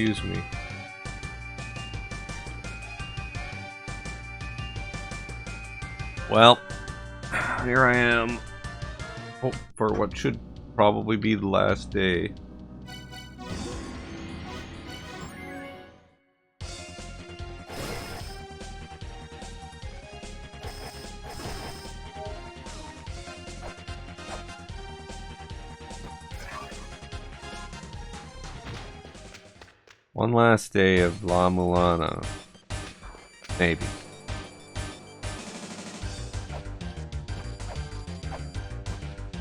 Excuse me. Well, here I am. Oh, for what should probably be the last day. One last day of La Mulana. Maybe.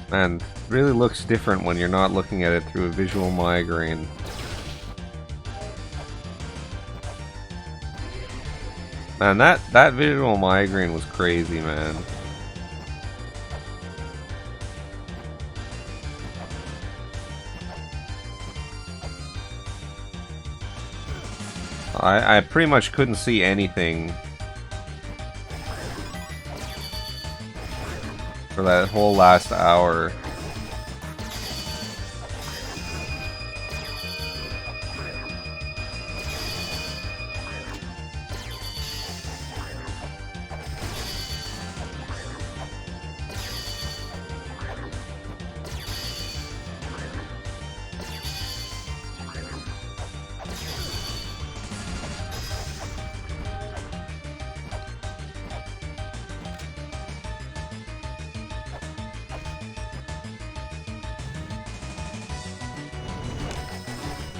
Man, really looks different when you're not looking at it through a visual migraine. Man, that visual migraine was crazy, man. I pretty much couldn't see anything for that whole last hour.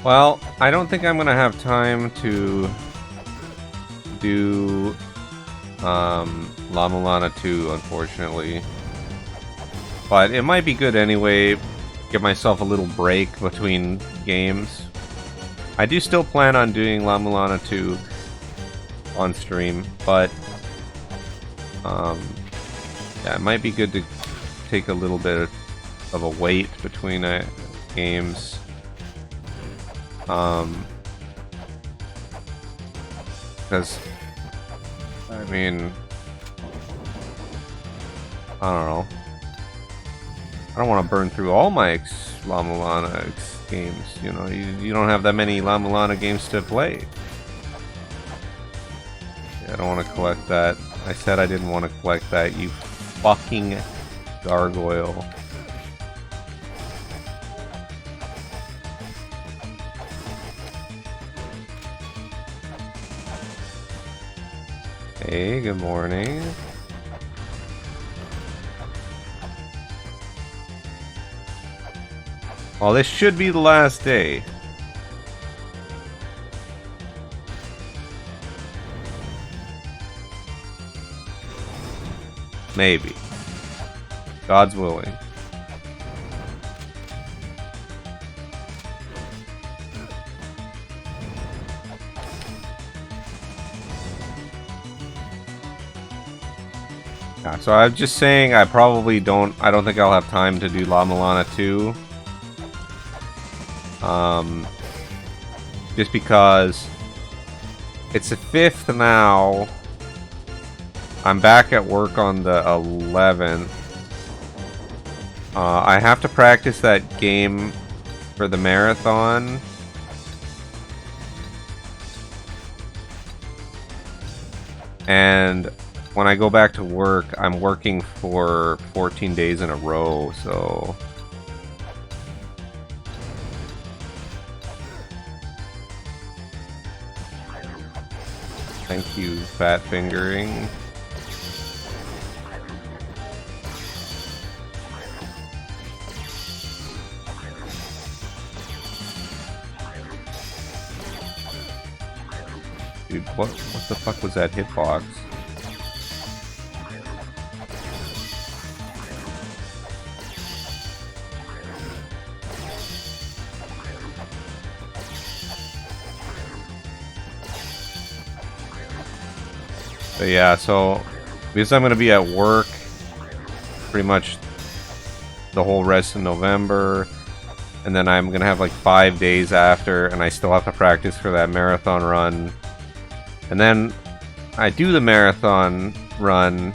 Well, I don't think I'm gonna have time to do La Mulana 2, unfortunately. But it might be good anyway, give myself a little break between games. I do still plan on doing La Mulana 2 on stream, but yeah, it might be good to take a little bit of a wait between games. Because, I mean, I don't know. I don't want to burn through all my La Mulana games, you know. You don't have that many La Mulana games to play. Yeah, I don't want to collect that. I said I didn't want to collect that, you fucking gargoyle. Hey, good morning. Well, this should be the last day. Maybe. God's willing. Yeah, so I'm just saying I don't think I'll have time to do La Mulana 2. Just because it's the 5th now. I'm back at work on the 11th. I have to practice that game for the marathon. And when I go back to work, I'm working for 14 days in a row, so... Thank you, fat fingering. Dude, what the fuck was that hitbox? But yeah, so because I'm going to be at work pretty much the whole rest of November, and then I'm going to have like 5 days after, and I still have to practice for that marathon run. And then I do the marathon run,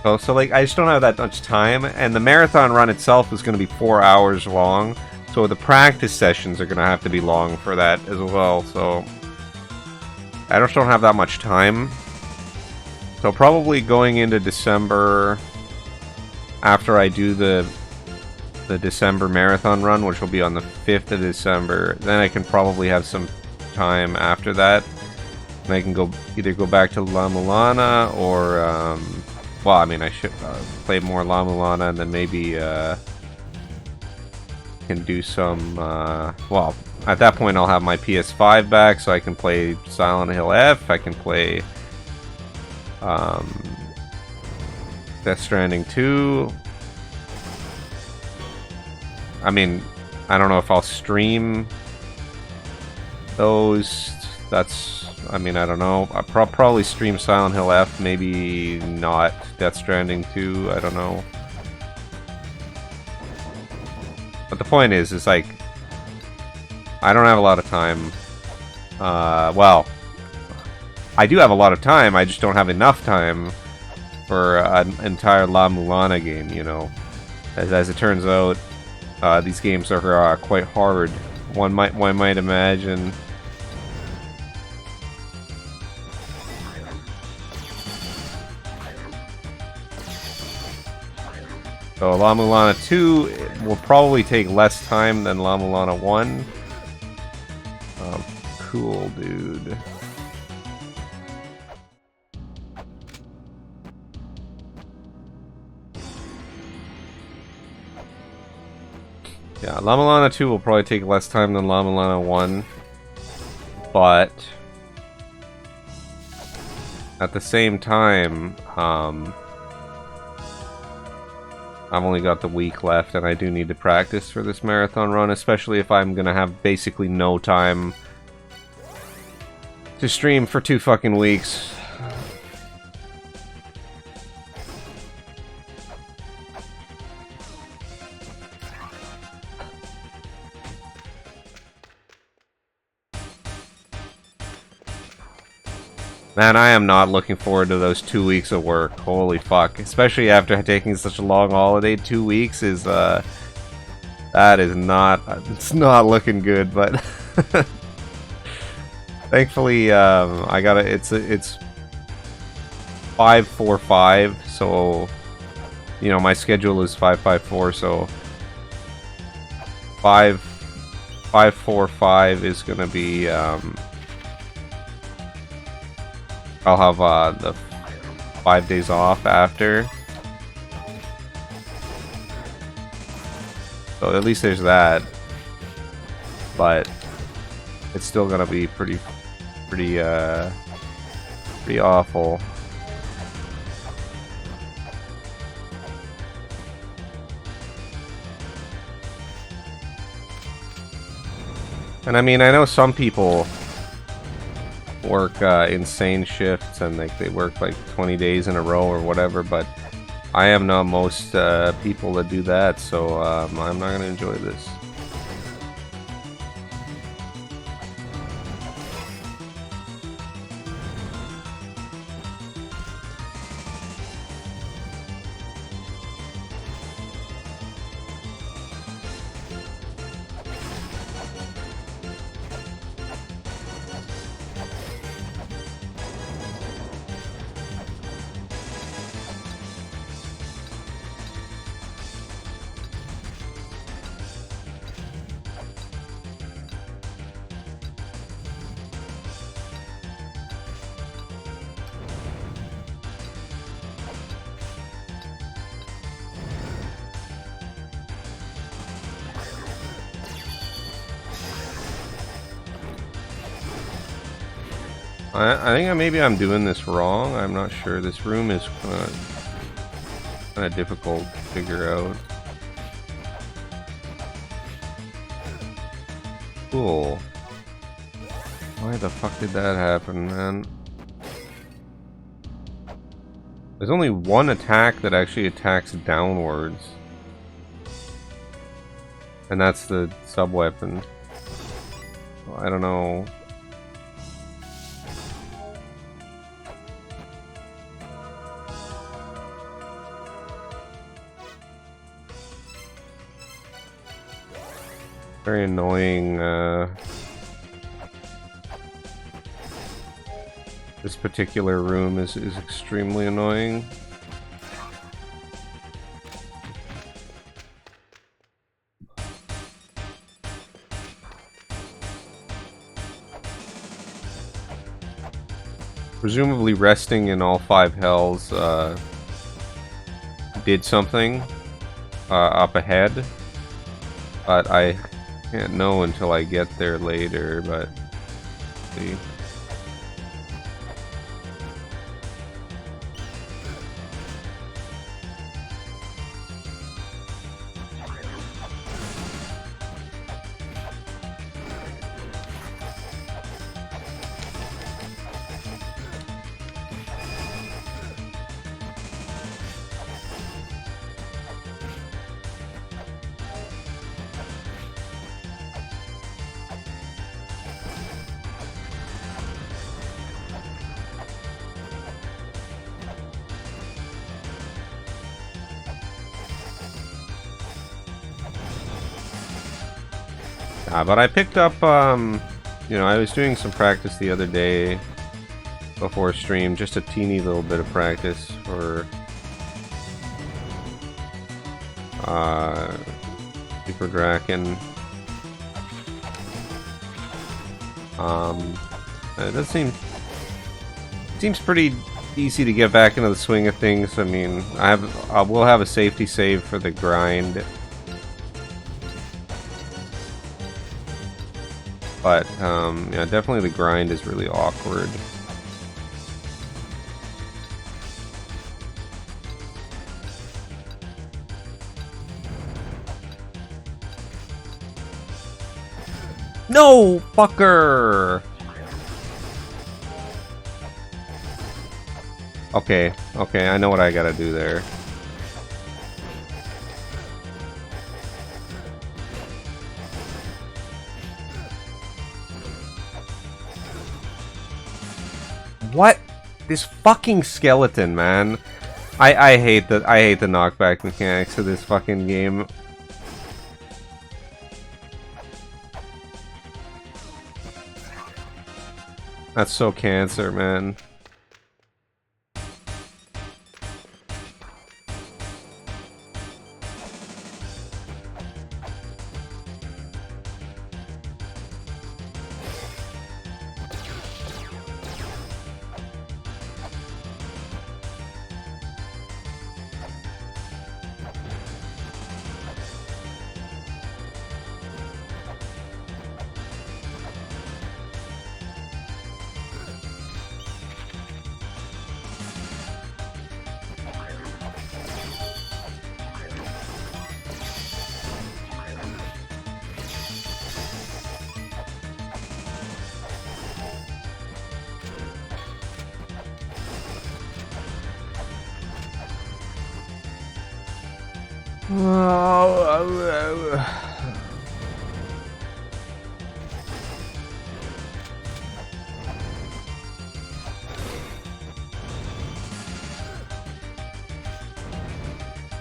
so like I just don't have that much time, and the marathon run itself is going to be 4 hours long, So the practice sessions are gonna have to be long for that as well. So I just don't have that much time. So probably going into December, after I do the December marathon run, which will be on the 5th of December, then I can probably have some time after that. And I can either go back to La Mulana or, well, I mean, I should play more La Mulana and then maybe can do some, well, at that point I'll have my PS5 back, so I can play Silent Hill F, I can play Death Stranding 2. I mean, I don't know if I'll stream those. I mean, I don't know. I'll probably stream Silent Hill F, maybe not Death Stranding 2, I don't know. But the point is, it's like, I don't have a lot of time. Well, I do have a lot of time, I just don't have enough time for an entire La Mulana game, you know. As it turns out, these games are quite hard. One might imagine. So La Mulana 2 will probably take less time than La Mulana 1. Cool, dude. Yeah, La Mulana 2 will probably take less time than La Mulana 1. But at the same time, I've only got the week left, and I do need to practice for this marathon run, especially if I'm gonna have basically no time to stream for 2 fucking weeks. Man, I am not looking forward to those 2 weeks of work. Holy fuck. Especially after taking such a long holiday. 2 weeks is, that is not, it's not looking good, but thankfully, I got it's 5-4-5, so, you know, my schedule is 5-5-4, so 5-4-5 is gonna be, I'll have the 5 days off after. So at least there's that. But it's still gonna be pretty awful. And I mean, I know some people work insane shifts and like they work like 20 days in a row or whatever, but I am not most people that do that, so I'm not gonna enjoy this. I think maybe I'm doing this wrong. I'm not sure. This room is kind of difficult to figure out. Cool. Why the fuck did that happen, man? There's only one attack that actually attacks downwards. And that's the sub-weapon. I don't know. Very annoying. This particular room is extremely annoying. Presumably resting in all 5 hells did something up ahead, but I can't know until I get there later, but see. But I picked up, you know, I was doing some practice the other day before stream, just a teeny little bit of practice for Super Draken. That seems pretty easy to get back into the swing of things. I mean, I will have a safety save for the grind. But, yeah, definitely the grind is really awkward. No, fucker! Okay, I know what I gotta do there. What? This fucking skeleton, man. I hate the knockback mechanics of this fucking game. That's so cancer, man.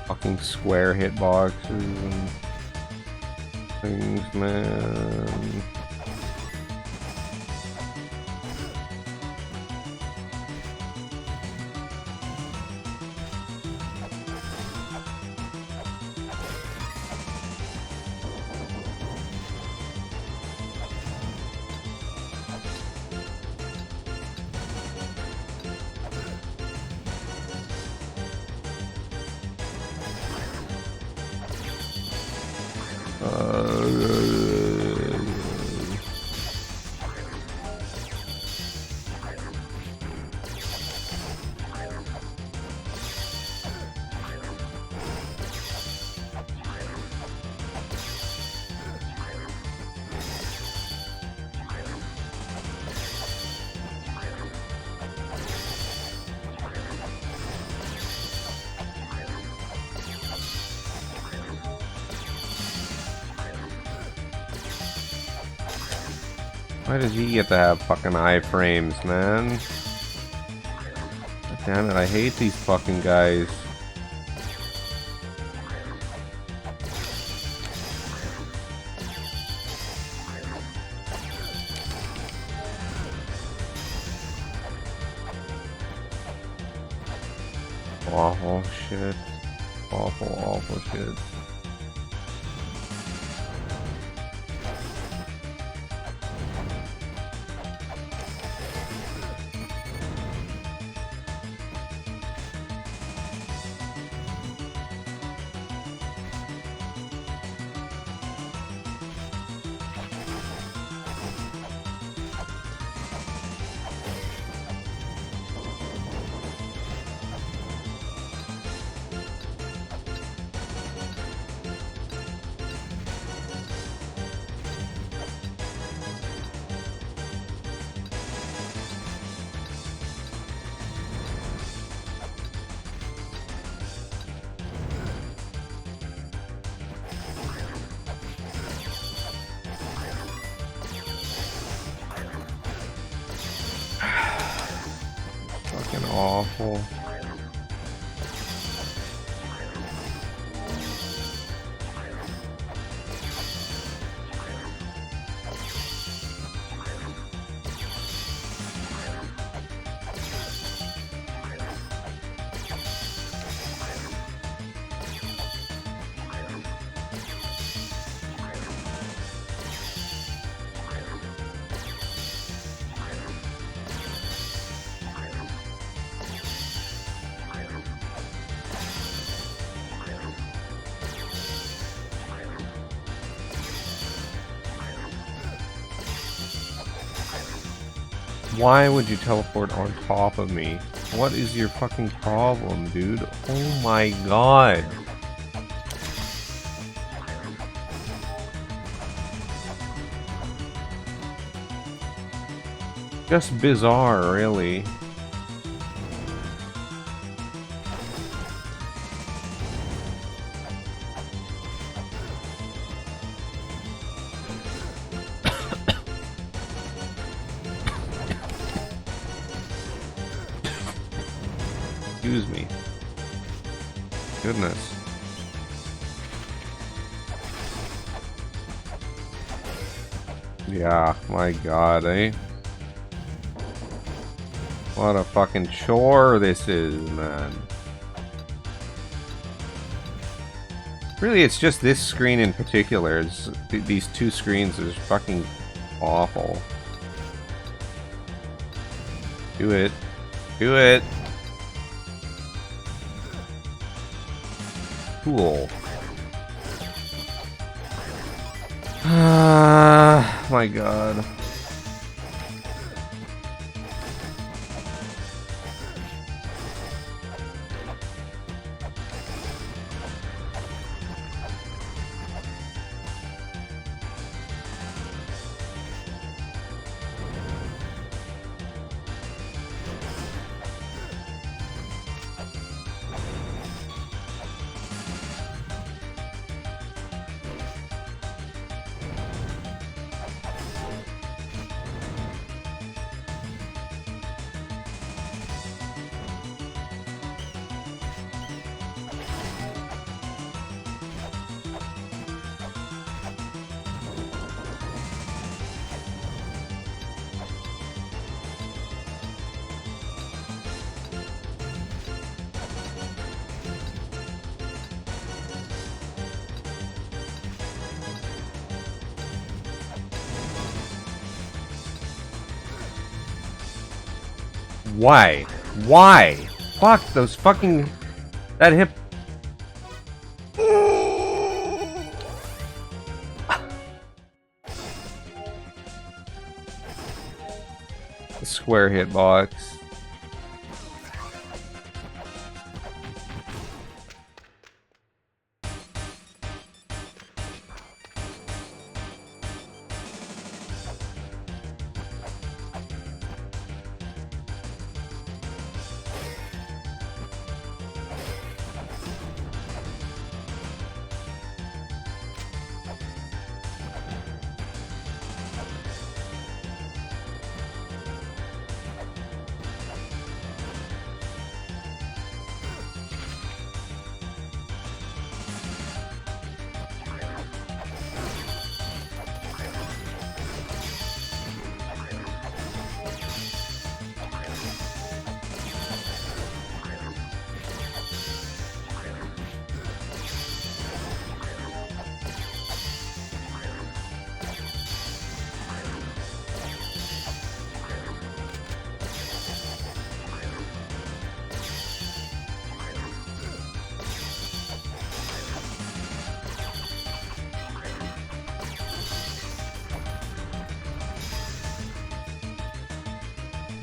Fucking square hitboxes and things, man. Why does he get to have fucking iframes, man? God damn it, I hate these fucking guys. Awful shit. Awful shit. Fucking awful. Why would you teleport on top of me? What is your fucking problem, dude? Oh my god. Just bizarre, really. Excuse me. Goodness. Yeah, my god, eh? What a fucking chore this is, man. Really, it's just this screen in particular. These two screens is fucking awful. Do it. Do it. Cool. My god. Why? Why? Fuck those fucking... That hip... The square hitbox.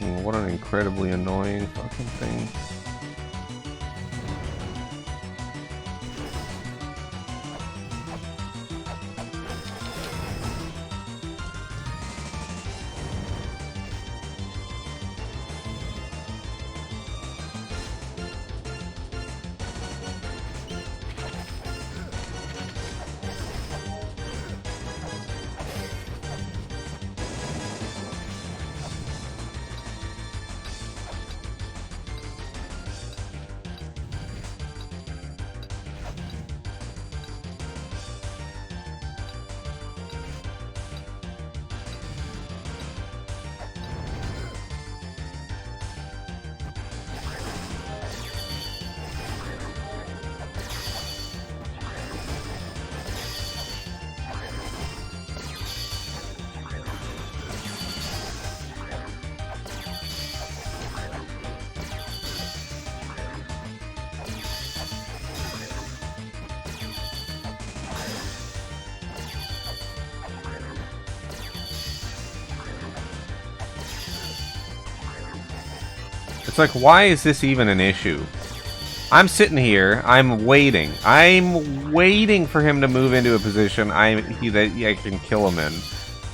What an incredibly annoying fucking thing. It's like, why is this even an issue? I'm sitting here, I'm waiting for him to move into a position that I can kill him in.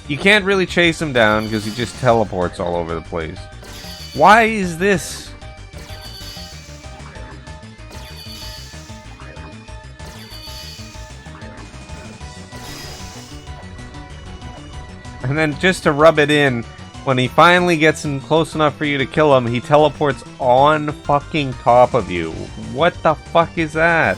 You can't really chase him down because he just teleports all over the place. Why is this? And then just to rub it in, when he finally gets in close enough for you to kill him, he teleports on fucking top of you. What the fuck is that?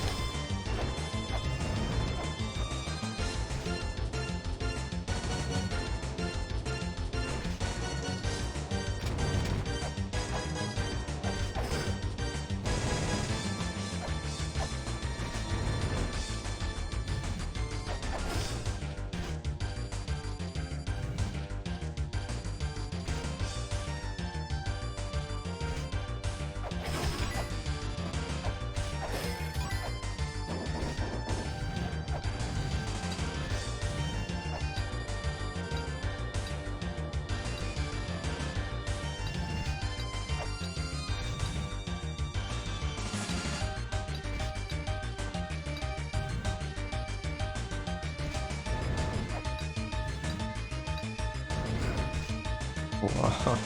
Wow.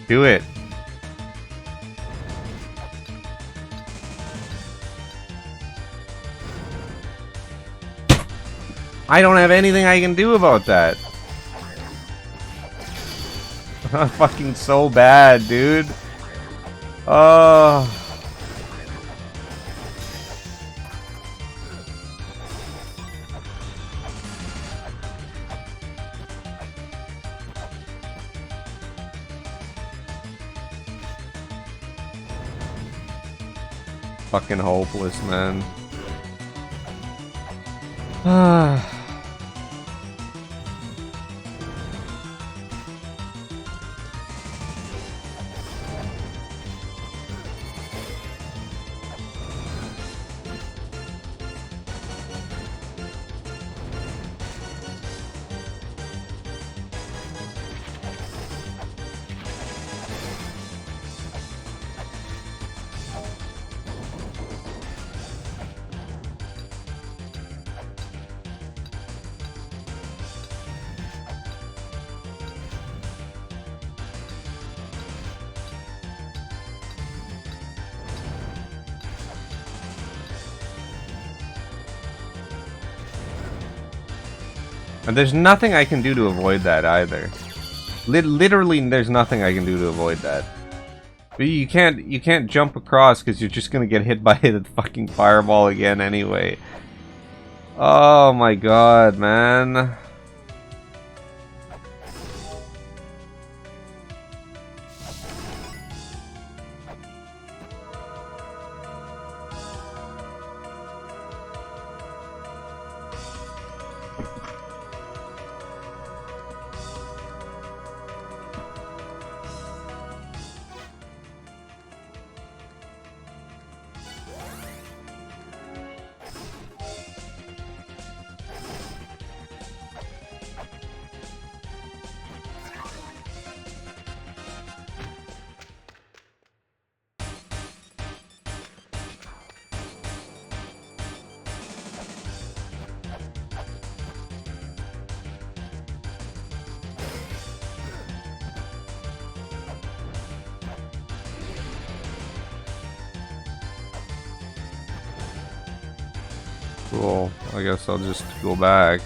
Do it. I don't have anything I can do about that. Fucking so bad, dude. Oh. Fucking hopeless, man. And there's nothing I can do to avoid that either. Literally, there's nothing I can do to avoid that. But you can't jump across because you're just gonna get hit by the fucking fireball again anyway. Oh my god, man. Cool. I guess I'll just go back.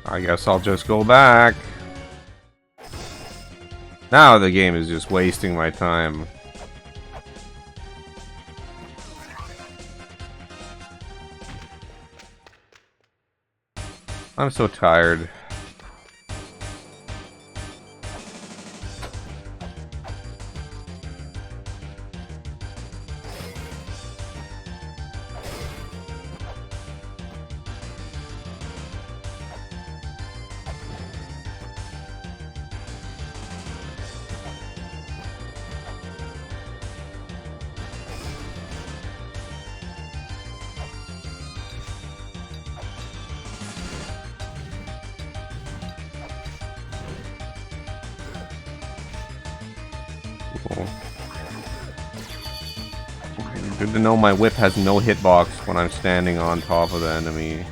I guess I'll just go back. Now the game is just wasting my time. I'm so tired. Good to know my whip has no hitbox when I'm standing on top of the enemy.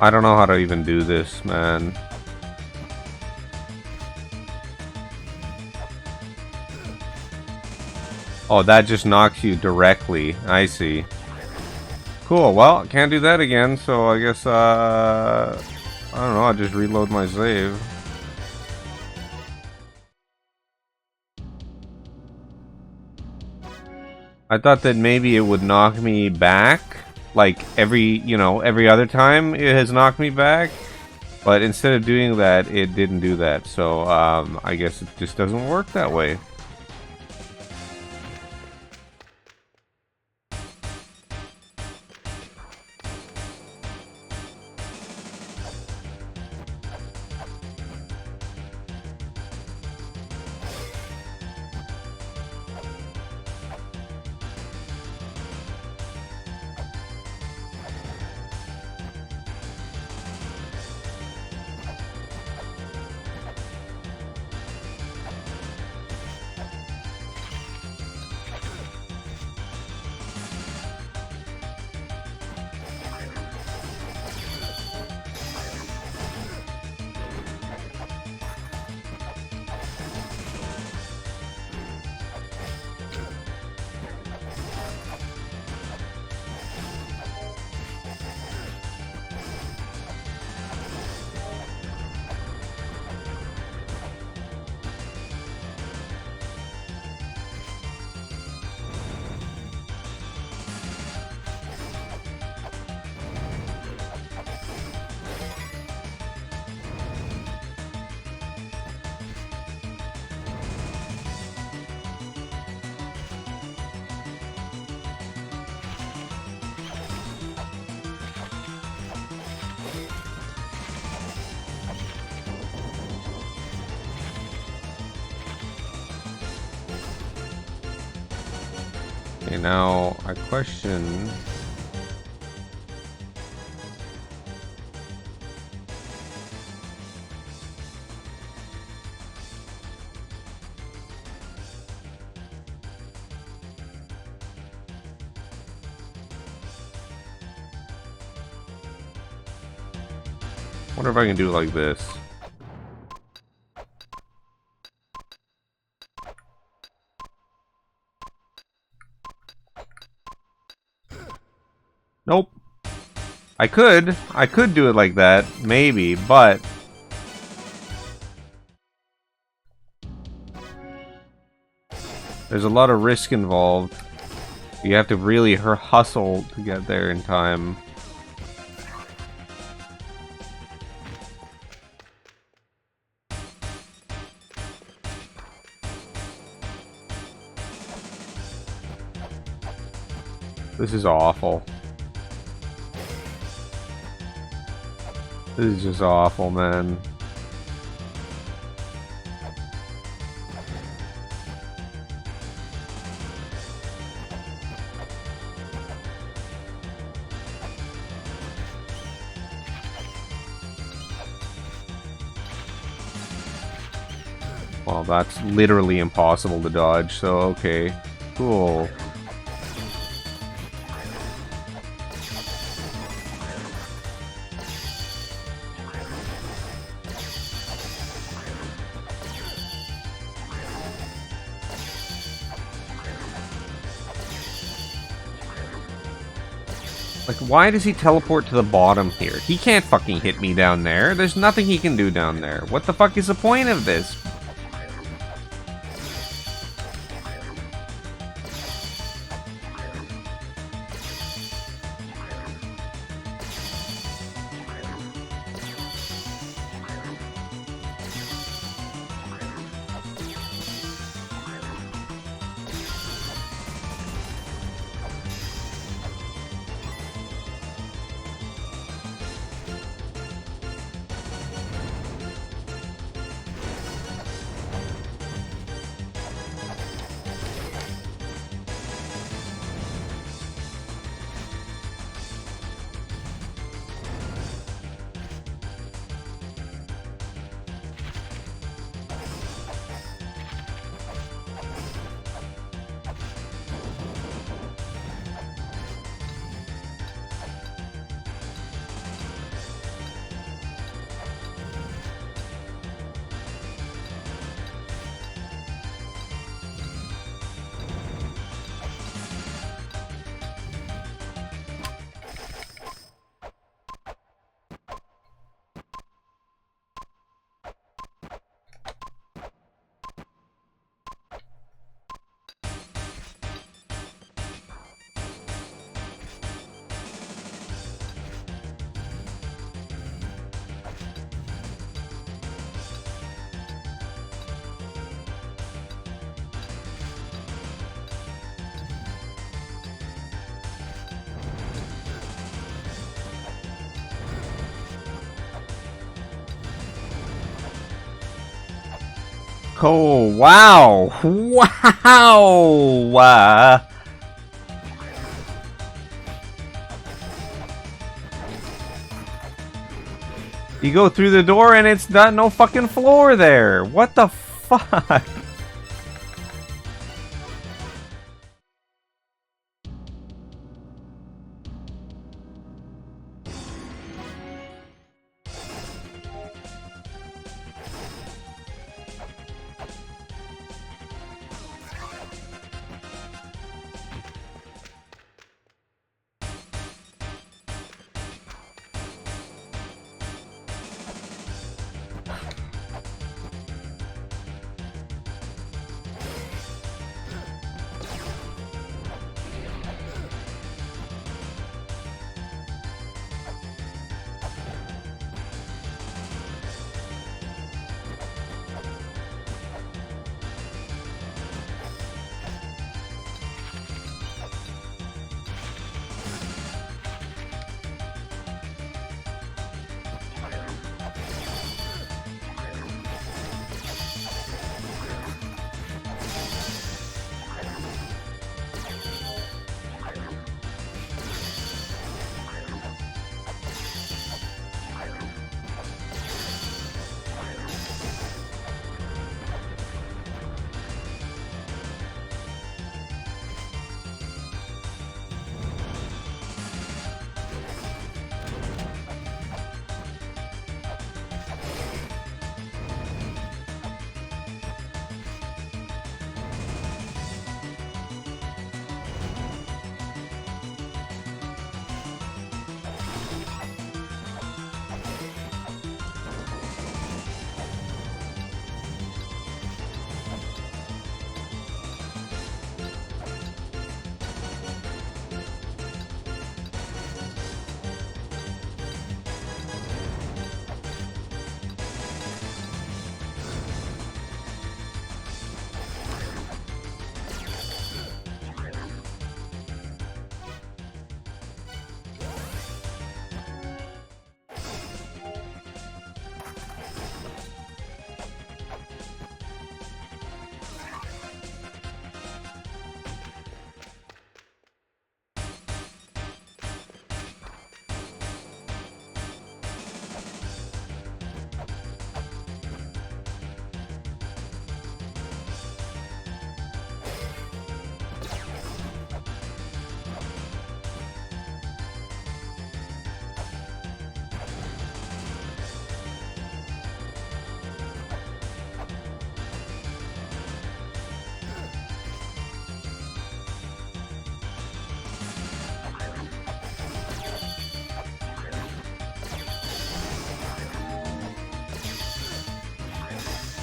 I don't know how to even do this, man. Oh, that just knocks you directly. I see. Cool, well, can't do that again, so I guess, I don't know, I'll just reload my save. I thought that maybe it would knock me back, like every other time it has knocked me back, but instead of doing that, it didn't do that, so, I guess it just doesn't work that way. Okay, now I question... wonder if I can do it like this. Nope. I could do it like that, maybe, but there's a lot of risk involved. You have to really hustle to get there in time. This is awful. This is just awful, man. Well, that's literally impossible to dodge, so okay. Cool. Like, why does he teleport to the bottom here? He can't fucking hit me down there. There's nothing he can do down there. What the fuck is the point of this? Oh, wow! Wow! You go through the door and it's not no fucking floor there! What the fuck?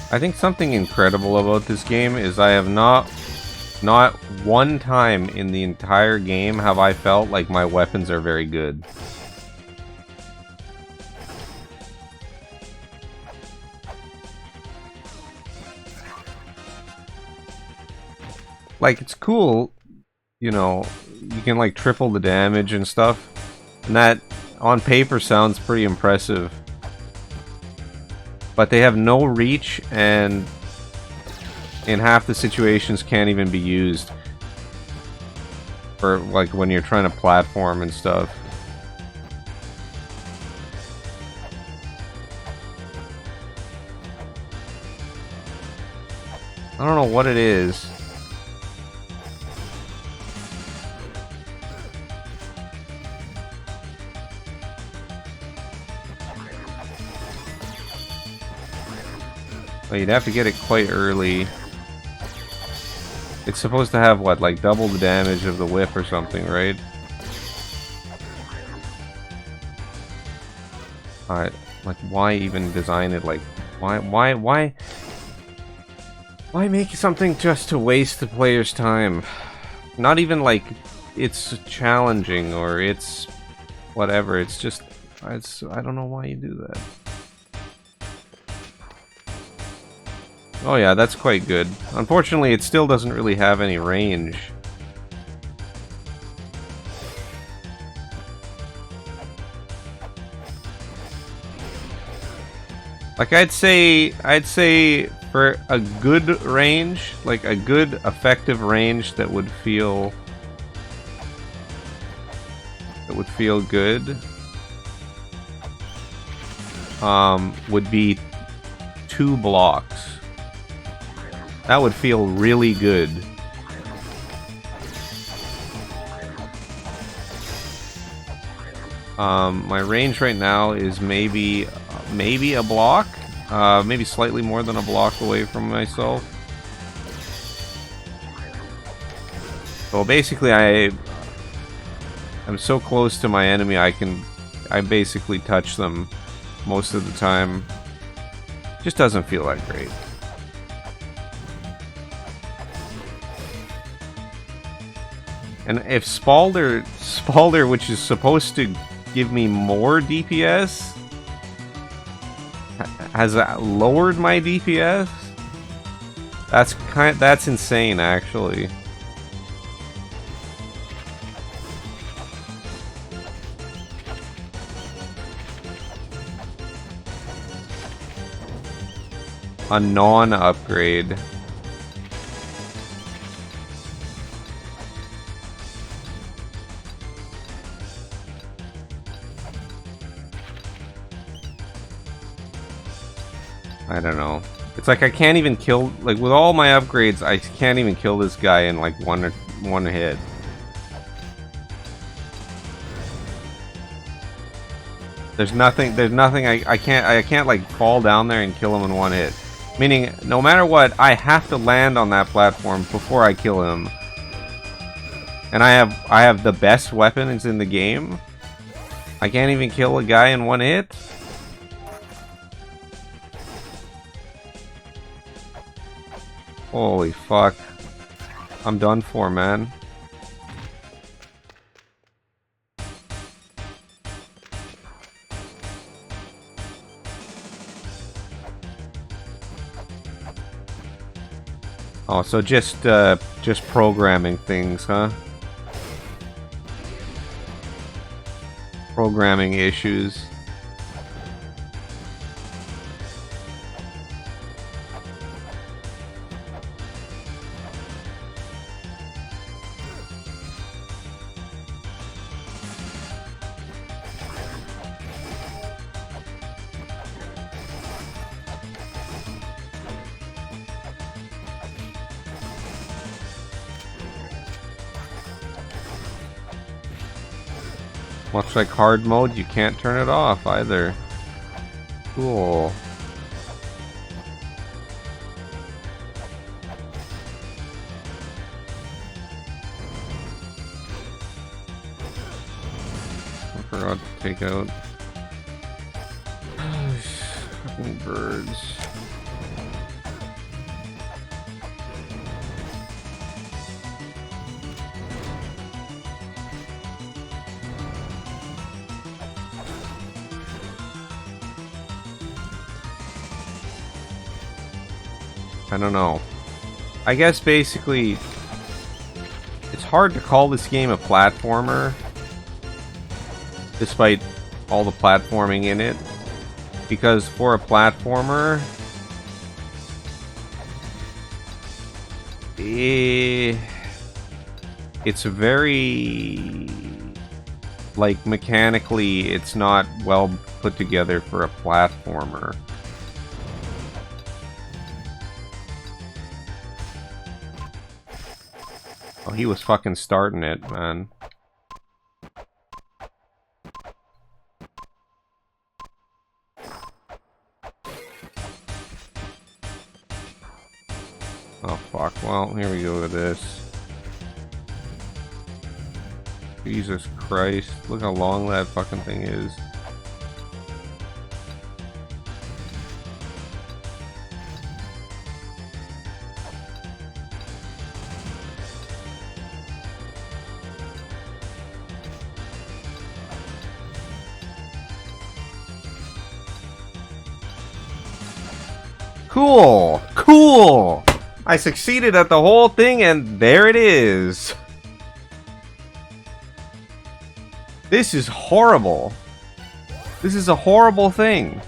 I think something incredible about this game is I have not one time in the entire game have I felt like my weapons are very good. Like, it's cool, you know, you can like triple the damage and stuff, and that on paper sounds pretty impressive. But they have no reach, and in half the situations can't even be used for like when you're trying to platform and stuff. I don't know what it is. Well, you'd have to get it quite early. It's supposed to have, what, like double the damage of the whip or something, right? Alright, like, why even design it? Like, why make something just to waste the player's time? Not even like it's challenging or it's whatever, it's just, I don't know why you do that. Oh yeah, that's quite good. Unfortunately, it still doesn't really have any range. Like, I'd say For a good range, like a good effective range that would feel good, would be 2 blocks. That would feel really good. My range right now is maybe a block, maybe slightly more than a block away from myself. So basically, I'm so close to my enemy, I basically touch them most of the time. Just doesn't feel that great. And if Spalder, which is supposed to give me more DPS, has lowered my DPS, that's insane, actually. A non-upgrade. I don't know. It's like I can't even kill, like with all my upgrades, I can't even kill this guy in like one hit. There's nothing I can't like fall down there and kill him in one hit. Meaning, no matter what, I have to land on that platform before I kill him. And I have the best weapons in the game. I can't even kill a guy in one hit. Holy fuck. I'm done for, man. Oh, so just programming things, huh? Programming issues. Much like hard mode, you can't turn it off either. Cool. I forgot to take out fucking birds. I don't know. I guess basically it's hard to call this game a platformer despite all the platforming in it, because for a platformer it's very, like, mechanically it's not well put together for a platformer. Oh, he was fucking starting it, man. Oh, fuck. Well, here we go with this. Jesus Christ. Look how long that fucking thing is. Cool! Cool! I succeeded at the whole thing, and there it is. This is horrible. This is a horrible thing.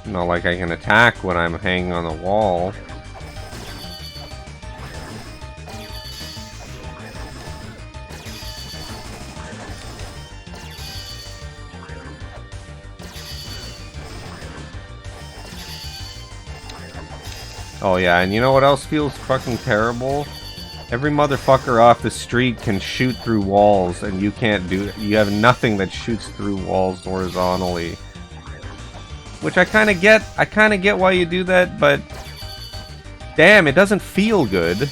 Not like I can attack when I'm hanging on the wall. Oh yeah, and you know what else feels fucking terrible? Every motherfucker off the street can shoot through walls, and you can't do it. You have nothing that shoots through walls horizontally. Which I kinda get. I kinda get why you do that, but... damn, it doesn't feel good.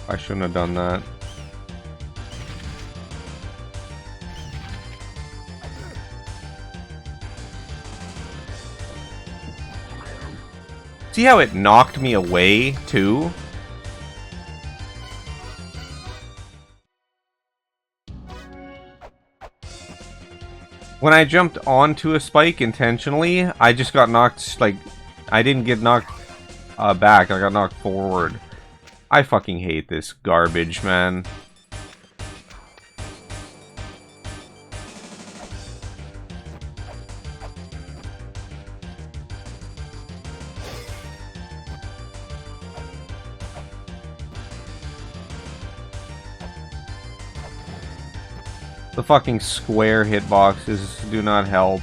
I shouldn't have done that. See how it knocked me away, too? When I jumped onto a spike intentionally, I just got knocked, like... I didn't get knocked back, I got knocked forward. I fucking hate this garbage, man. The fucking square hitboxes do not help.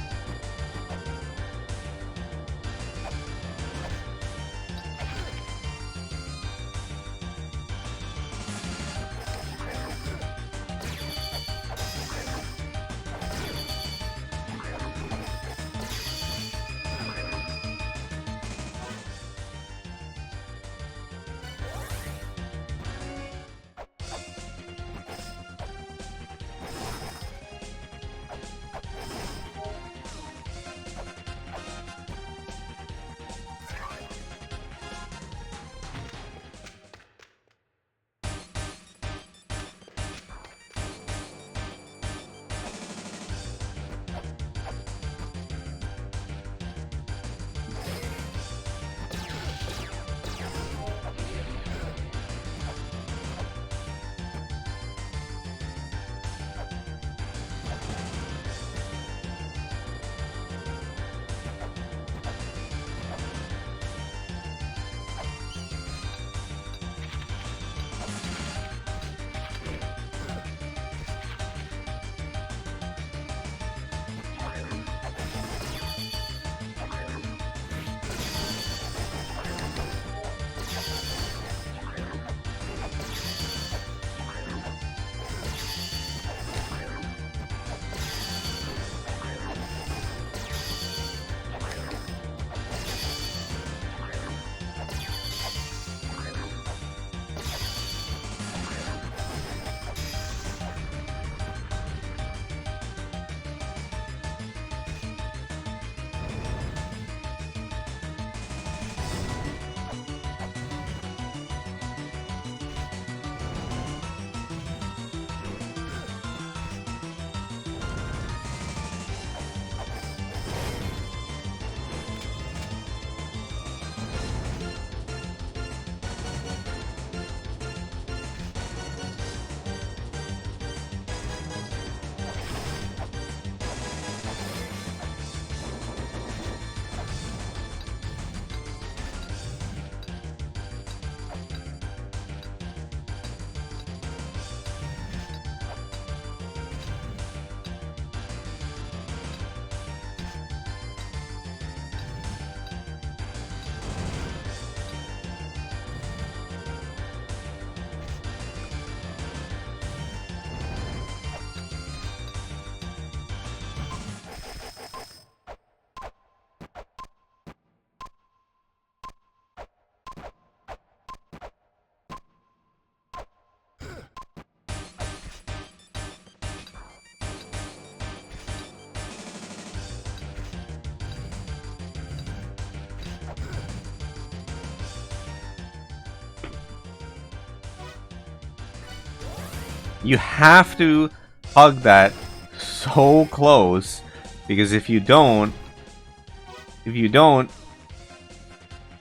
You have to hug that so close, because if you don't,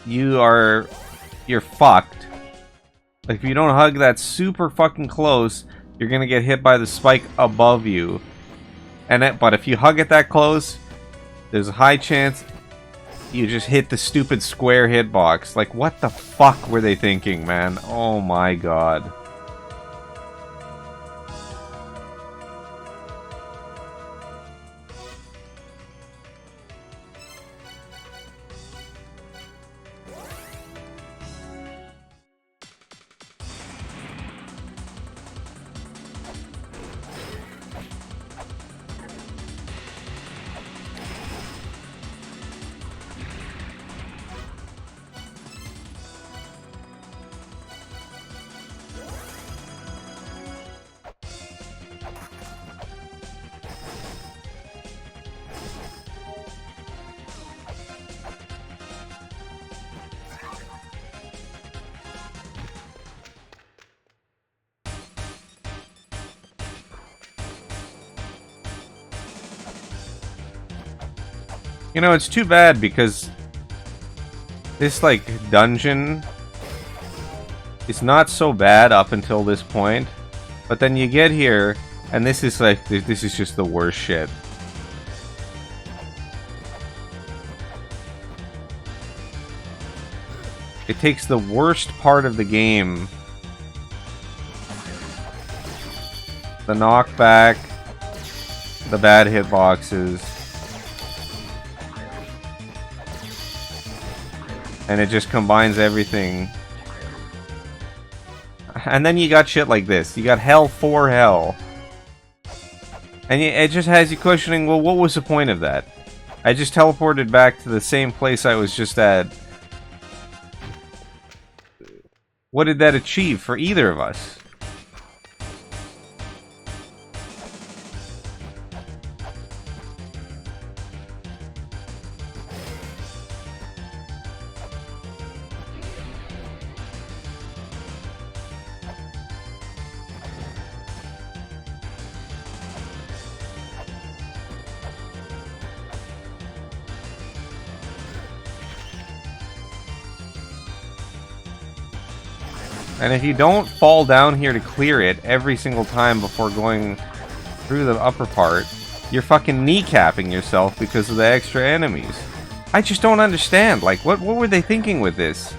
you're fucked. Like, if you don't hug that super fucking close, you're gonna get hit by the spike above you. But if you hug it that close, there's a high chance you just hit the stupid square hitbox. Like, what the fuck were they thinking, man? Oh my god. You know, it's too bad because this, like, dungeon is not so bad up until this point. But then you get here, and this is like, this is just the worst shit. It takes the worst part of the game. The knockback, the bad hitboxes. And it just combines everything. And then you got shit like this. You got hell for hell. And it just has you questioning, well, what was the point of that? I just teleported back to the same place I was just at. What did that achieve for either of us? And if you don't fall down here to clear it every single time before going through the upper part, you're fucking kneecapping yourself because of the extra enemies. I just don't understand. Like, what were they thinking with this?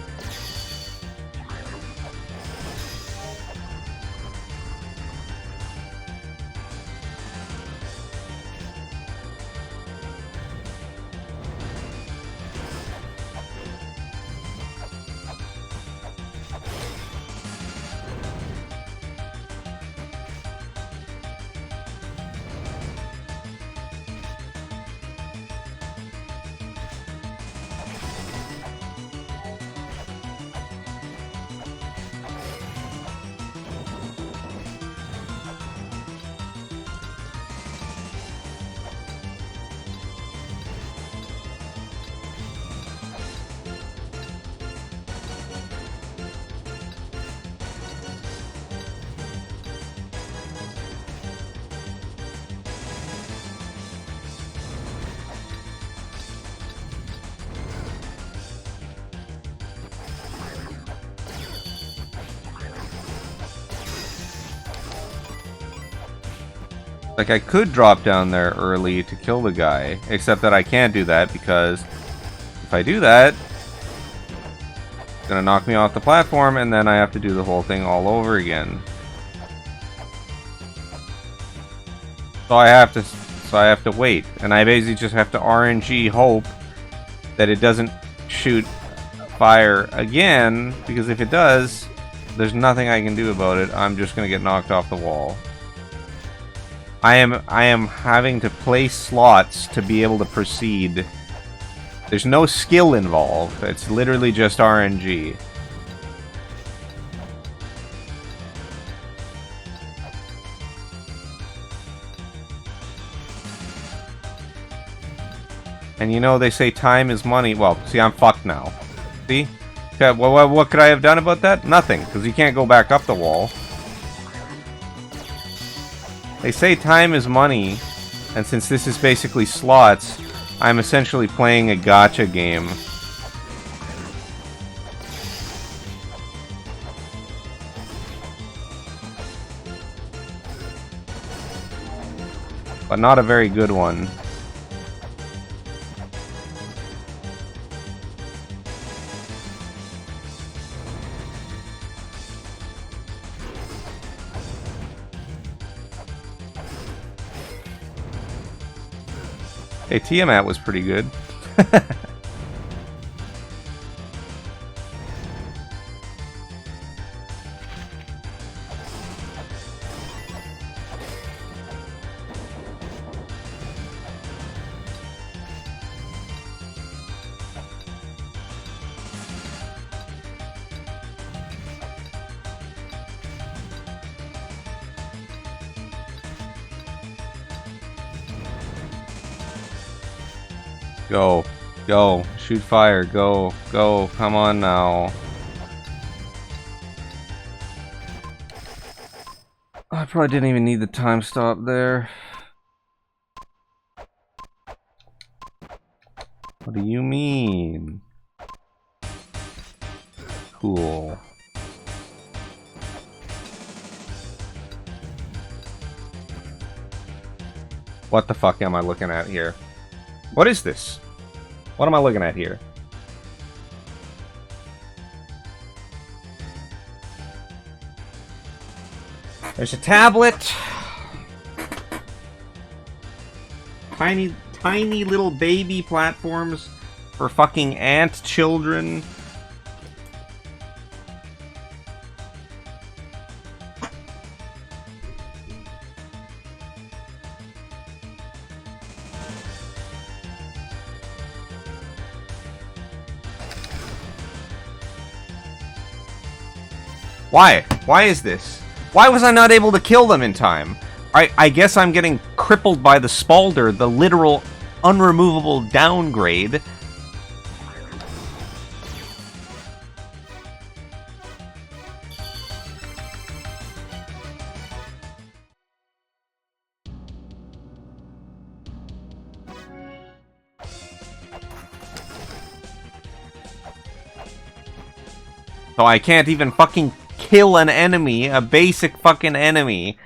Like, I could drop down there early to kill the guy, except that I can't do that because if I do that, it's gonna knock me off the platform and then I have to do the whole thing all over again. So I have to wait, and I basically just have to RNG hope that it doesn't shoot fire again, because if it does, there's nothing I can do about it. I'm just gonna get knocked off the wall. I am having to play slots to be able to proceed. There's no skill involved. It's literally just RNG. And you know, they say time is money. Well, see, I'm fucked now. See? Okay, what could I have done about that? Nothing, because you can't go back up the wall. They say time is money, and since this is basically slots, I'm essentially playing a gacha game. But not a very good one. Hey, Tiamat was pretty good. Go. Go. Shoot fire. Go. Go. Come on now. I probably didn't even need the time stop there. What do you mean? Cool. What the fuck am I looking at here? What is this? What am I looking at here? There's a tablet. Tiny little baby platforms for fucking ant children. Why? Why is this? Why was I not able to kill them in time? I guess I'm getting crippled by the Spalder, the literal unremovable downgrade. So I can't even fucking kill an enemy, a basic fucking enemy,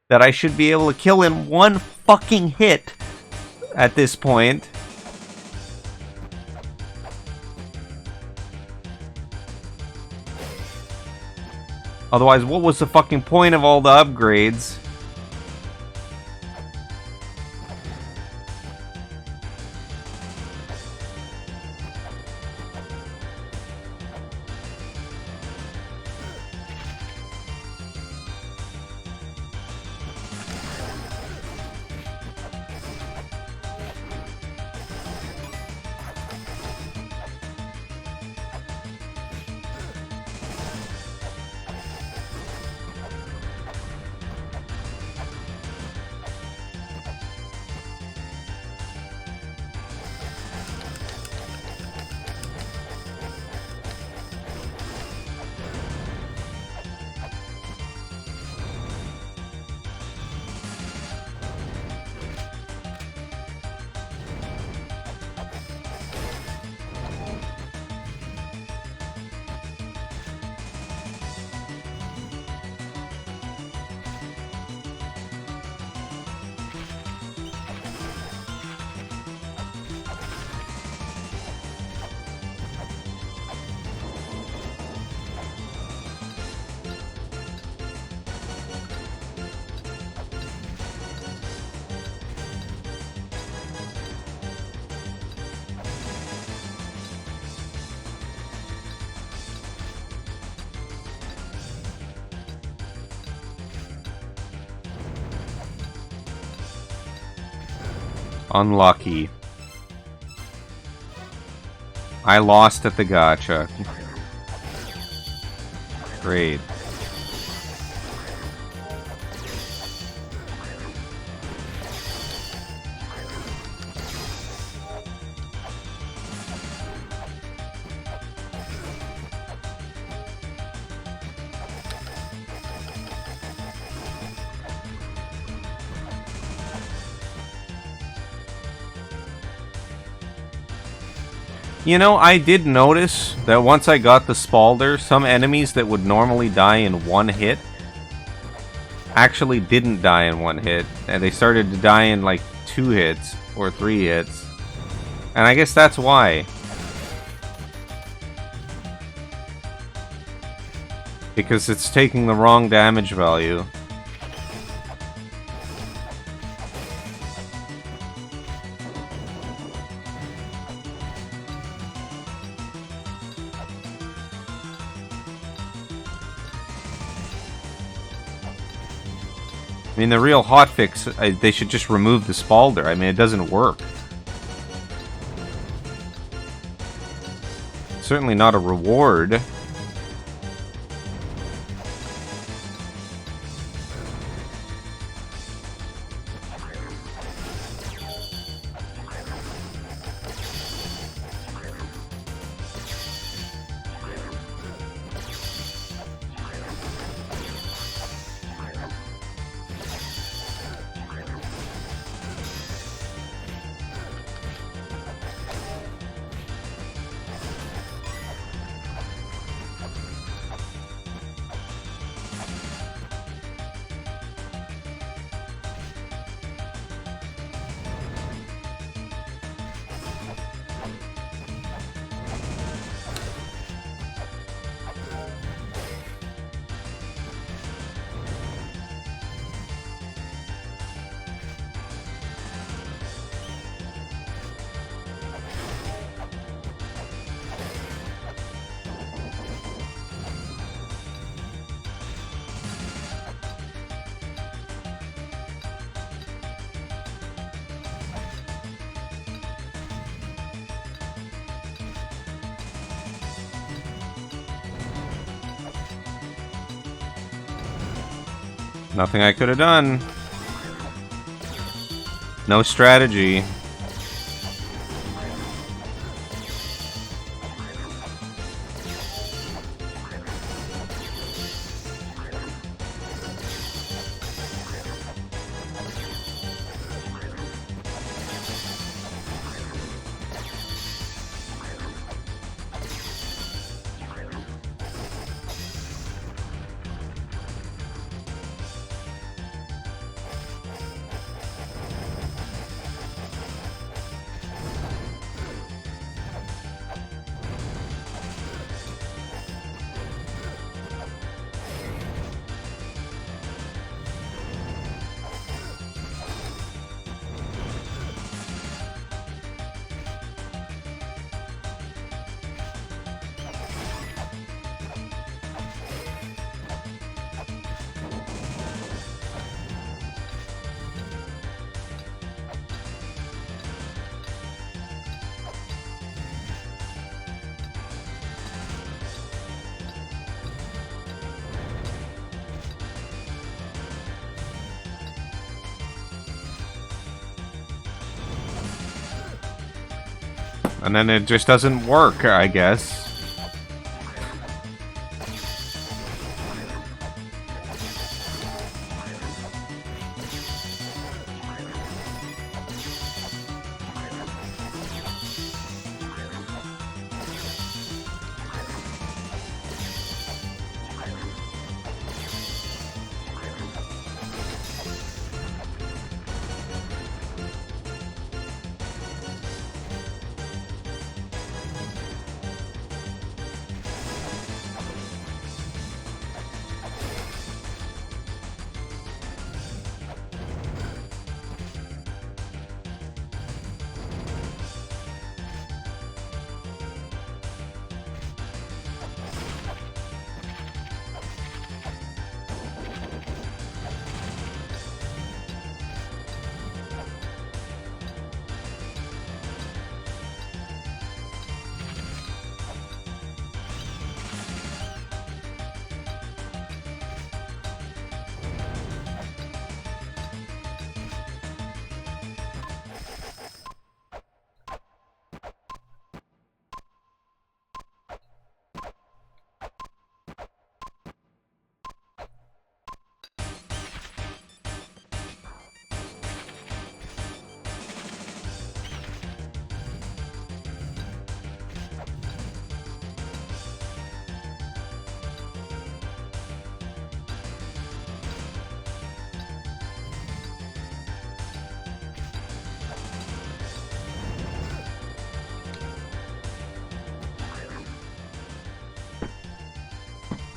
that I should be able to kill in one fucking hit at this point. Otherwise, what was the fucking point of all the upgrades? Unlucky. I lost at the gacha. Great. You know, I did notice that once I got the Spalder, some enemies that would normally die in one hit actually didn't die in one hit, and they started to die in like 2 hits or 3 hits. And I guess that's why. Because it's taking the wrong damage value. I mean, the real hotfix, they should just remove the Spalder. I mean, it doesn't work. Certainly not a reward. Nothing I could have done. No strategy. And then it just doesn't work, I guess.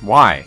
Why?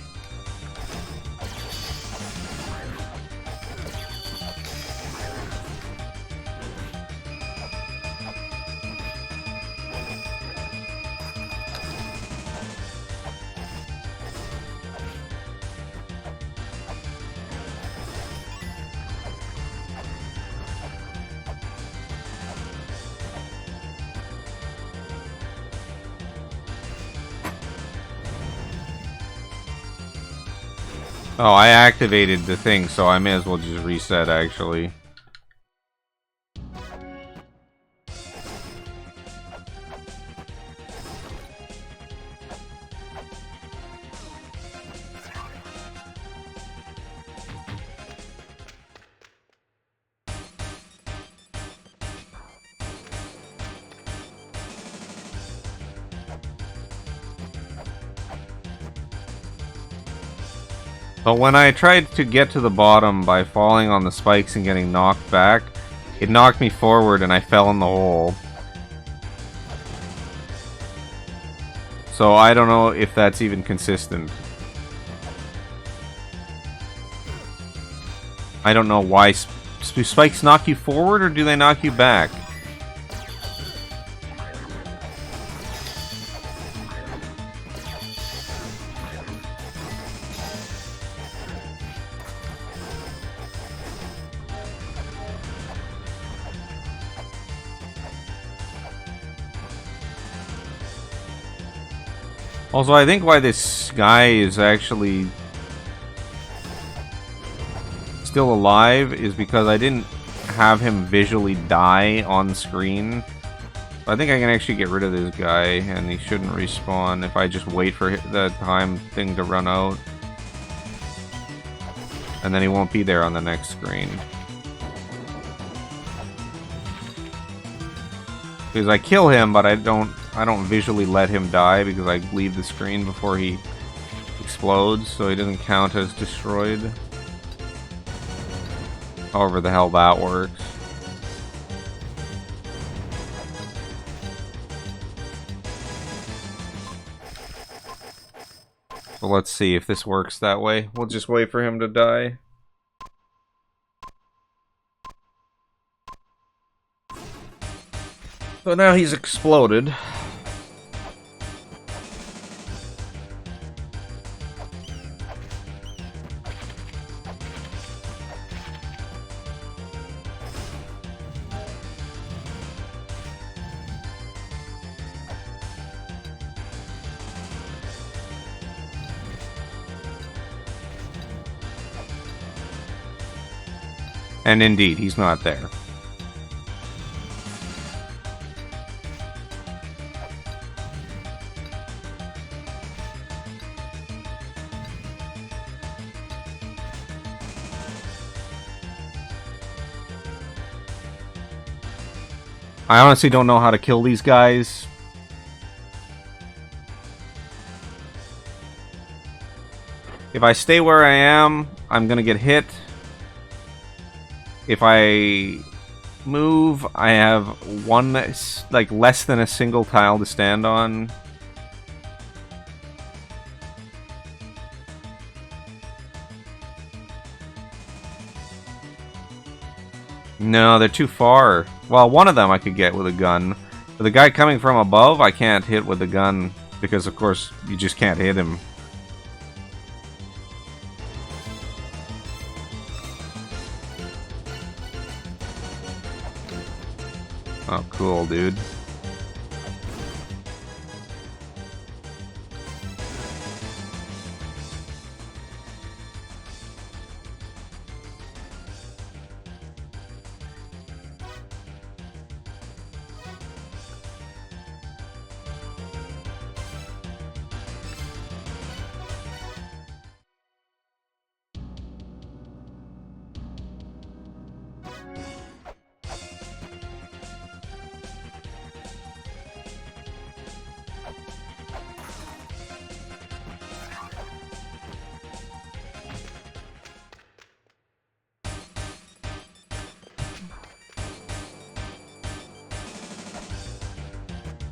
Oh, I activated the thing, so I may as well just reset, actually. But when I tried to get to the bottom by falling on the spikes and getting knocked back, it knocked me forward and I fell in the hole. So I don't know if that's even consistent. I don't know why. Do spikes knock you forward or do they knock you back? Also, I think why this guy is actually still alive is because I didn't have him visually die on screen. I think I can actually get rid of this guy, and he shouldn't respawn if I just wait for the time thing to run out. And then he won't be there on the next screen. Because I kill him, but I don't visually let him die because I leave the screen before he explodes, so he doesn't count as destroyed. However the hell that works. So let's see if this works that way. We'll just wait for him to die. So now he's exploded. And indeed, he's not there. I honestly don't know how to kill these guys. If I stay where I am, I'm gonna get hit. If I move, I have one, like, less than a single tile to stand on. No, they're too far. Well, one of them I could get with a gun. But the guy coming from above, I can't hit with a gun. Because, of course, you just can't hit him. Oh, cool, dude.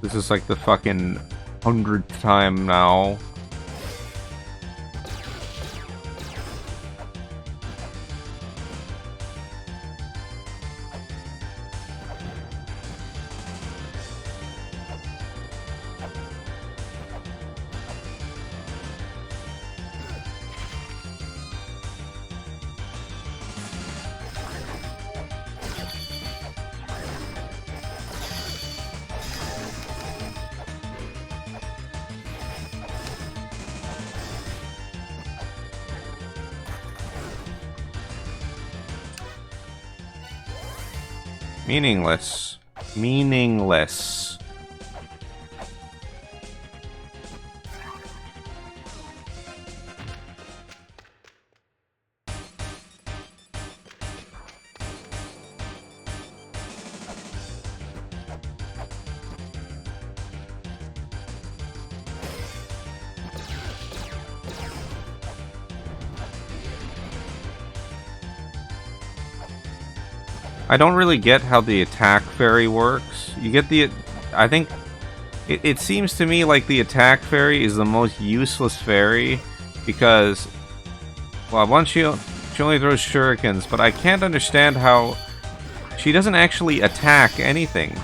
This is like the fucking 100th time now. Meaningless. Meaningless. I don't really get how the attack fairy works. You get the... I think... It seems to me like the attack fairy is the most useless fairy because... Well, once she only throws shurikens, but I can't understand how... She doesn't actually attack anything.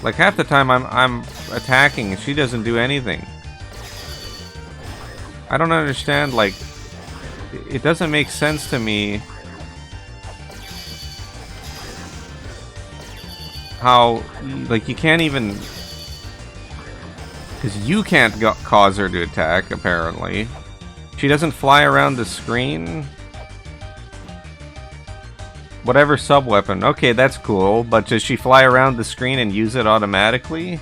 Like, half the time I'm attacking and she doesn't do anything. I don't understand, like... It doesn't make sense to me... How, like, you can't even... Because you can't cause her to attack, apparently. She doesn't fly around the screen. Whatever sub-weapon. Okay, that's cool. But does she fly around the screen and use it automatically?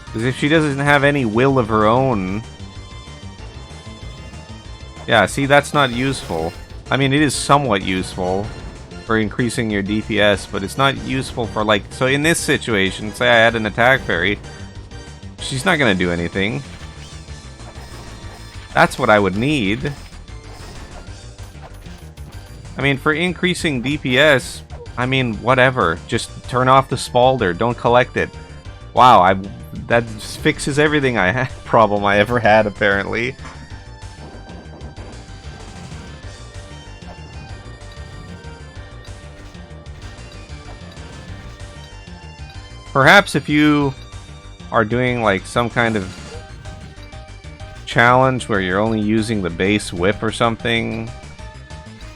Because if she doesn't have any will of her own... Yeah, see, that's not useful. I mean, it is somewhat useful for increasing your DPS, but it's not useful for, like... So in this situation, say I had an attack fairy, she's not going to do anything. That's what I would need. I mean, for increasing DPS, I mean, whatever. Just turn off the Spalder. Don't collect it. Wow, that fixes everything problem I ever had, apparently. Perhaps if you are doing like some kind of challenge where you're only using the base whip or something,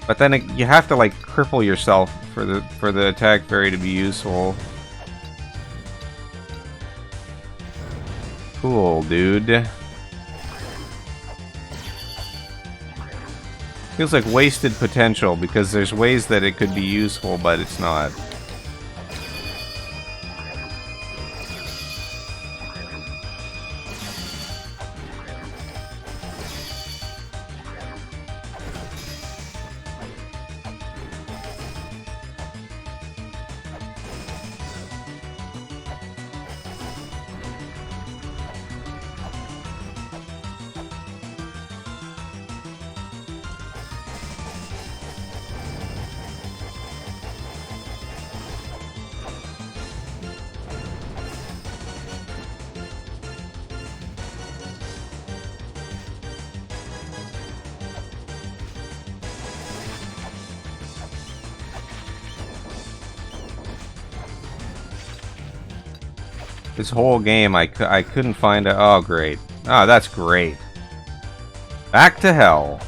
but then you have to like cripple yourself for the attack fairy to be useful. Cool, dude. Feels like wasted potential because there's ways that it could be useful, but it's not. This whole game, I couldn't find a... Oh, great. Oh, that's great. Back to hell.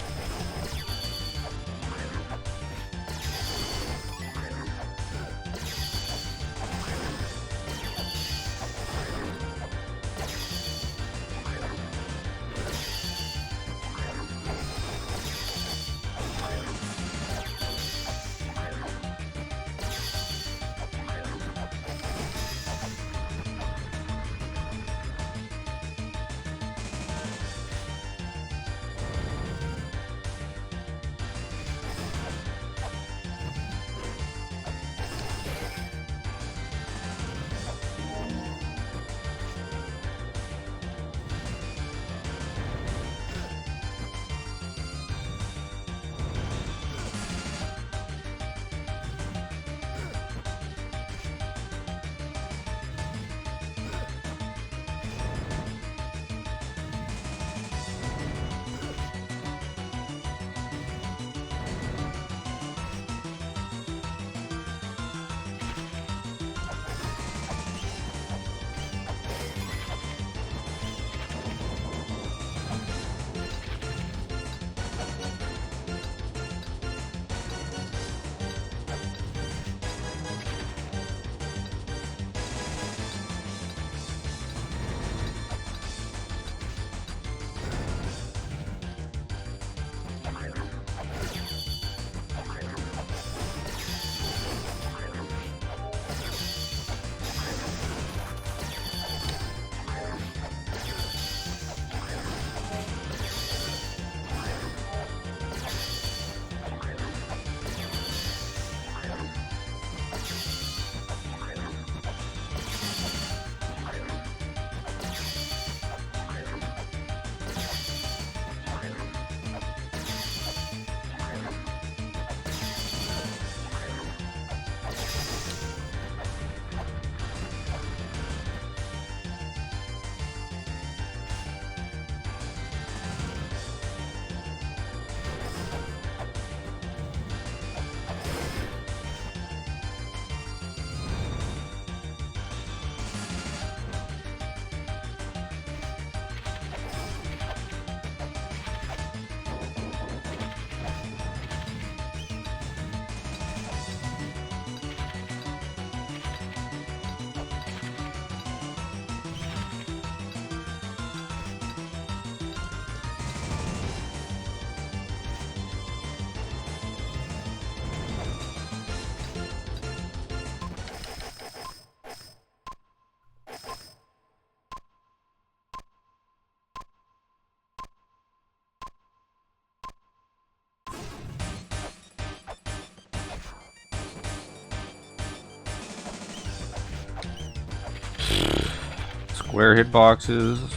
Square hitboxes.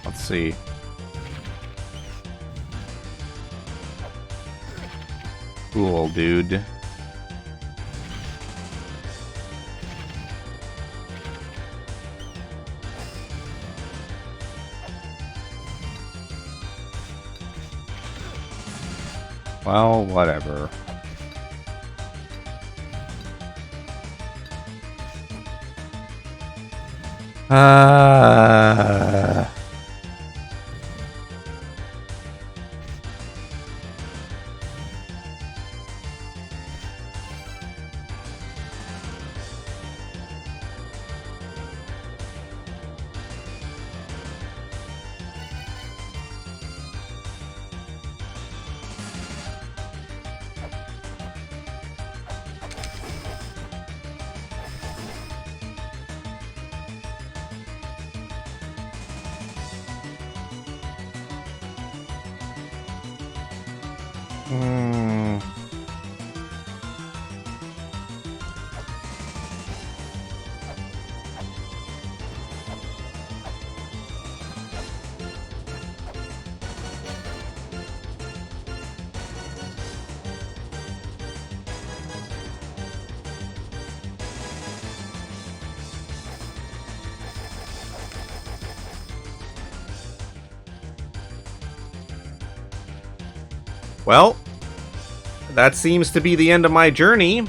Let's see. Cool, dude. Well, whatever. Well, that seems to be the end of my journey.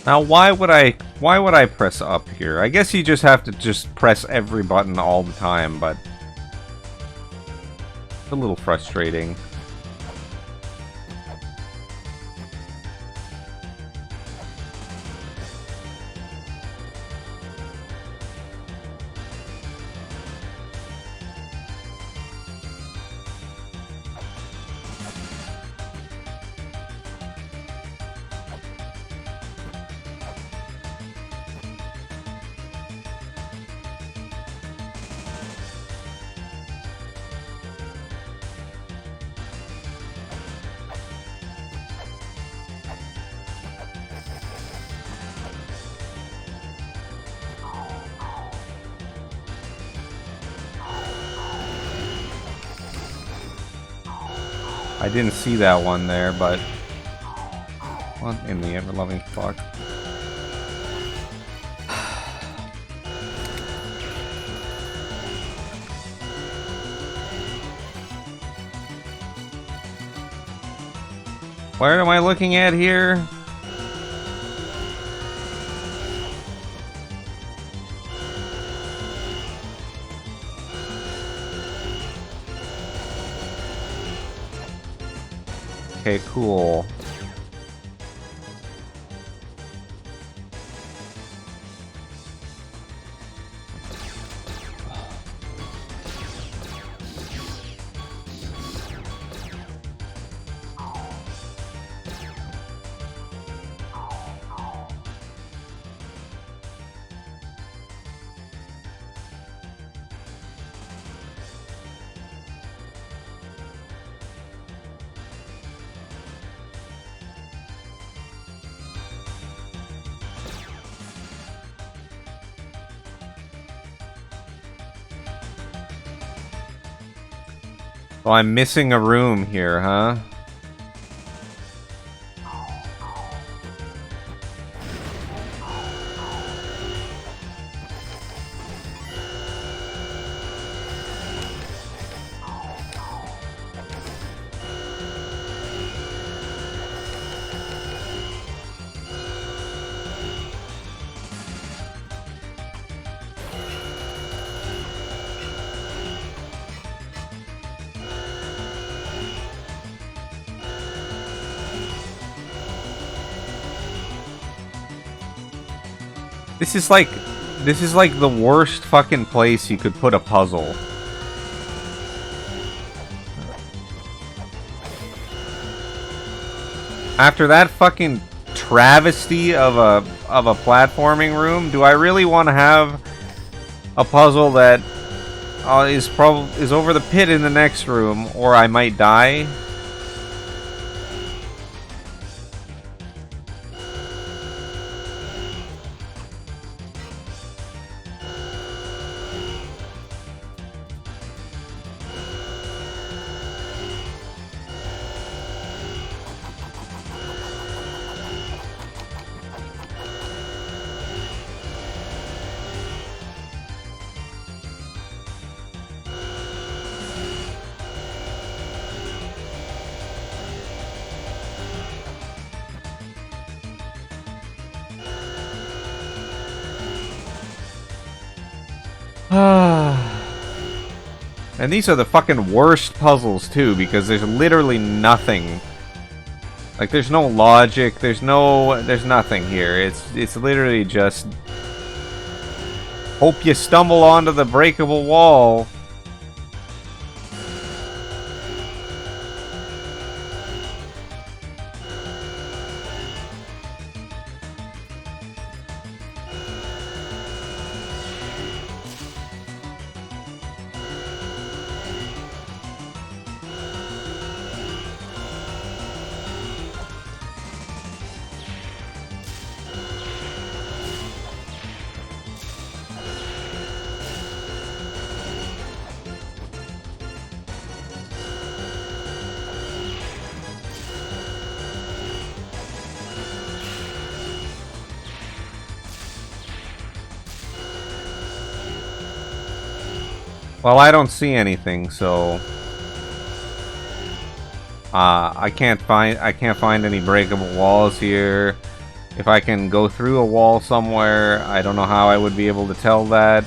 Now, why would I press up here? I guess you just have to just press every button all the time, but it's a little frustrating. I didn't see that one there, but what in the ever-loving fuck? What am I looking at here? Okay, cool. Oh, I'm missing a room here, huh? This is like the worst fucking place you could put a puzzle. After that fucking travesty of a platforming room, do I really want to have a puzzle that is over the pit in the next room, or I might die? And these are the fucking worst puzzles too, because there's literally nothing. Like, there's no logic, there's nothing here. It's literally just hope you stumble onto the breakable wall. Well, I don't see anything, so I can't find any breakable walls here. If I can go through a wall somewhere, I don't know how I would be able to tell that.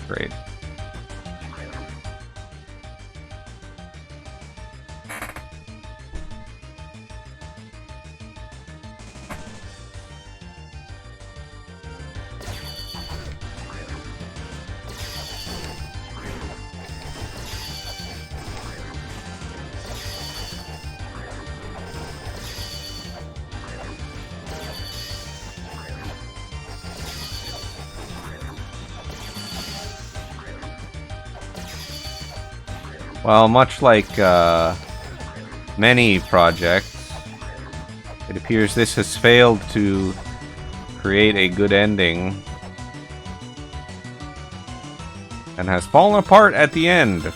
Great. Well, much like many projects, it appears this has failed to create a good ending and has fallen apart at the end.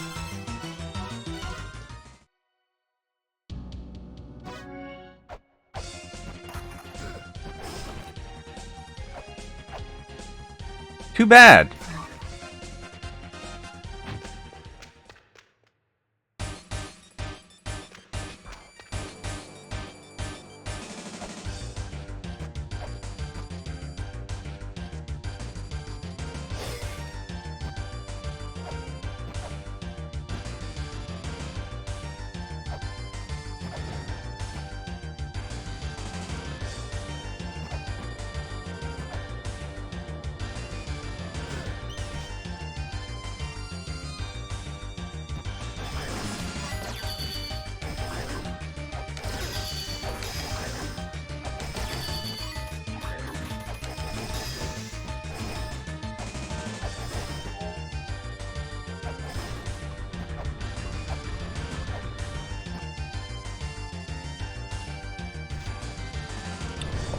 Too bad.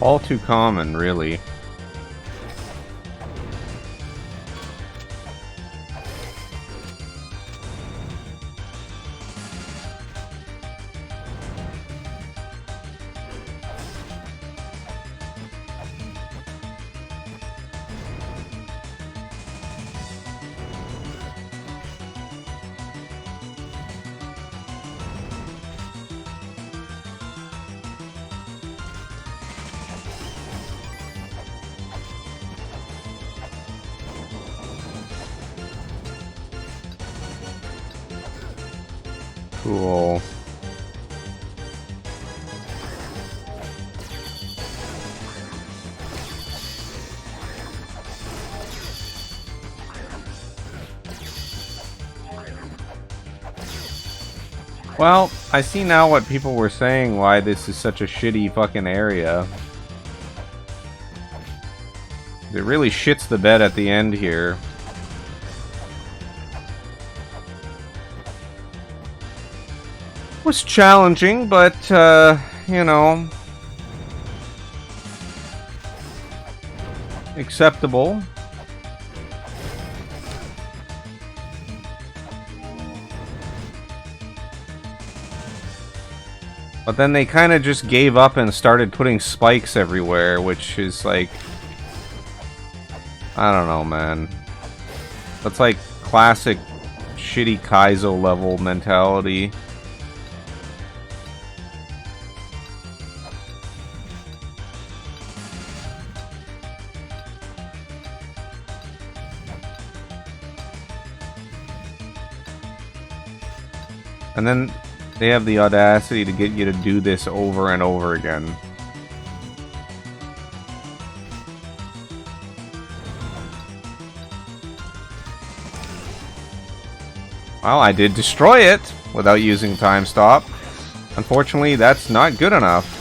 All too common, really. Cool. Well, I see now what people were saying, why this is such a shitty fucking area. It really shits the bed at the end here. Was challenging, but, you know, acceptable. But then they kind of just gave up and started putting spikes everywhere, which is like... I don't know, man. That's like classic shitty Kaizo level mentality. And then they have the audacity to get you to do this over and over again. Well, I did destroy it without using time stop. Unfortunately, that's not good enough.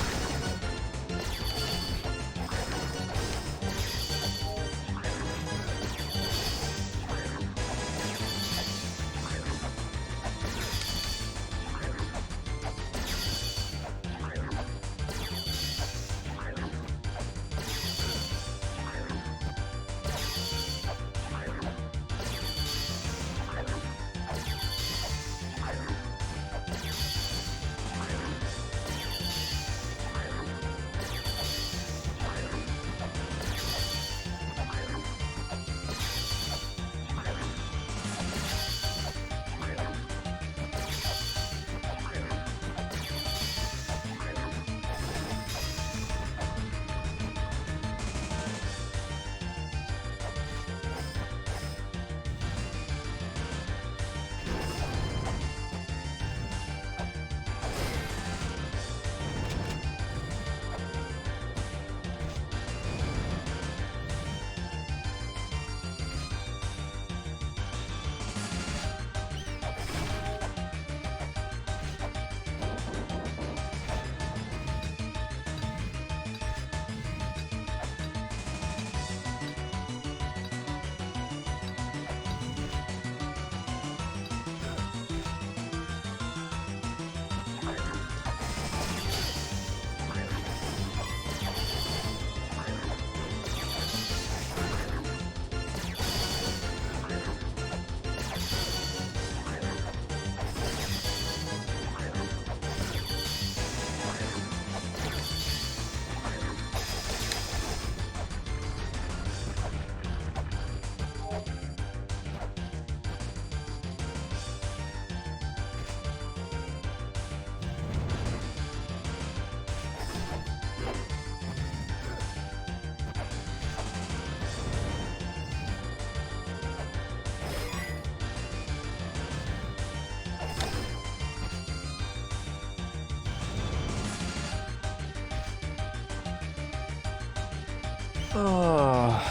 Oh.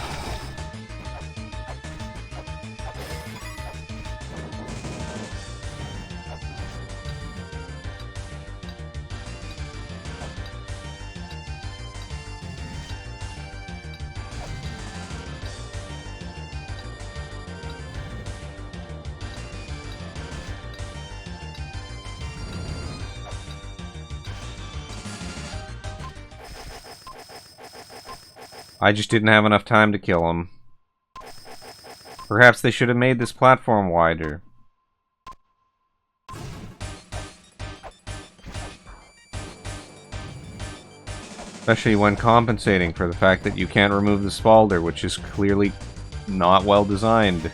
I just didn't have enough time to kill him. Perhaps they should have made this platform wider. Especially when compensating for the fact that you can't remove the spalder, which is clearly not well designed.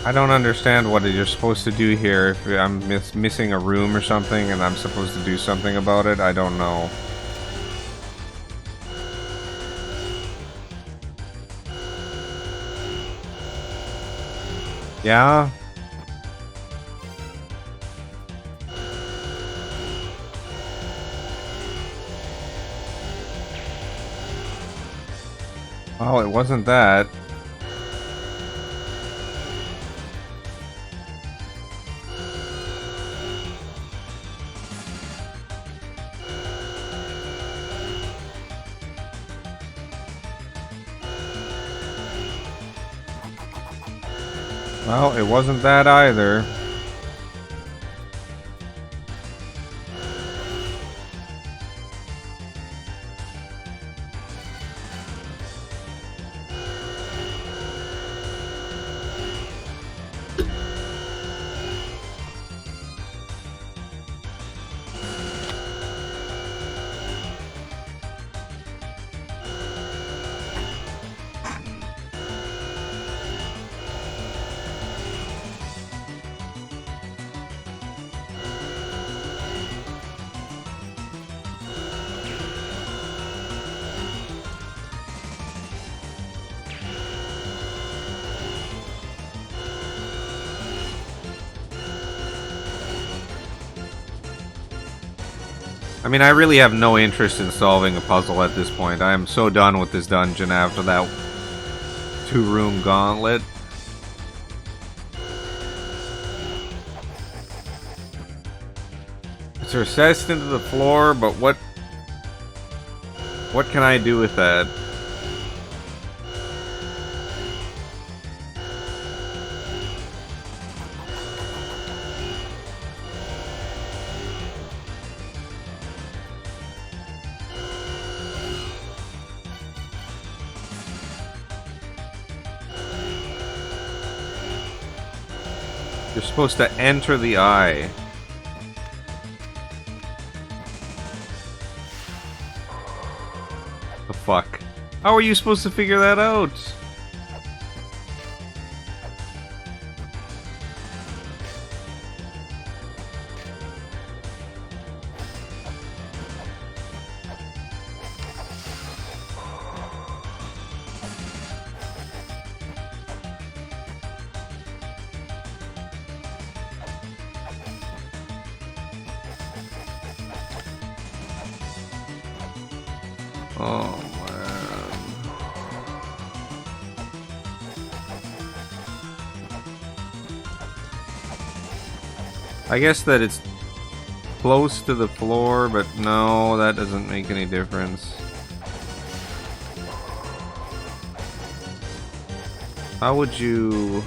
I don't understand what you're supposed to do here. If I'm missing a room or something and I'm supposed to do something about it, I don't know. Yeah? Oh, it wasn't that. Well, it wasn't that either. I mean, I really have no interest in solving a puzzle at this point. I am so done with this dungeon after that 2-room gauntlet. It's recessed into the floor, but what can I do with that? You're supposed to enter the eye. The fuck? How are you supposed to figure that out? Oh, man. I guess that it's close to the floor, but no, that doesn't make any difference. How would you...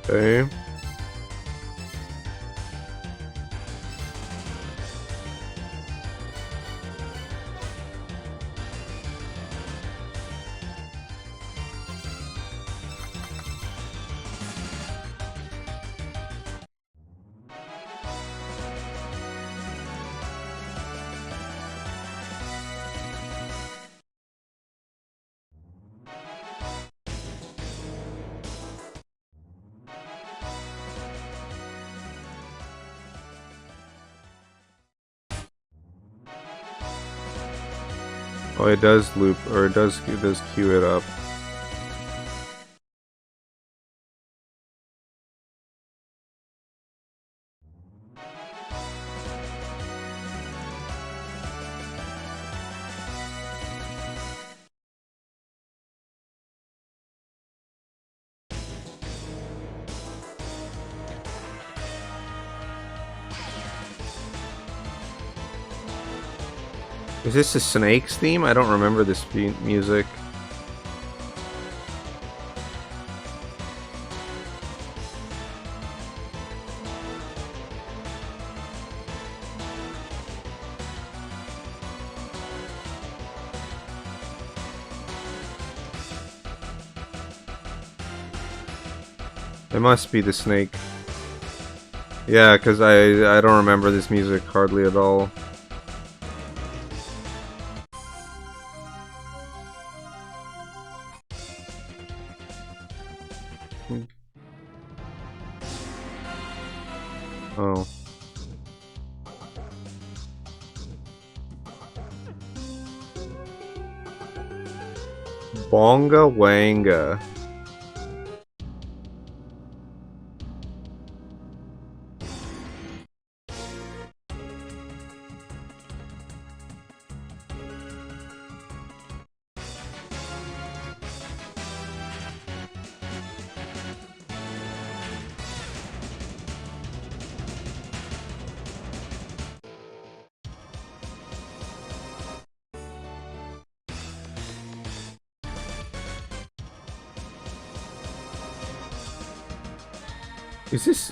Okay. Oh, it does loop, or it does queue it up. Is this a Snakes theme? I don't remember this music. It must be the snake. Yeah, because I don't remember this music hardly at all. Oh. Bonga Wanga.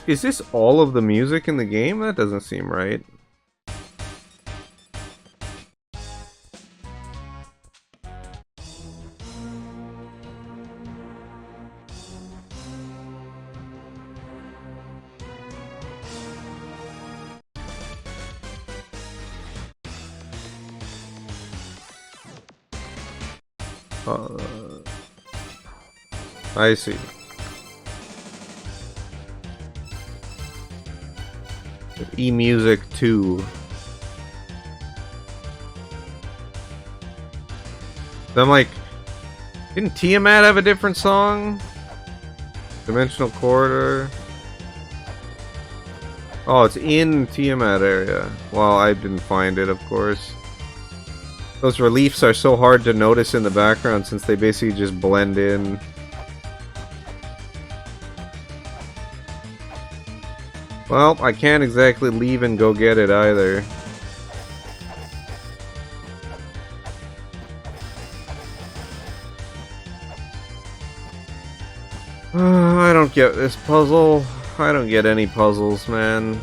Is this all of the music in the game? That doesn't seem right. I see. eMusic 2. I'm like, didn't Tiamat have a different song? Dimensional Corridor. Oh, it's in Tiamat area. Well, I didn't find it, of course. Those reliefs are so hard to notice in the background since they basically just blend in. Well, I can't exactly leave and go get it either. I don't get this puzzle. I don't get any puzzles, man.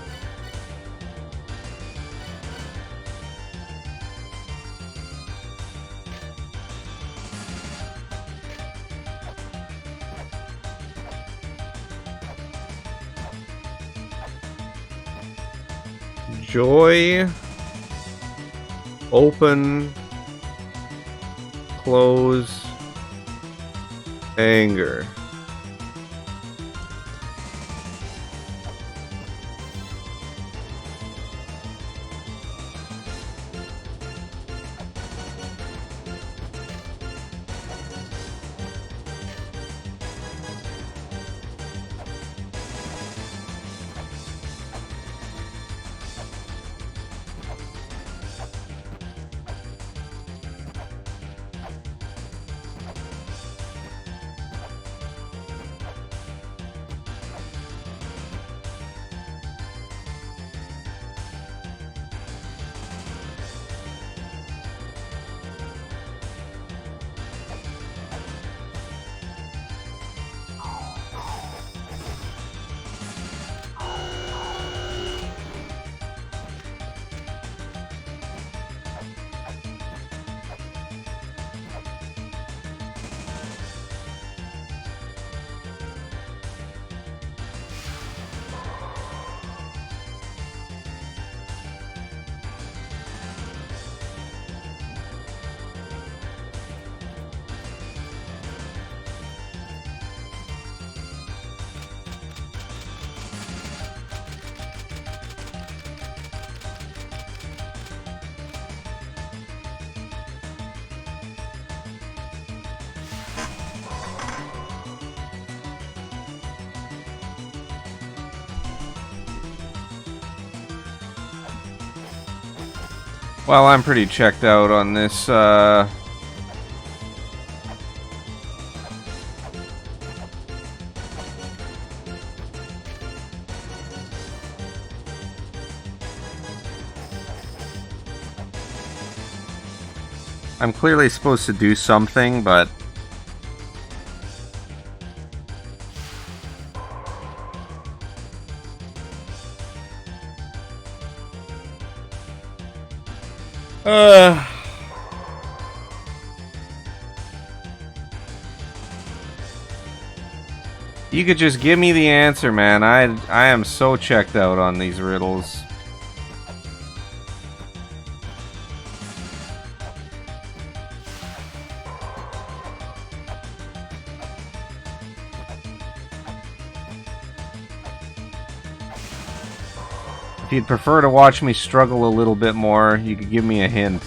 Joy. Open. Close. Anger. Well, I'm pretty checked out on this, I'm clearly supposed to do something, but you could just give me the answer, man. I am so checked out on these riddles. If you'd prefer to watch me struggle a little bit more, you could give me a hint.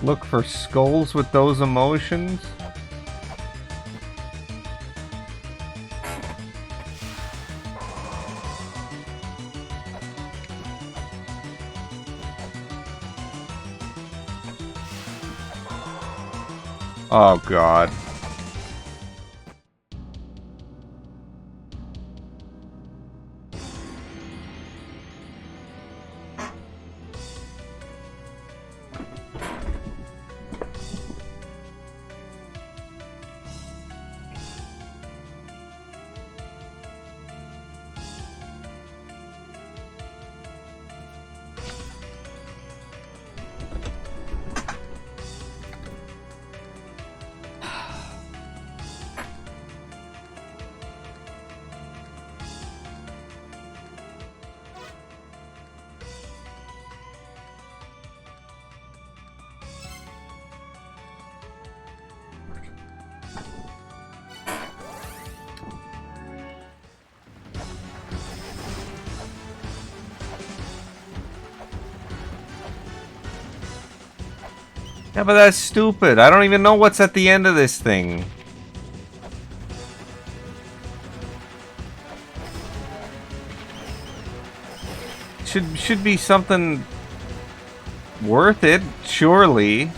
Look for skulls with those emotions. Oh, God. Yeah, but that's stupid. I don't even know what's at the end of this thing. Should be something worth it, surely.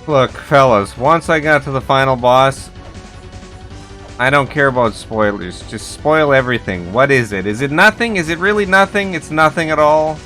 Look, fellas, once I got to the final boss, I don't care about spoilers. Just spoil everything. What is it? Is it nothing? Is it really nothing? It's nothing at all?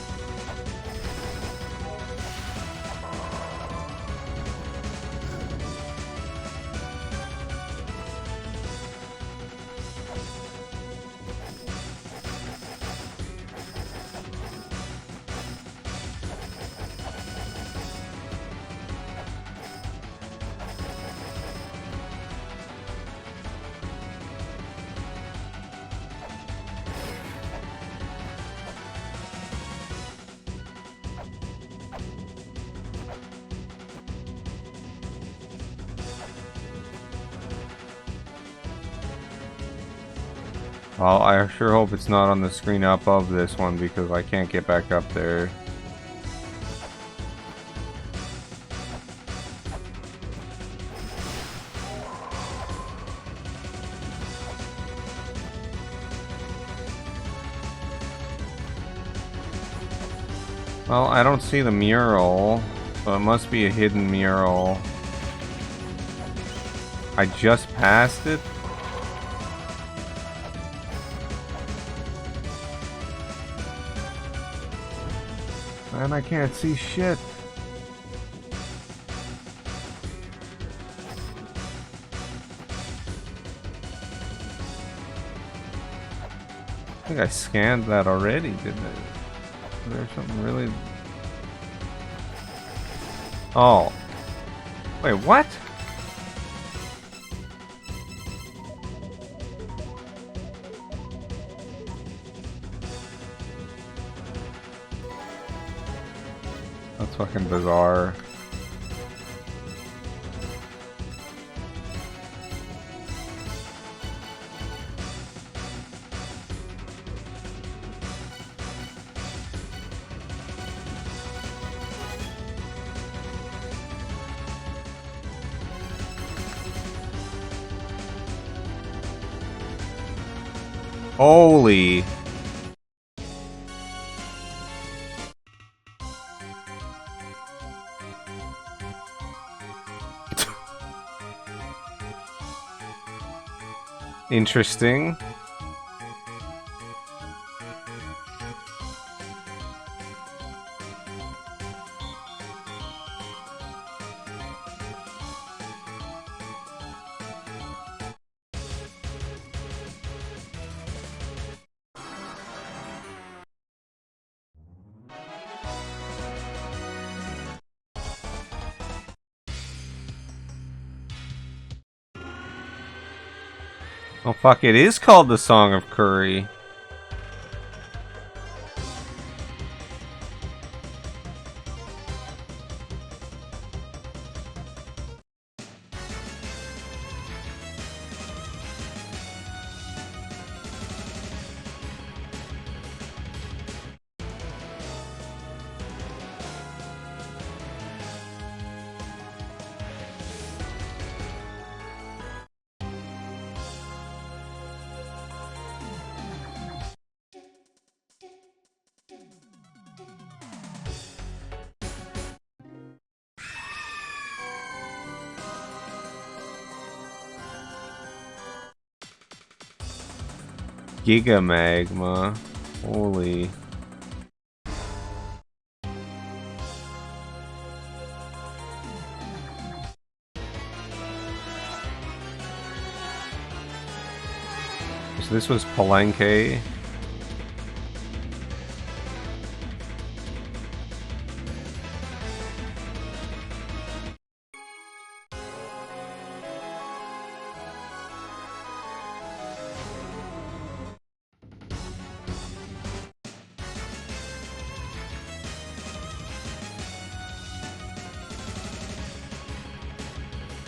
Well, I sure hope it's not on the screen up of this one because I can't get back up there. Well, I don't see the mural, so it must be a hidden mural. I just passed it? And I can't see shit. I think I scanned that already, didn't I? Is there something really... Oh. Wait, what? That's fucking bizarre. Holy. Interesting. Oh fuck, it is called the Song of Curry. Giga Magma. Holy. So this was Palenque.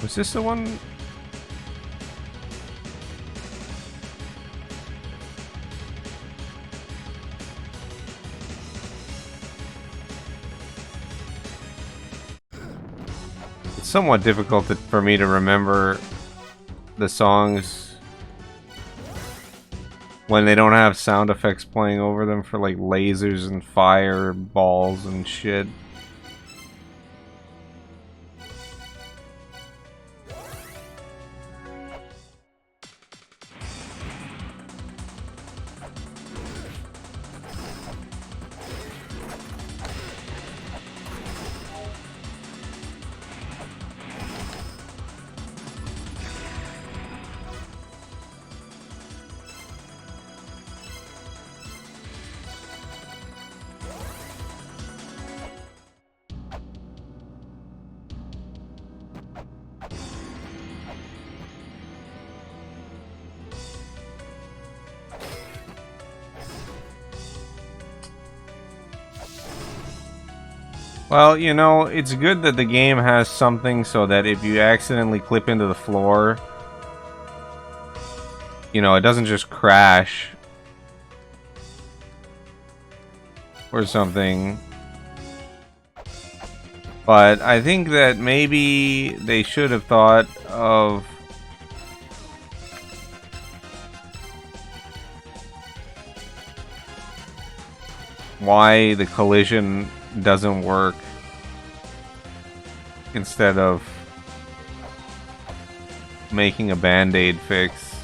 Was this the one? It's somewhat difficult for me to remember the songs when they don't have sound effects playing over them for like lasers and fireballs and shit. Well, you know, it's good that the game has something so that if you accidentally clip into the floor, you know, it doesn't just crash or something. But I think that maybe they should have thought of why the collision doesn't work instead of making a band-aid fix.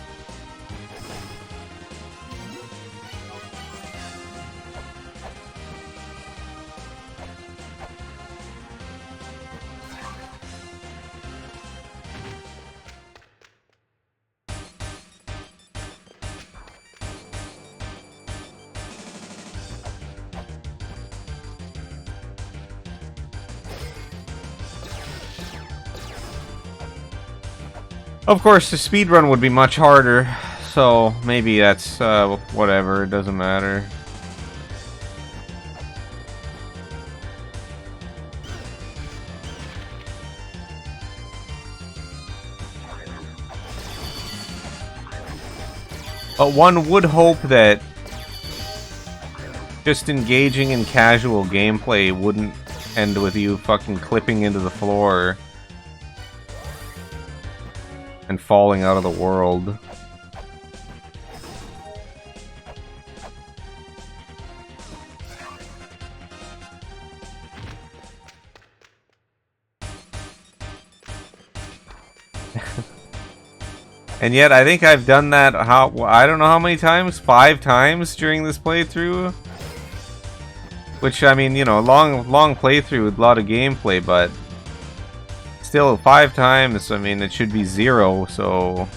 Of course, the speedrun would be much harder, so maybe that's whatever, it doesn't matter. But one would hope that just engaging in casual gameplay wouldn't end with you fucking clipping into the floor and falling out of the world. And yet, I think I've done that, I don't know how many times? 5 times during this playthrough? Which, I mean, you know, long playthrough with a lot of gameplay, but still 5 times, I mean, it should be 0, so...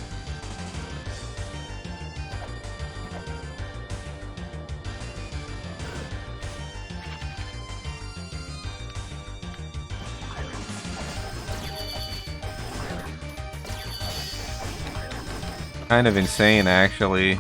Kind of insane, actually.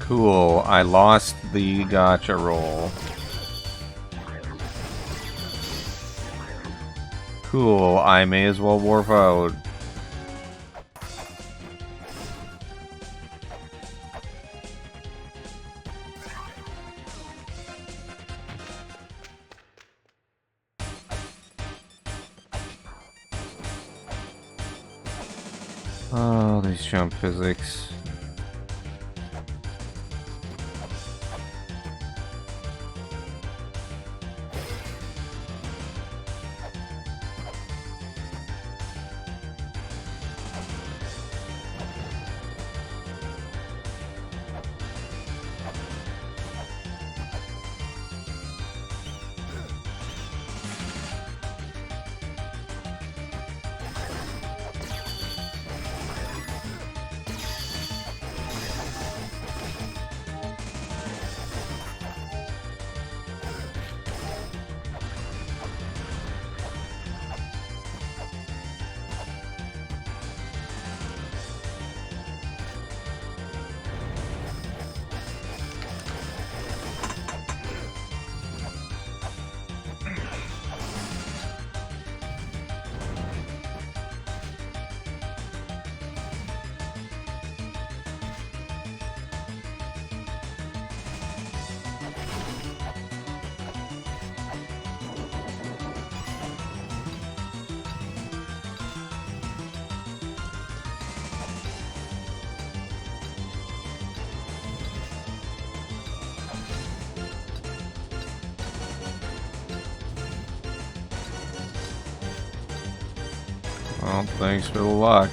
Cool, I lost the gacha roll. Cool, I may as well warp out. Oh, these jump physics. Well, thanks for the luck.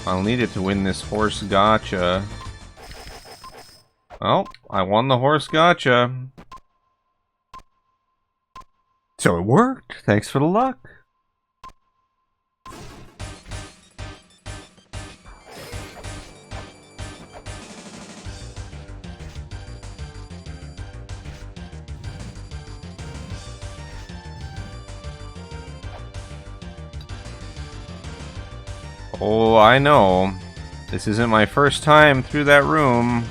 I'll need it to win this horse gacha. Well, I won the horse gacha. So it worked. Thanks for the luck. Oh, I know. This isn't my first time through that room.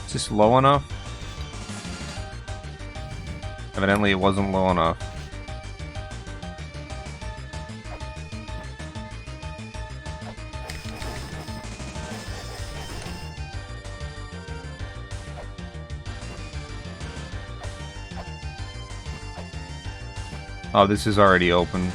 Is this low enough? Evidently it wasn't low enough. Oh, this is already open.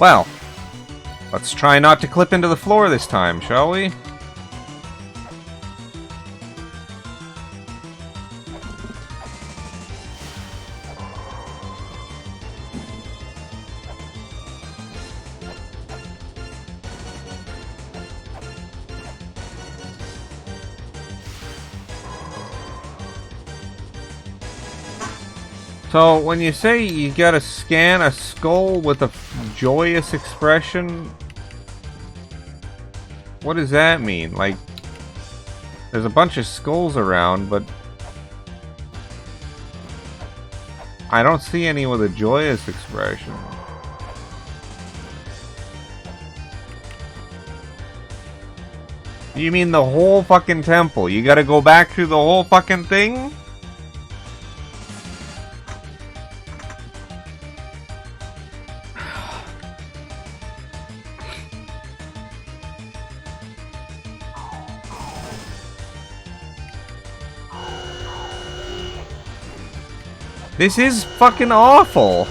Well, let's try not to clip into the floor this time, shall we? So, when you say you gotta scan a skull with a joyous expression, what does that mean? Like, there's a bunch of skulls around, but I don't see any with a joyous expression. You mean the whole fucking temple? You gotta go back through the whole fucking thing? This is fucking awful.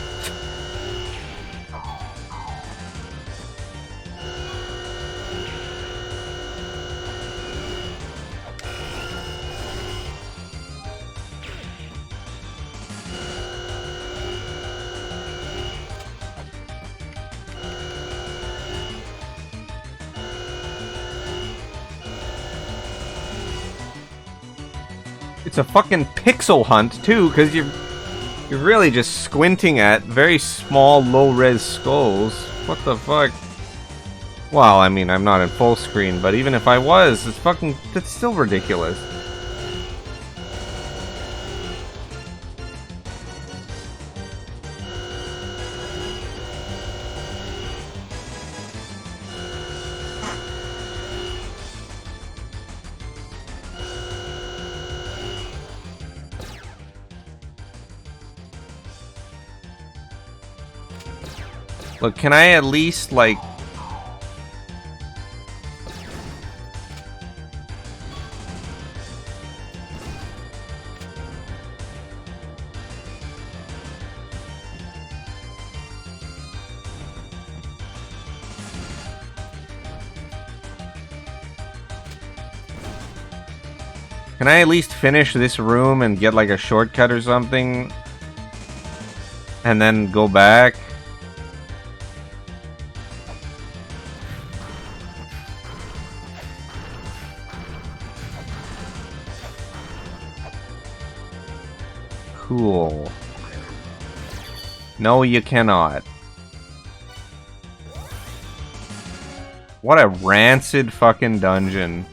It's a fucking pixel hunt too, because you're really just squinting at very small, low-res skulls. What the fuck? Well, I mean, I'm not in full screen, but even if I was, that's still ridiculous. Look, can I at least, like... Can I at least finish this room and get, like, a shortcut or something? And then go back? Cool. No, you cannot. What a rancid fucking dungeon.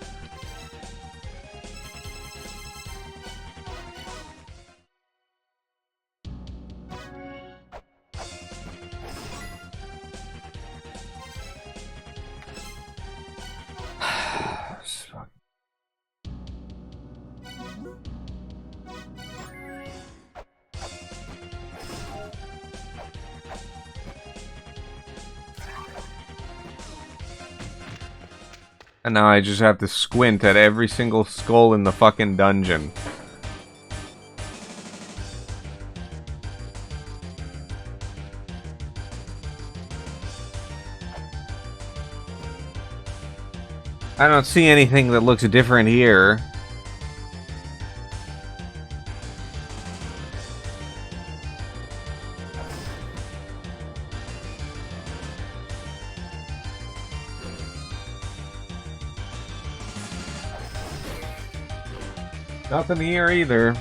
And now I just have to squint at every single skull in the fucking dungeon. I don't see anything that looks different here. Nothing here either.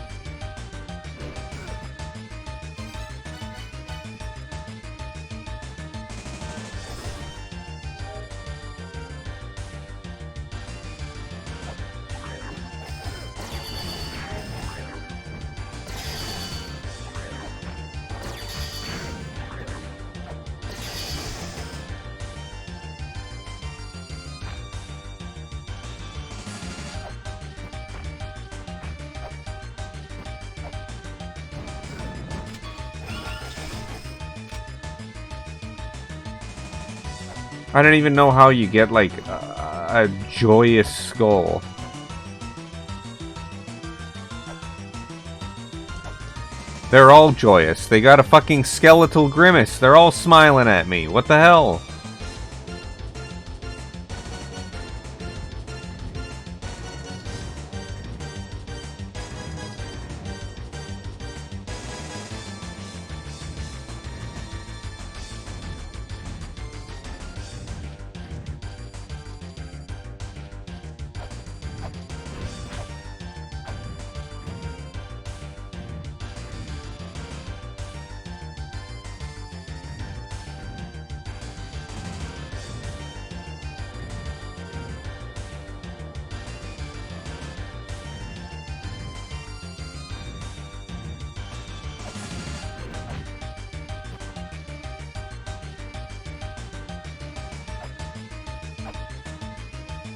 I don't even know how you get, like, a joyous skull. They're all joyous. They got a fucking skeletal grimace. They're all smiling at me. What the hell?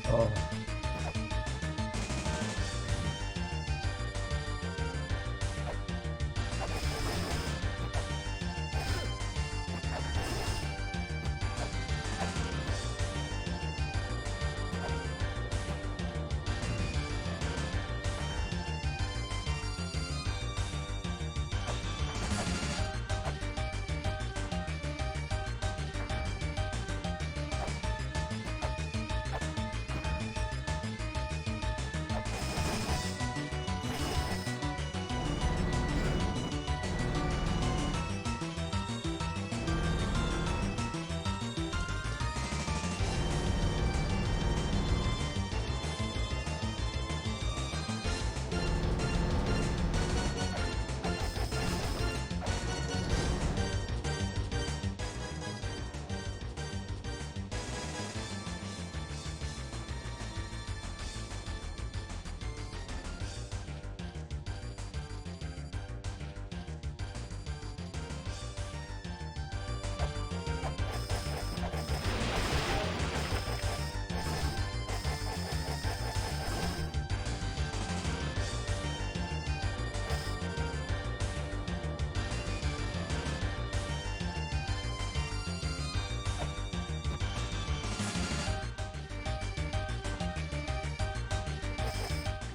Oh.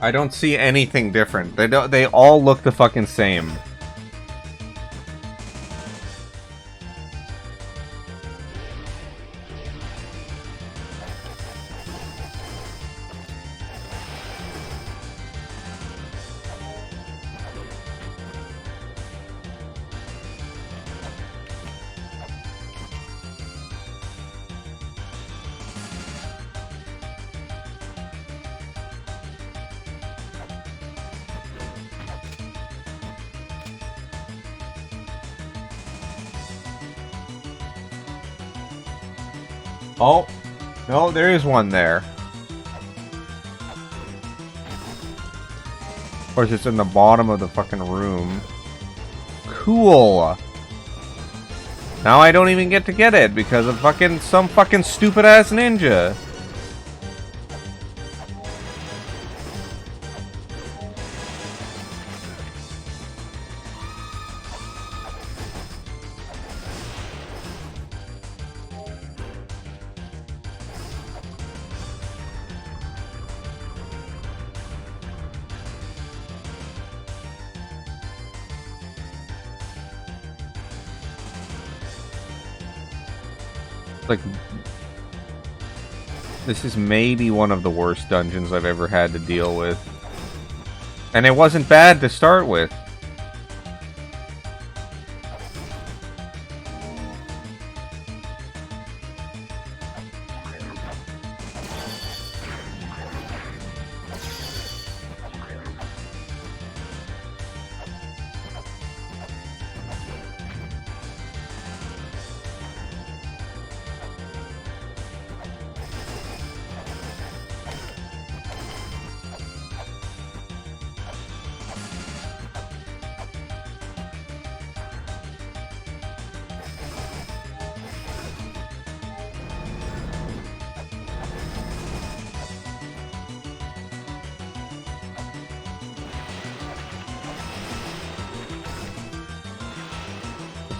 I don't see anything different. They all look the fucking same. Oh, no, there is one there. Of course, it's in the bottom of the fucking room. Cool. Now I don't even get to get it because of some fucking stupid ass ninja. Like, this is maybe one of the worst dungeons I've ever had to deal with. And it wasn't bad to start with.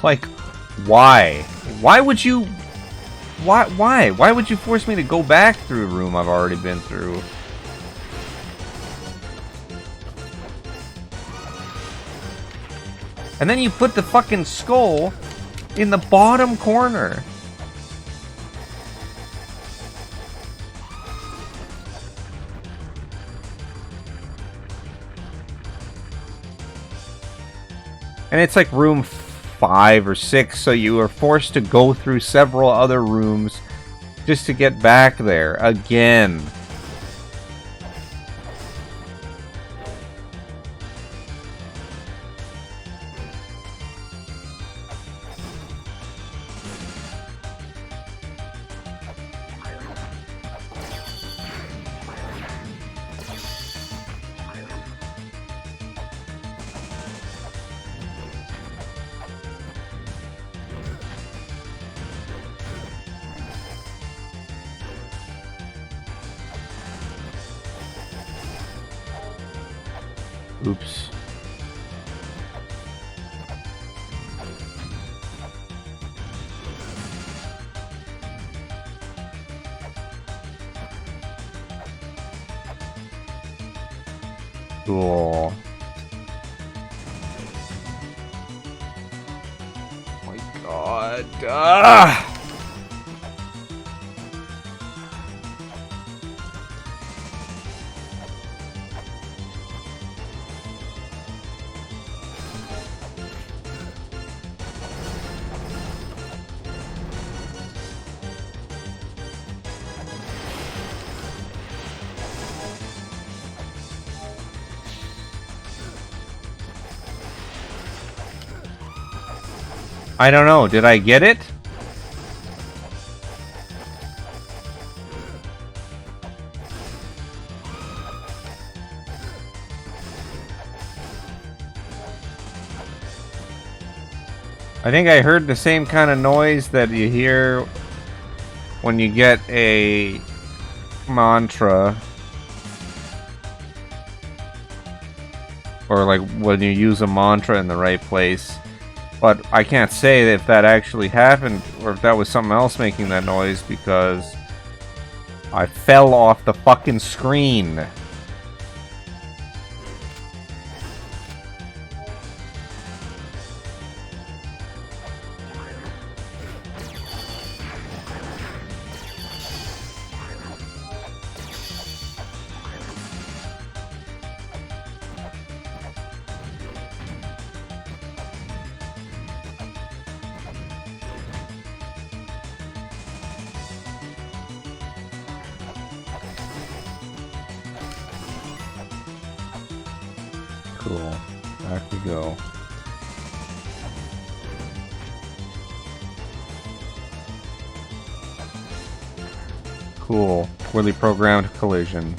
Like, why? Why would you Why? Why? Why would you force me to go back through a room I've already been through? And then you put the fucking skull in the bottom corner. And it's like room 5 or 6, so you are forced to go through several other rooms just to get back there again. Oops. Cool. Oh my god. Ah! I don't know. Did I get it? I think I heard the same kind of noise that you hear when you get a mantra. Or like when you use a mantra in the right place. But I can't say if that actually happened or if that was something else making that noise because I fell off the fucking screen. Cool. Back we go. Cool. Poorly programmed collision.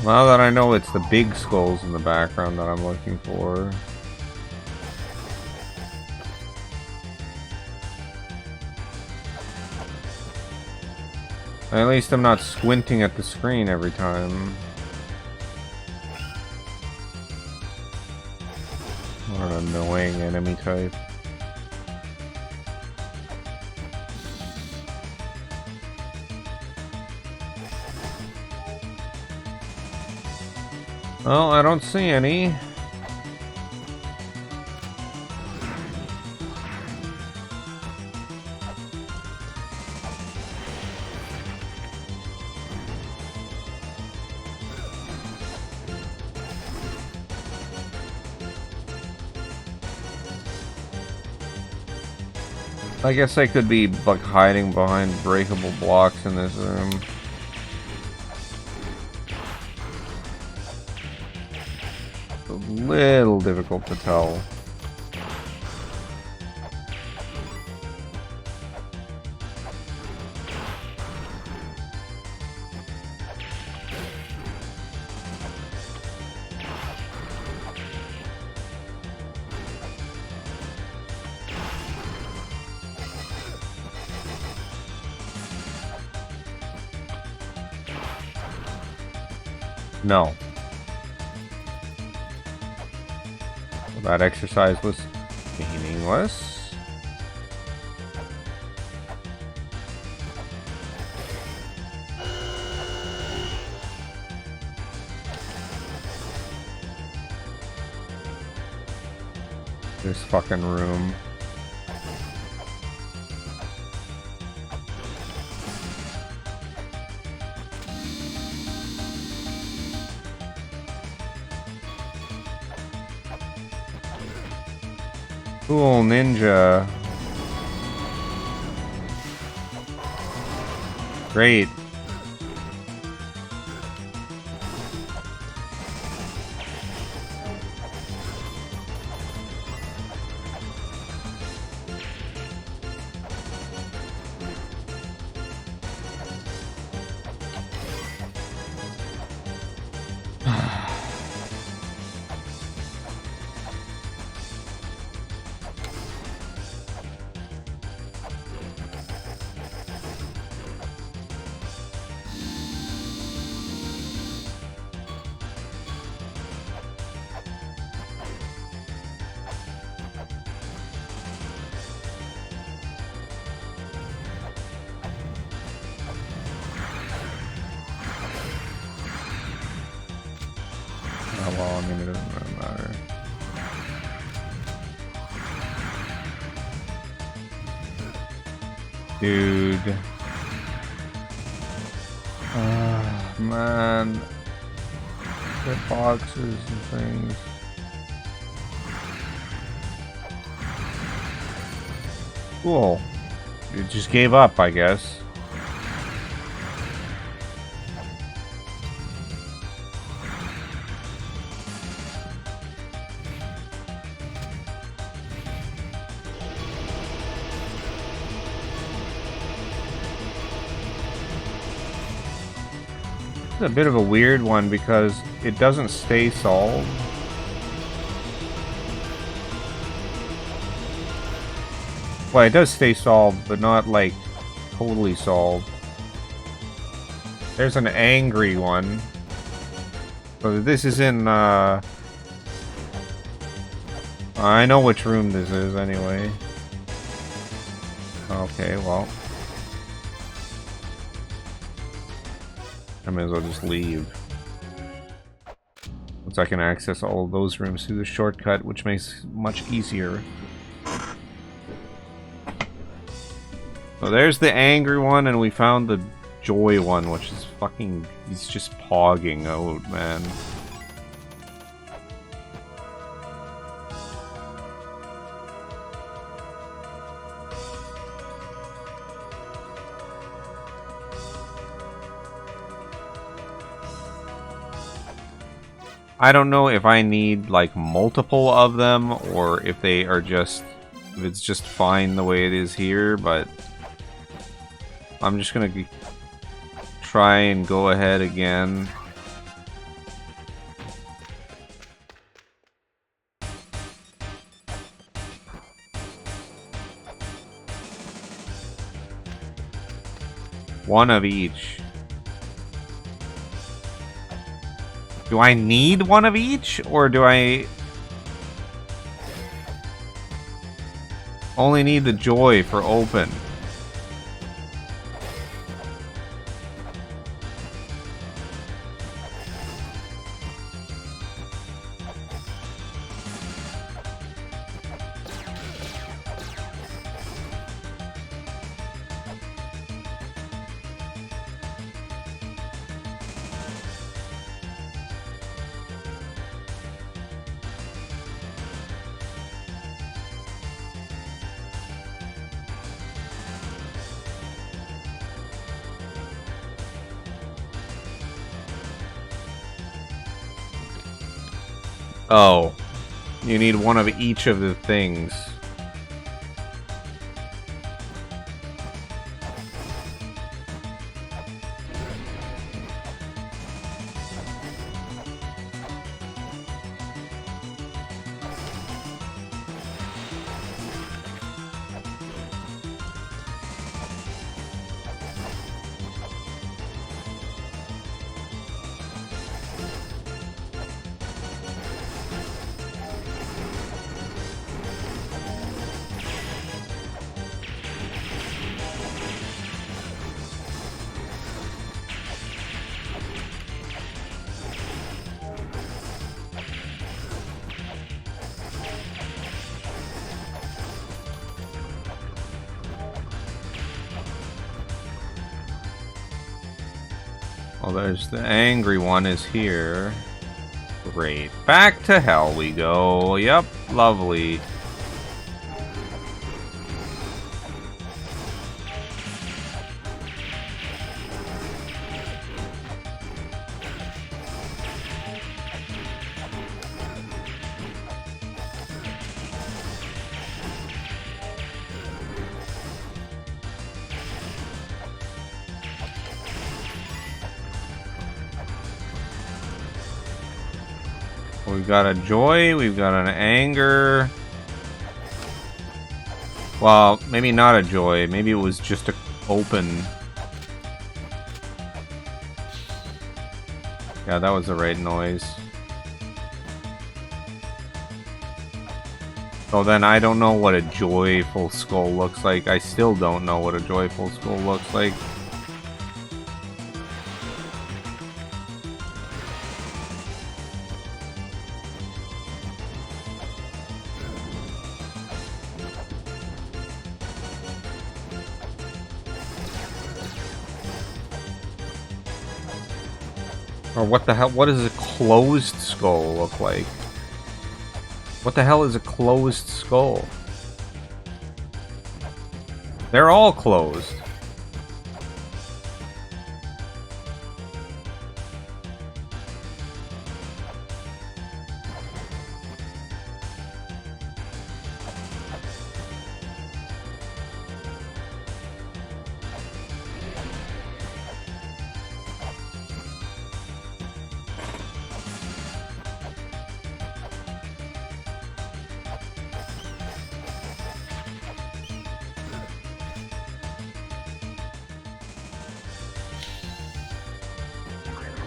Now that I know it's the big skulls in the background that I'm looking for. At least I'm not squinting at the screen every time. What an annoying enemy type. Well, I don't see any. I guess I could be like hiding behind breakable blocks in this room. It's a little difficult to tell. No. That exercise was meaningless. This fucking room. Cool ninja. Great. Oh, well, I mean, it doesn't really matter. Dude. Man. The boxes and things. Cool. You just gave up, I guess. A bit of a weird one because it doesn't stay solved. Well, it does stay solved, but not like totally solved. There's an angry one. So this is in I know which room this is anyway. Okay, well. I might as well just leave. Once I can access all of those rooms through the shortcut, which makes it much easier. So there's the angry one, and we found the joy one, which is fucking... he's just pogging out, man. I don't know if I need like multiple of them or if they are just, if it's just fine the way it is here, but I'm just gonna try and go ahead again. One of each. Do I need one of each, or do I only need the joy for open? Oh. You need one of each of the things. Well, there's the angry one is here. Great. Back to hell we go. Yep, lovely. We've got a joy, we've got an anger. Well, maybe not a joy, maybe it was just a open. Yeah, that was the right noise. So then I don't know what a joyful skull looks like. I still don't know what a joyful skull looks like. Or what the hell? What does a closed skull look like? What the hell is a closed skull? They're all closed.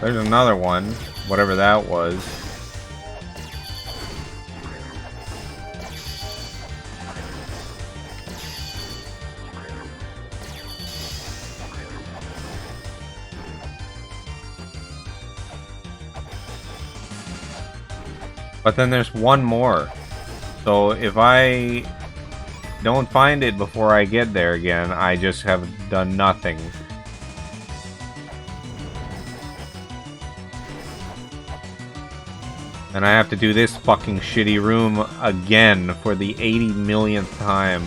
There's another one, whatever that was. But then there's one more. So if I don't find it before I get there again, I just have done nothing. And I have to do this fucking shitty room again for the 80 millionth time.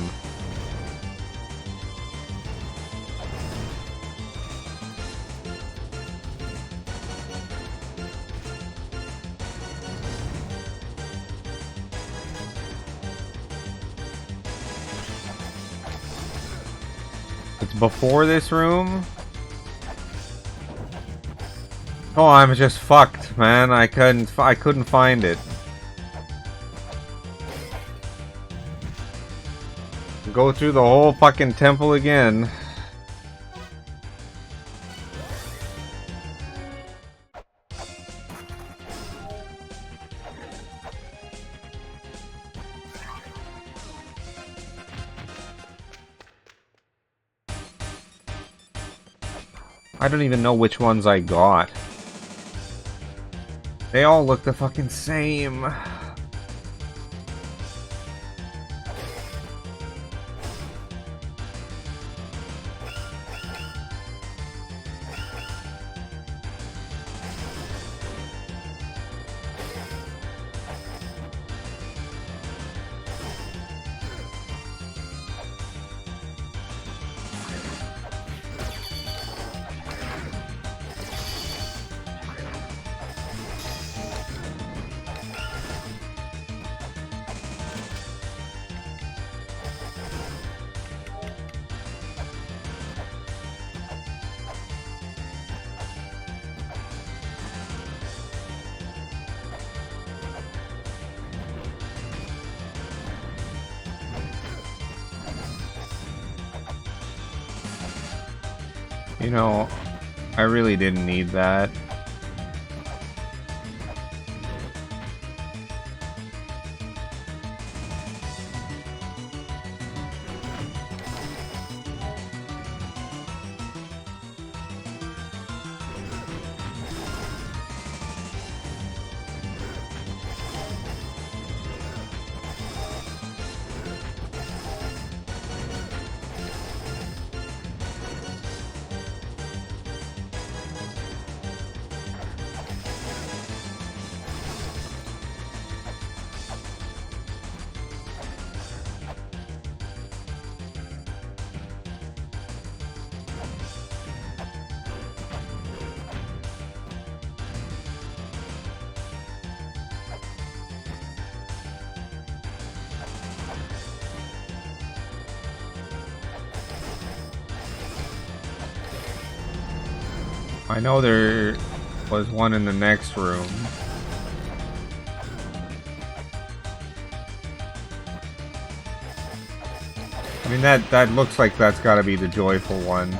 It's before this room? Oh, I'm just fucked, man. I couldn't find it. Go through the whole fucking temple again. I don't even know which ones I got. They all look the fucking same. You know, I really didn't need that. I know there was one in the next room. I mean, that looks like that's gotta be the joyful one.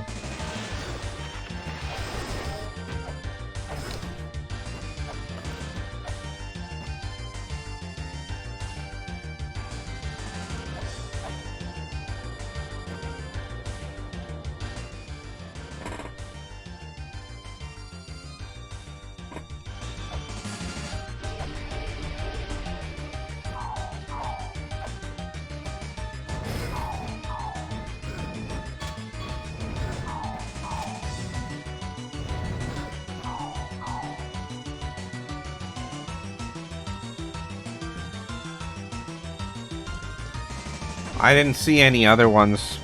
I didn't see any other ones.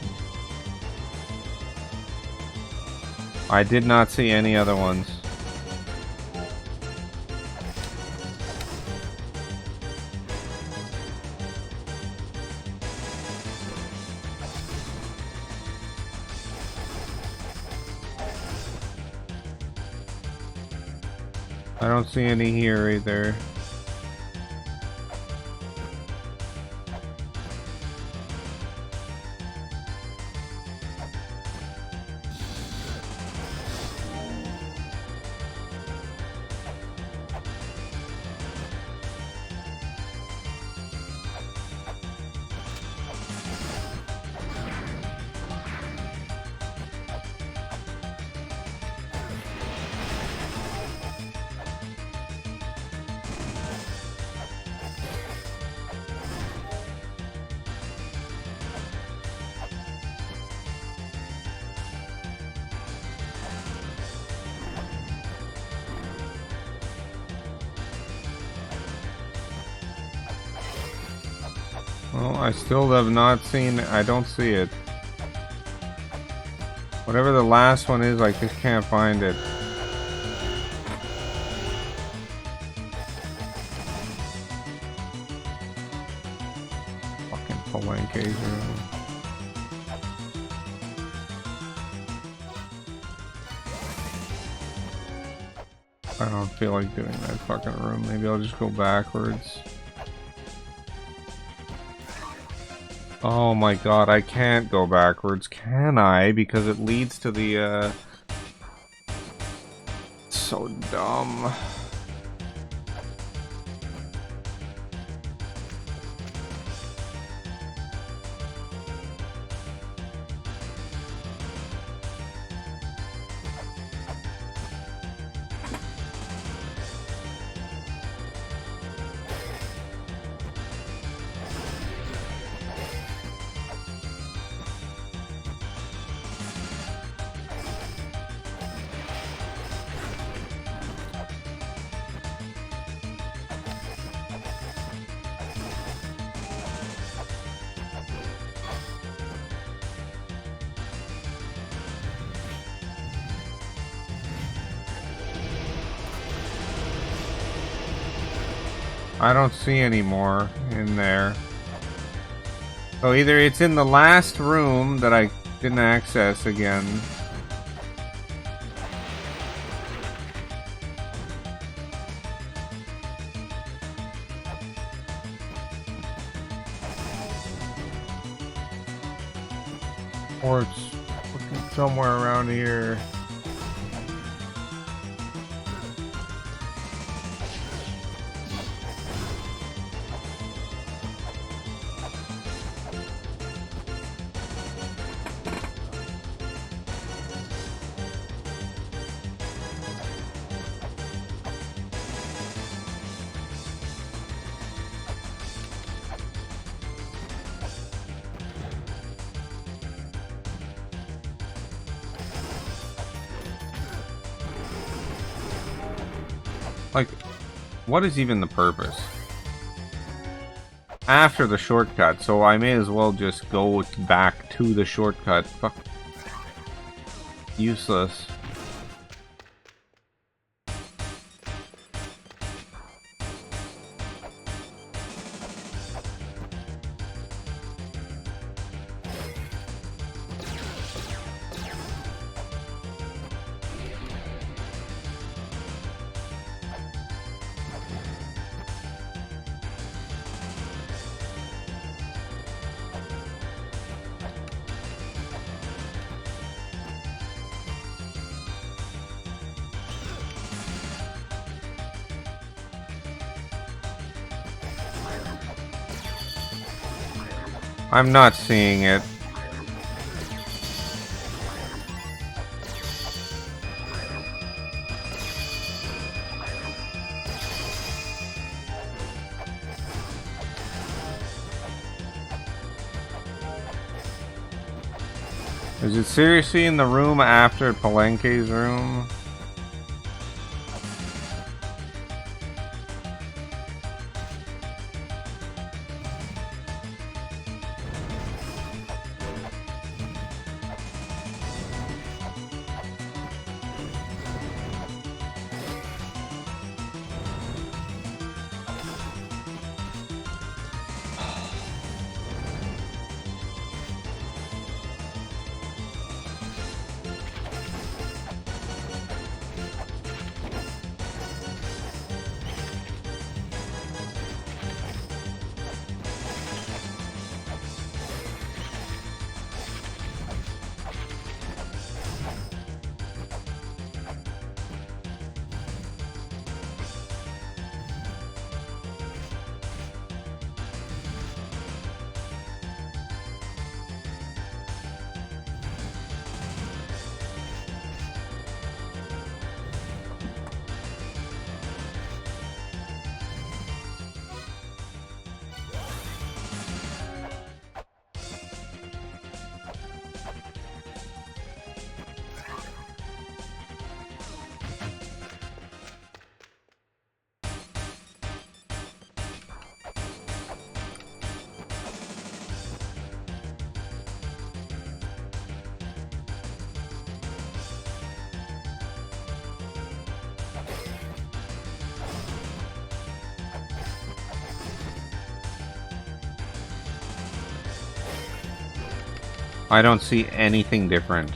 I did not see any other ones. I don't see any here either. Well, I still have not seen... I don't see it. Whatever the last one is, I just can't find it. Fucking Palenque room. I don't feel like doing that fucking room. Maybe I'll just go backwards. Oh my god, I can't go backwards, can I? Because it leads to the, so dumb. I don't see any more in there. So either it's in the last room that I didn't access again. Or it's somewhere around here. Like, what is even the purpose? After the shortcut, so I may as well just go back to the shortcut. Fuck. Useless. I'm not seeing it. Is it seriously in the room after Palenque's room? I don't see anything different.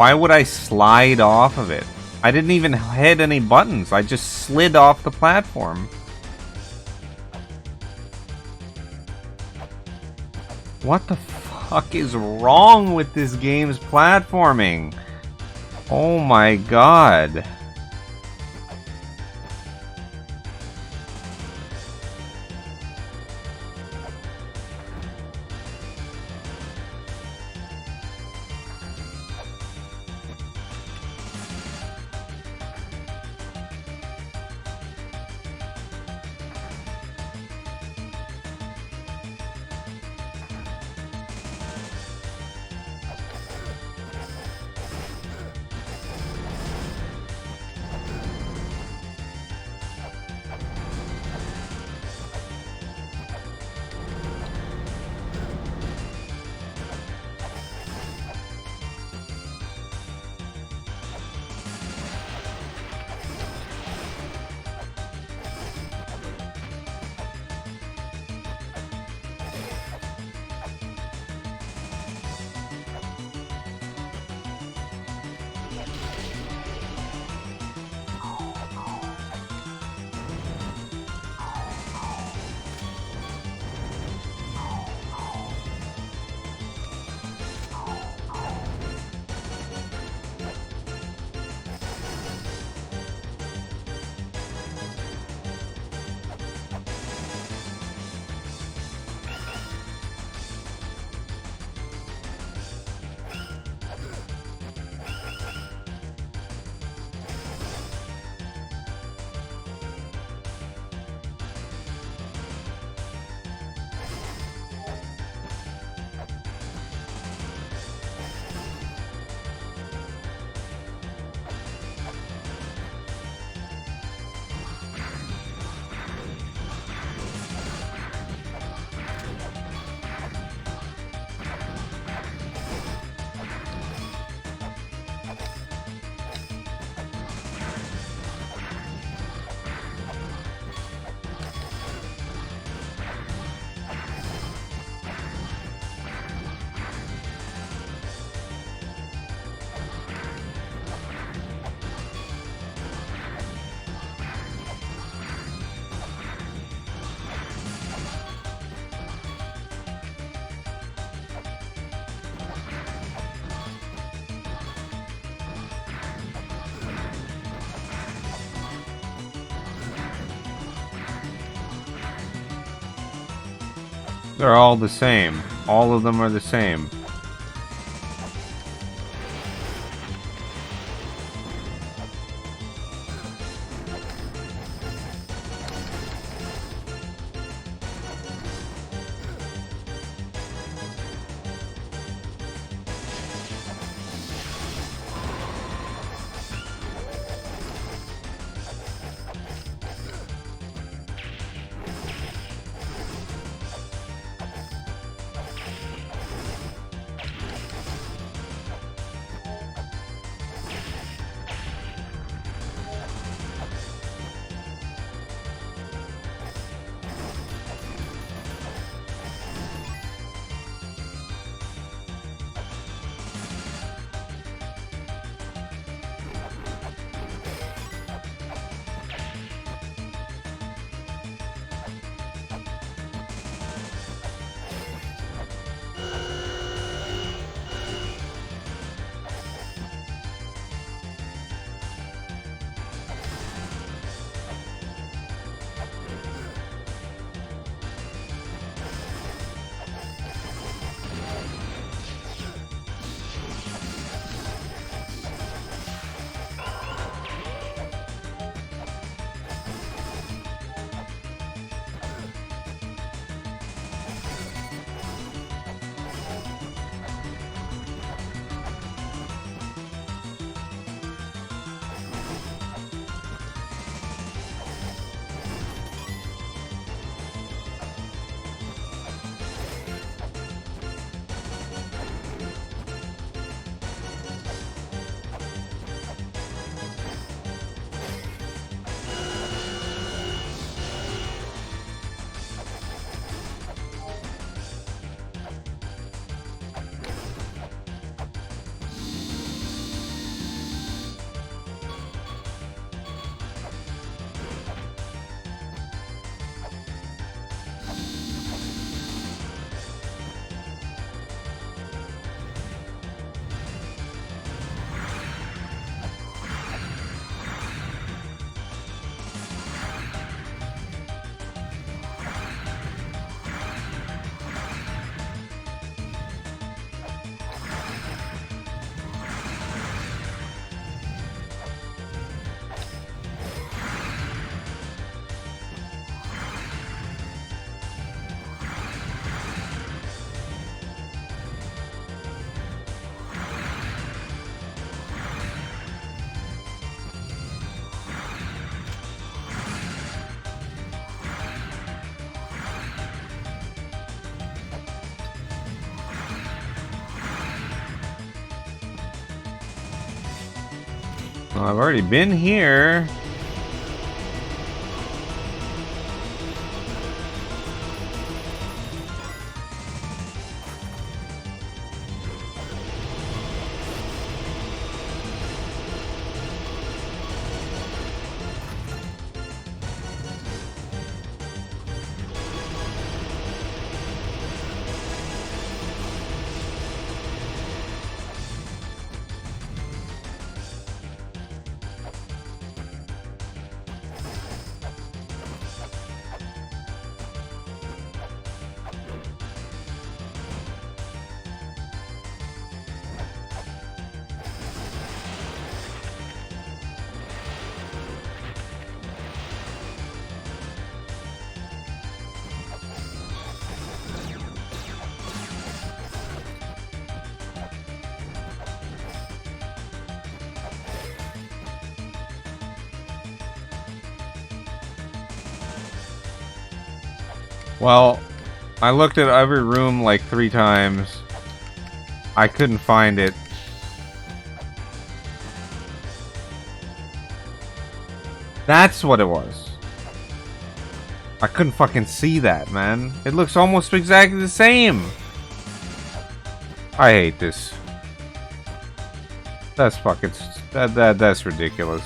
Why would I slide off of it? I didn't even hit any buttons. I just slid off the platform. What the fuck is wrong with this game's platforming? Oh my god. They're all the same. All of them are the same. Well, I've already been here. Well, I looked at every room like 3 times. I couldn't find it. That's what it was. I couldn't fucking see that, man. It looks almost exactly the same. I hate this. That's fucking... That's ridiculous.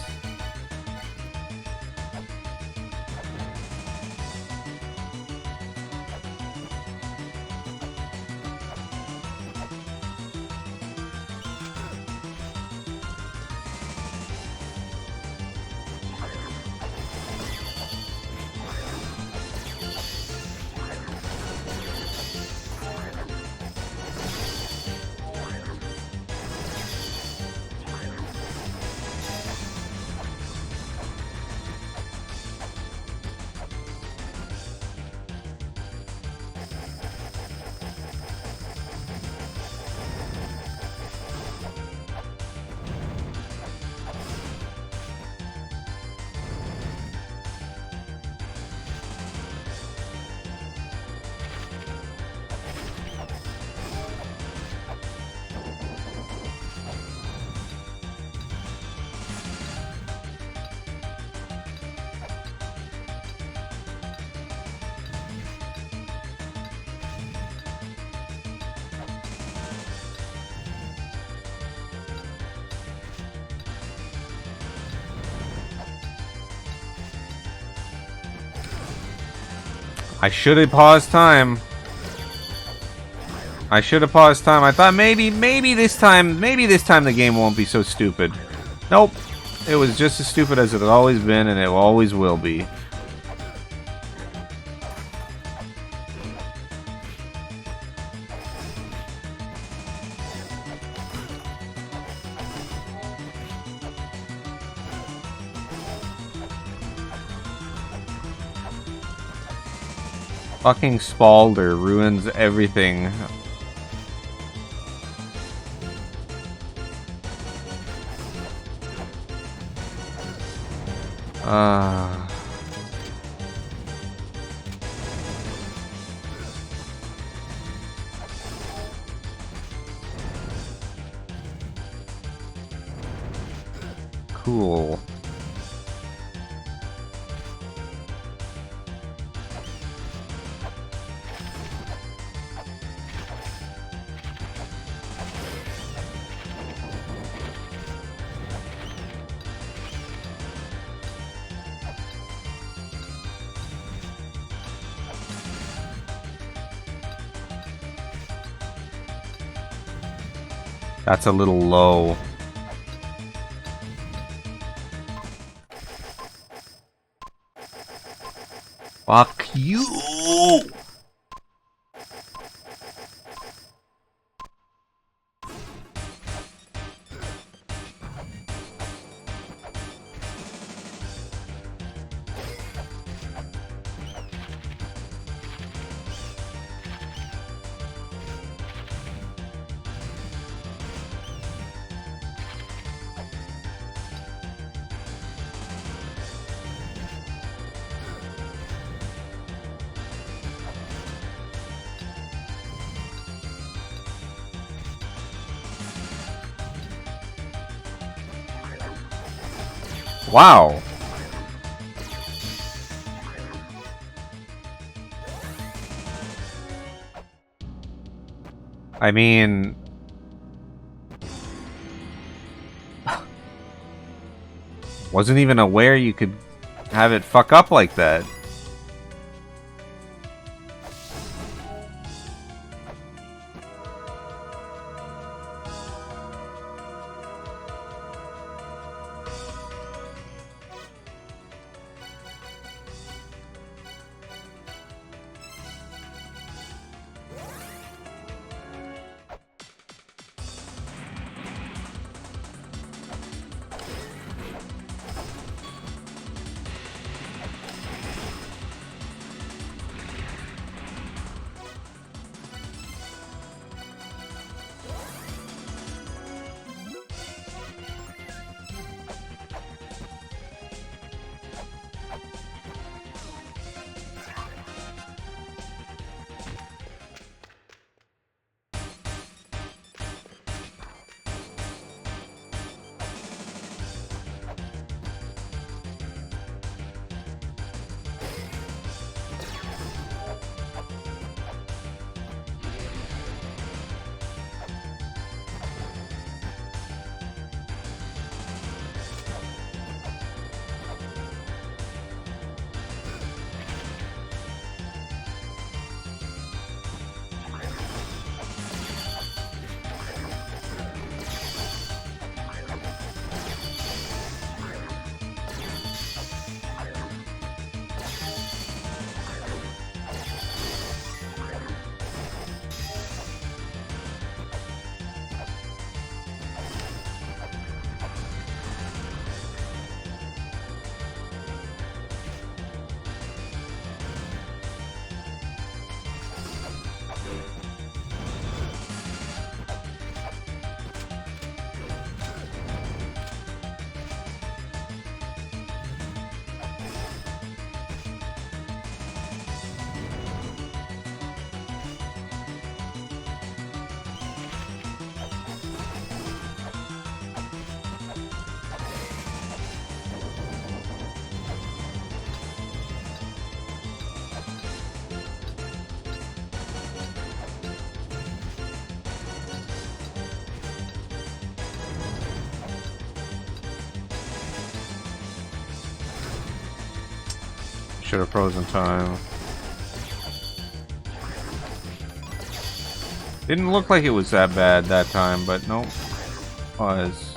I should have paused time. I should have paused time. I thought maybe this time the game won't be so stupid. Nope. It was just as stupid as it has always been, and it always will be. Fucking Spalder ruins everything. Cool. That's a little low. Fuck you! Wow. I mean... wasn't even aware you could have it fuck up like that. Should have frozen time. Didn't look like it was that bad that time, but nope. Was.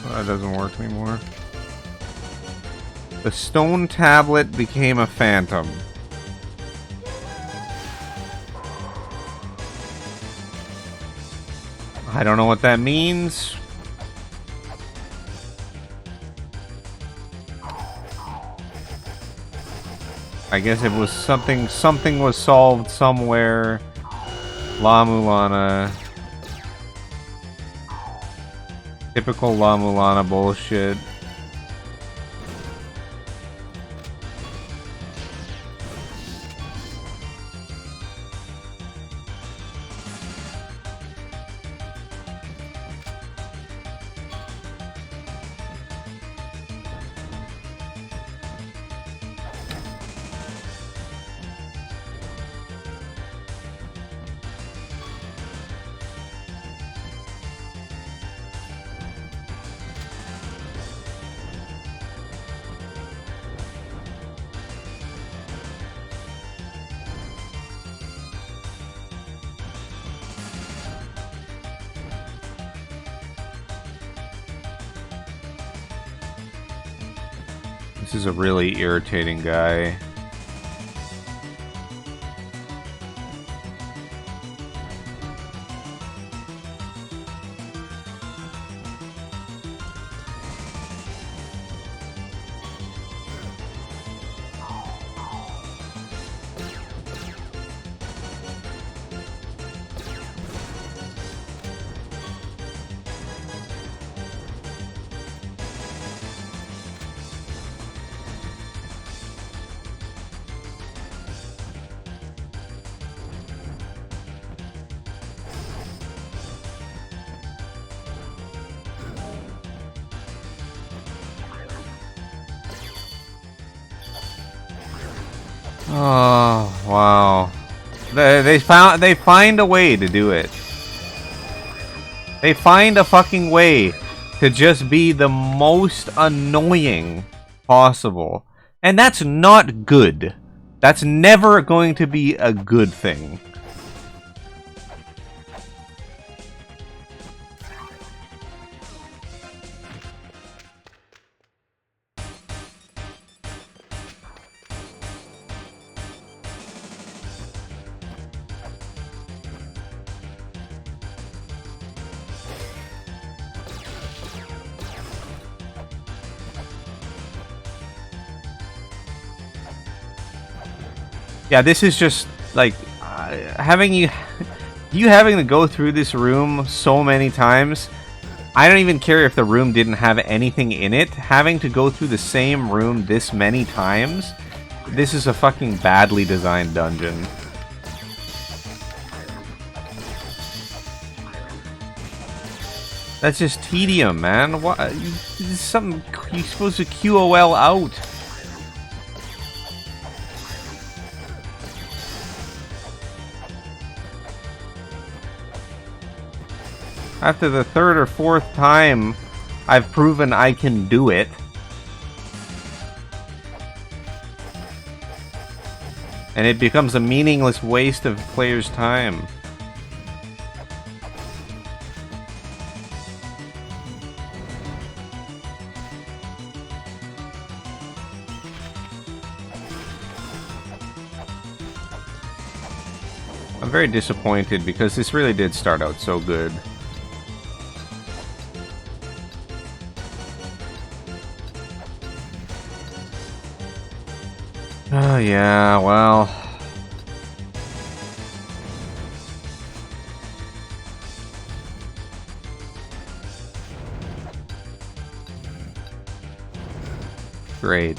That doesn't work anymore. The stone tablet became a phantom. I don't know what that means. I guess it was something was solved somewhere. La Mulana. Typical La Mulana bullshit. This is a really irritating guy. Oh, wow. They find a way to do it. They find a fucking way to just be the most annoying possible. And that's not good. That's never going to be a good thing. Yeah, this is just like having you having to go through this room so many times. I don't even care if the room didn't have anything in it. Having to go through the same room this many times, this is a fucking badly designed dungeon. That's just tedium, man. What? This is something you're supposed to QOL out. After the third or fourth time I've proven I can do it. And it becomes a meaningless waste of players' time. I'm very disappointed because this really did start out so good. Oh, yeah, well... Great.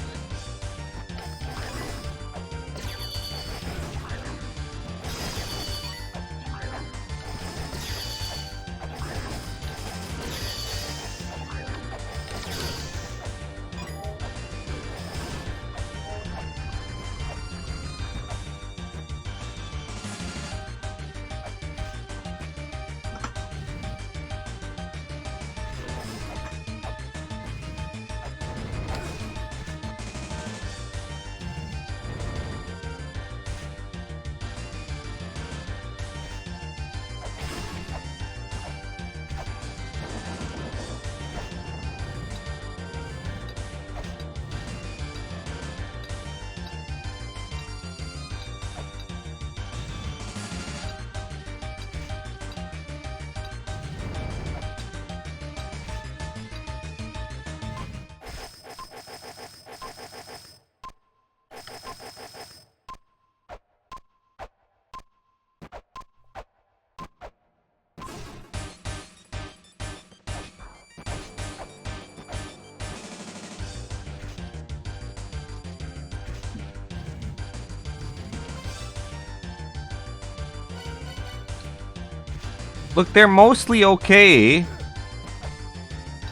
Look, they're mostly okay.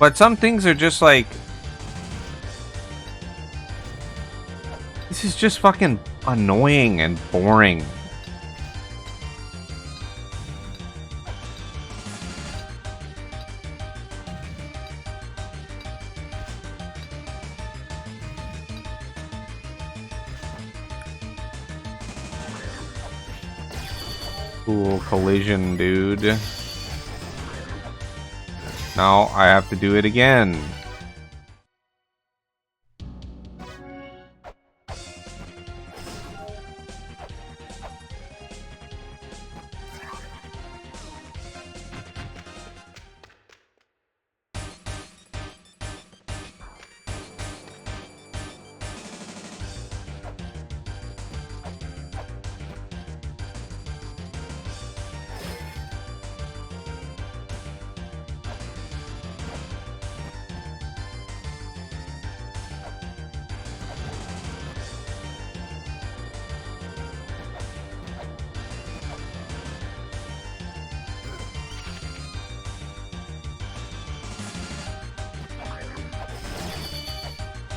But some things are just like... This is just fucking annoying and boring. Cool collision, dude. Now I have to do it again.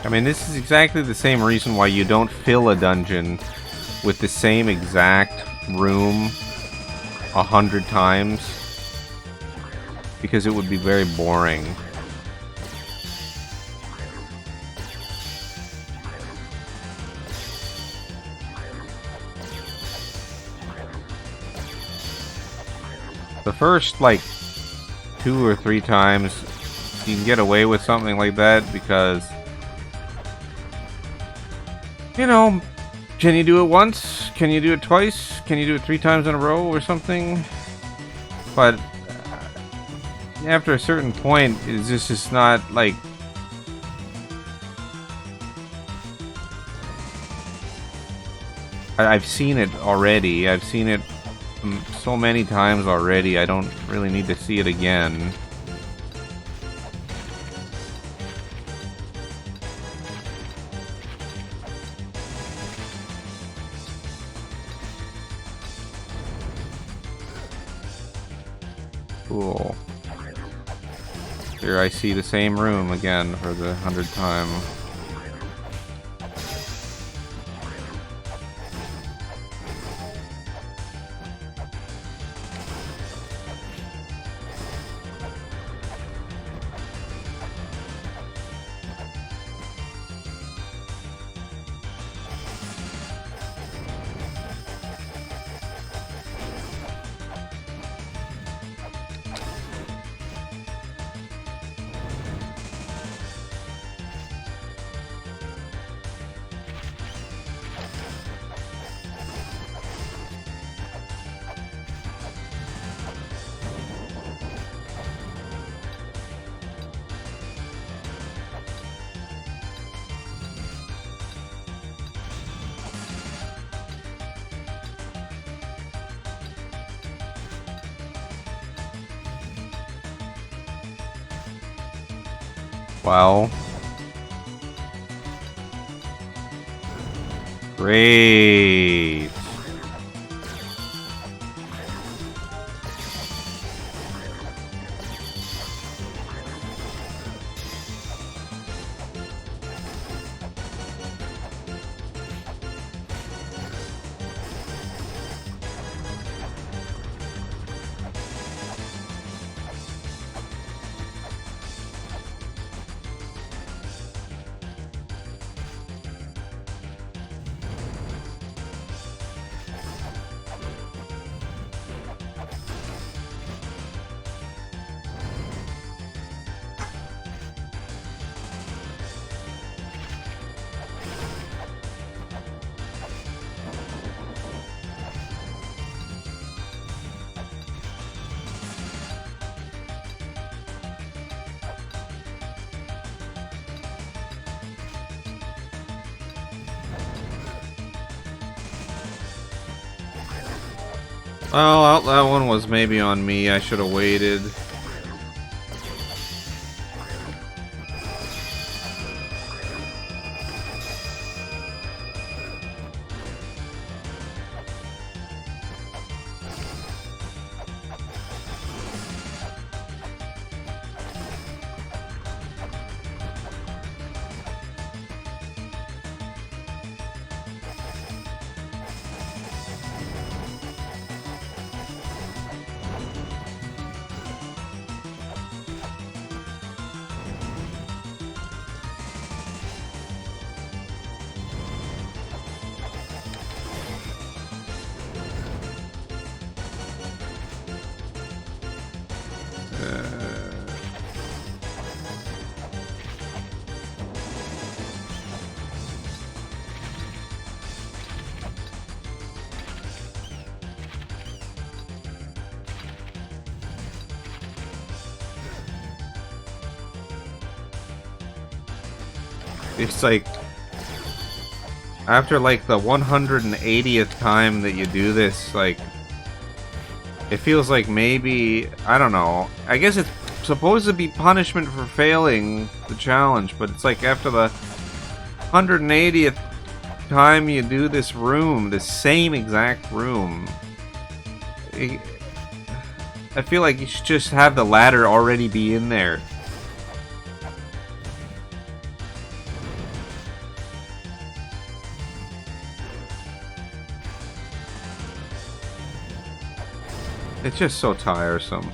I mean, this is exactly the same reason why you don't fill a dungeon with the same exact room 100 times. Because it would be very boring. first, like, 2 or 3 times, you can get away with something like that because, you know, can you do it once? Can you do it twice? Can you do it 3 times in a row or something? But after a certain point, it's just not, like... I've seen it already. I've seen it so many times already. I don't really need to see it again. Cool. Here I see the same room again for the 100th time. Wow. Great. Well, that one was maybe on me. I should have waited. It's like, after like the 180th time that you do this, like, it feels like maybe, I don't know, I guess it's supposed to be punishment for failing the challenge, but it's like after the 180th time you do this room, the same exact room, I feel like you should just have the ladder already be in there. It's just so tiresome.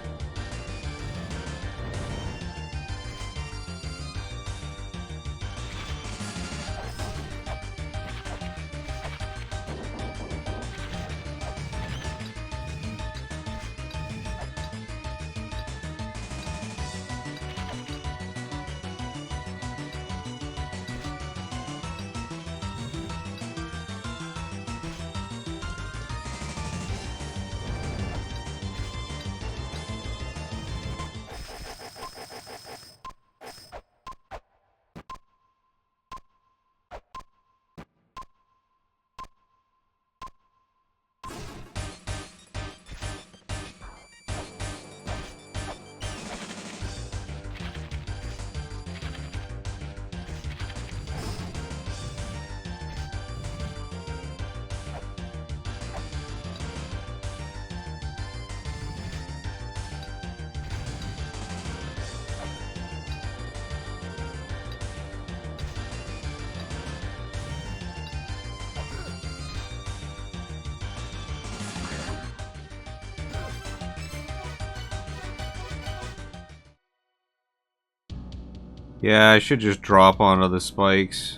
Yeah, I should just drop onto the spikes.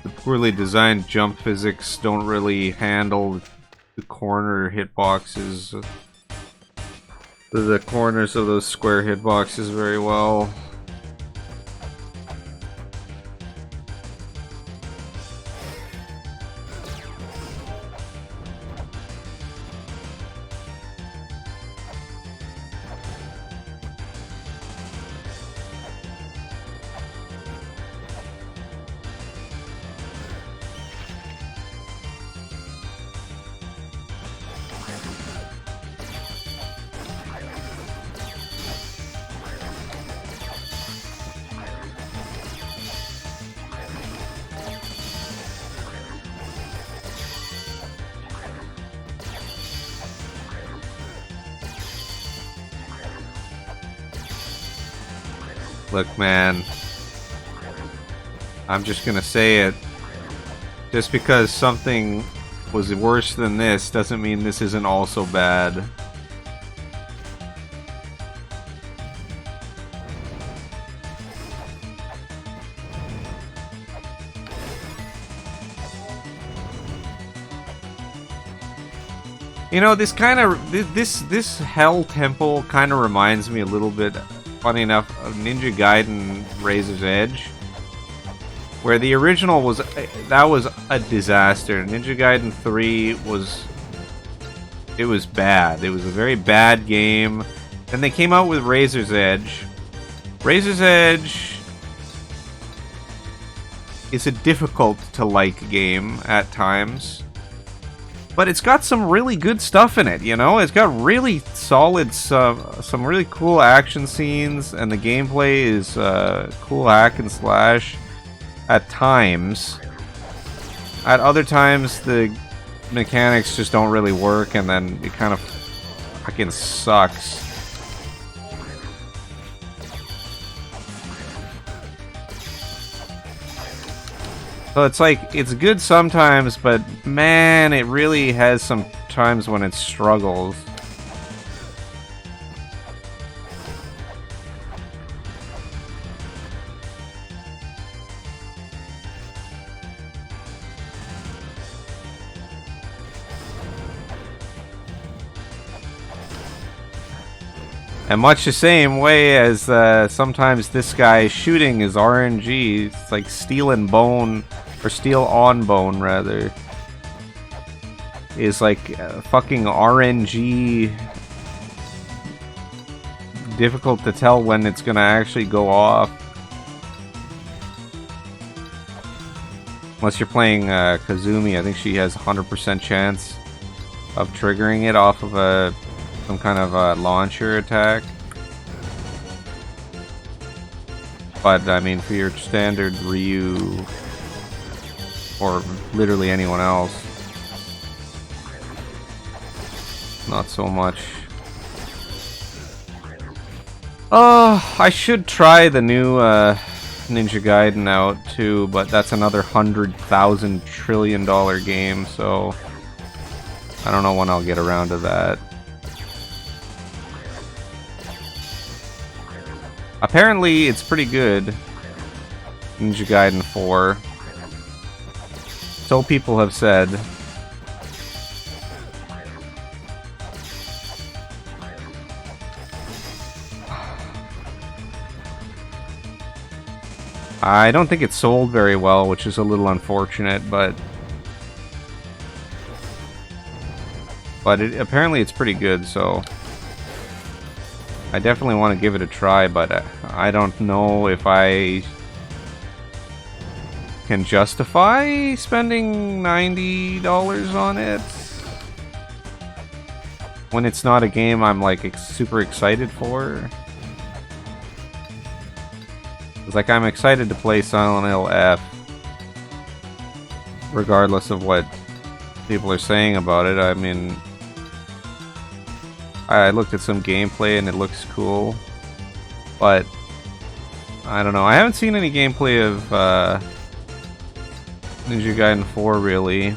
The poorly designed jump physics don't really handle the corner hitboxes. The corners of those square hitboxes very well. Look, man, I'm just gonna say it. Just because something was worse than this doesn't mean this isn't also bad. You know, this kind of this Hell Temple kind of reminds me a little bit, funny enough, of Ninja Gaiden Razor's Edge, where the original was a disaster. Ninja Gaiden 3 was bad. It was a very bad game. Then they came out with Razor's Edge. Razor's Edge is a difficult to like game at times. But it's got some really good stuff in it, you know? It's got really solid, some really cool action scenes, and the gameplay is cool hack and slash at times. At other times, the mechanics just don't really work, and then it kind of fucking sucks. So it's like, it's good sometimes, but man, it really has some times when it struggles. And much the same way as sometimes this guy shooting is RNG, it's like Steel and Bone, or Steel on Bone rather, is like fucking RNG, difficult to tell when it's gonna actually go off. Unless you're playing Kazumi, I think she has 100% chance of triggering it off of some kind of launcher attack. But I mean, for your standard Ryu, or literally anyone else, not so much. Oh, I should try the new Ninja Gaiden out too, but that's another $100,000 trillion game, so I don't know when I'll get around to that. Apparently, it's pretty good. Ninja Gaiden 4. So people have said. I don't think it sold very well, which is a little unfortunate, but apparently it's pretty good, so I definitely want to give it a try, but I don't know if I can justify spending $90 on it when it's not a game I'm like super excited for. It's like I'm excited to play Silent Hill F, regardless of what people are saying about it. I mean, I looked at some gameplay and it looks cool, but I don't know. I haven't seen any gameplay of Ninja Gaiden 4 really.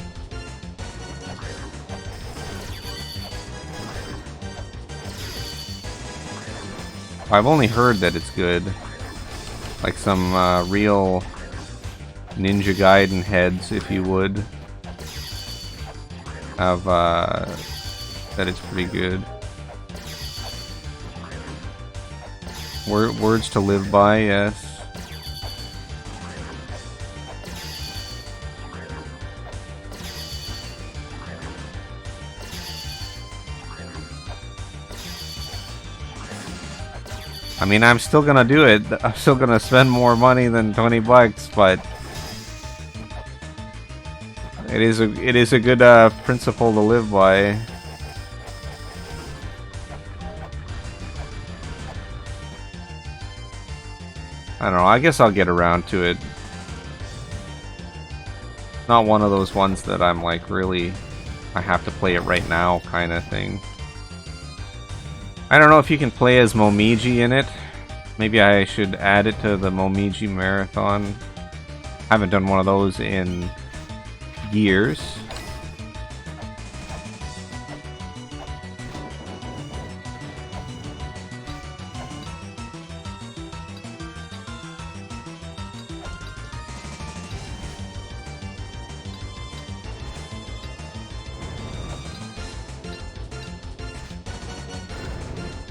I've only heard that it's good. Like some real Ninja Gaiden heads, if you would, have that it's pretty good. Words to live by, yes. I mean, I'm still gonna do it. I'm still gonna spend more money than 20 bucks, but it is a good principle to live by. I don't know. I guess I'll get around to it. Not one of those ones that I'm like really, I have to play it right now kind of thing. I don't know if you can play as Momiji in it. Maybe I should add it to the Momiji Marathon. I haven't done one of those in years.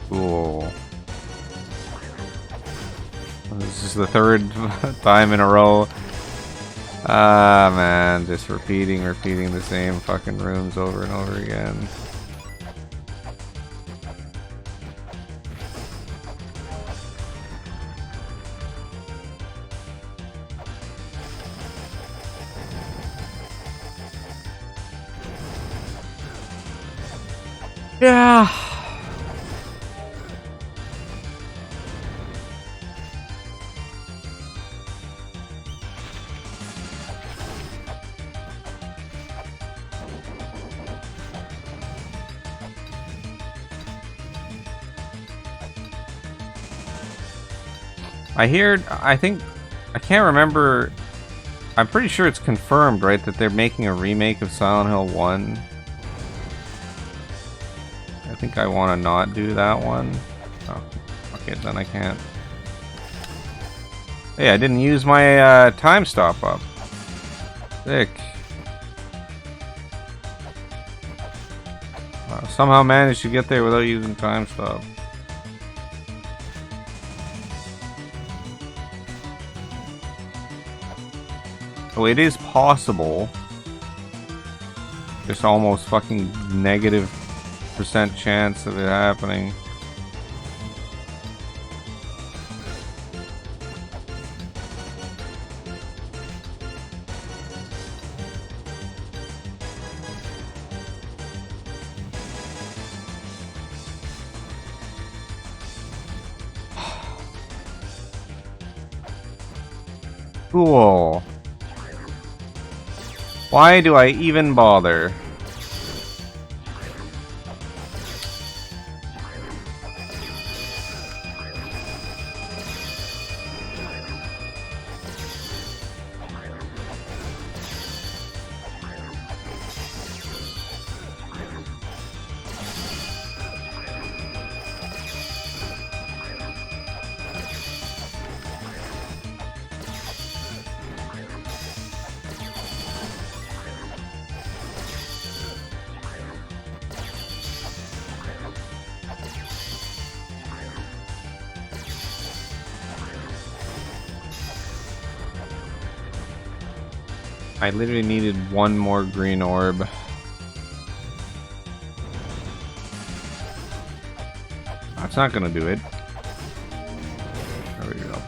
Cool. This is the third time in a row. Ah, man, just repeating the same fucking rooms over and over again. Yeah. I can't remember, I'm pretty sure it's confirmed, right, that they're making a remake of Silent Hill 1. I think I want to not do that one. Oh, okay, then I can't. Hey, I didn't use my time stop up. Sick. Somehow managed to get there without using time stop. So it is possible. Just almost fucking -% chance of it happening. Cool. Why do I even bother? I literally needed one more green orb. That's not gonna do it. There we go.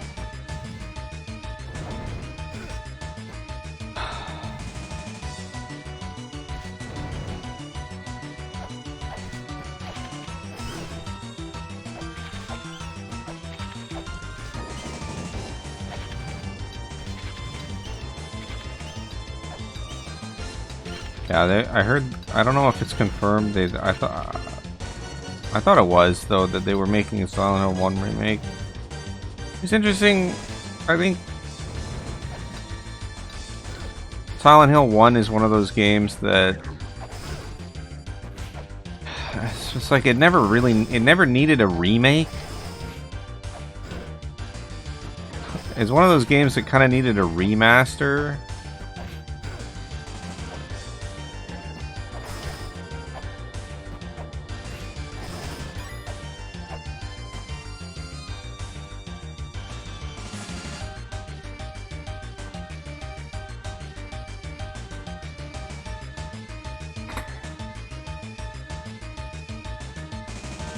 Yeah, I heard. I don't know if it's confirmed. I thought it was though that they were making a Silent Hill 1 remake. It's interesting. I think Silent Hill 1 is one of those games that it's just like it never needed a remake. is one of those games that kind of needed a remaster.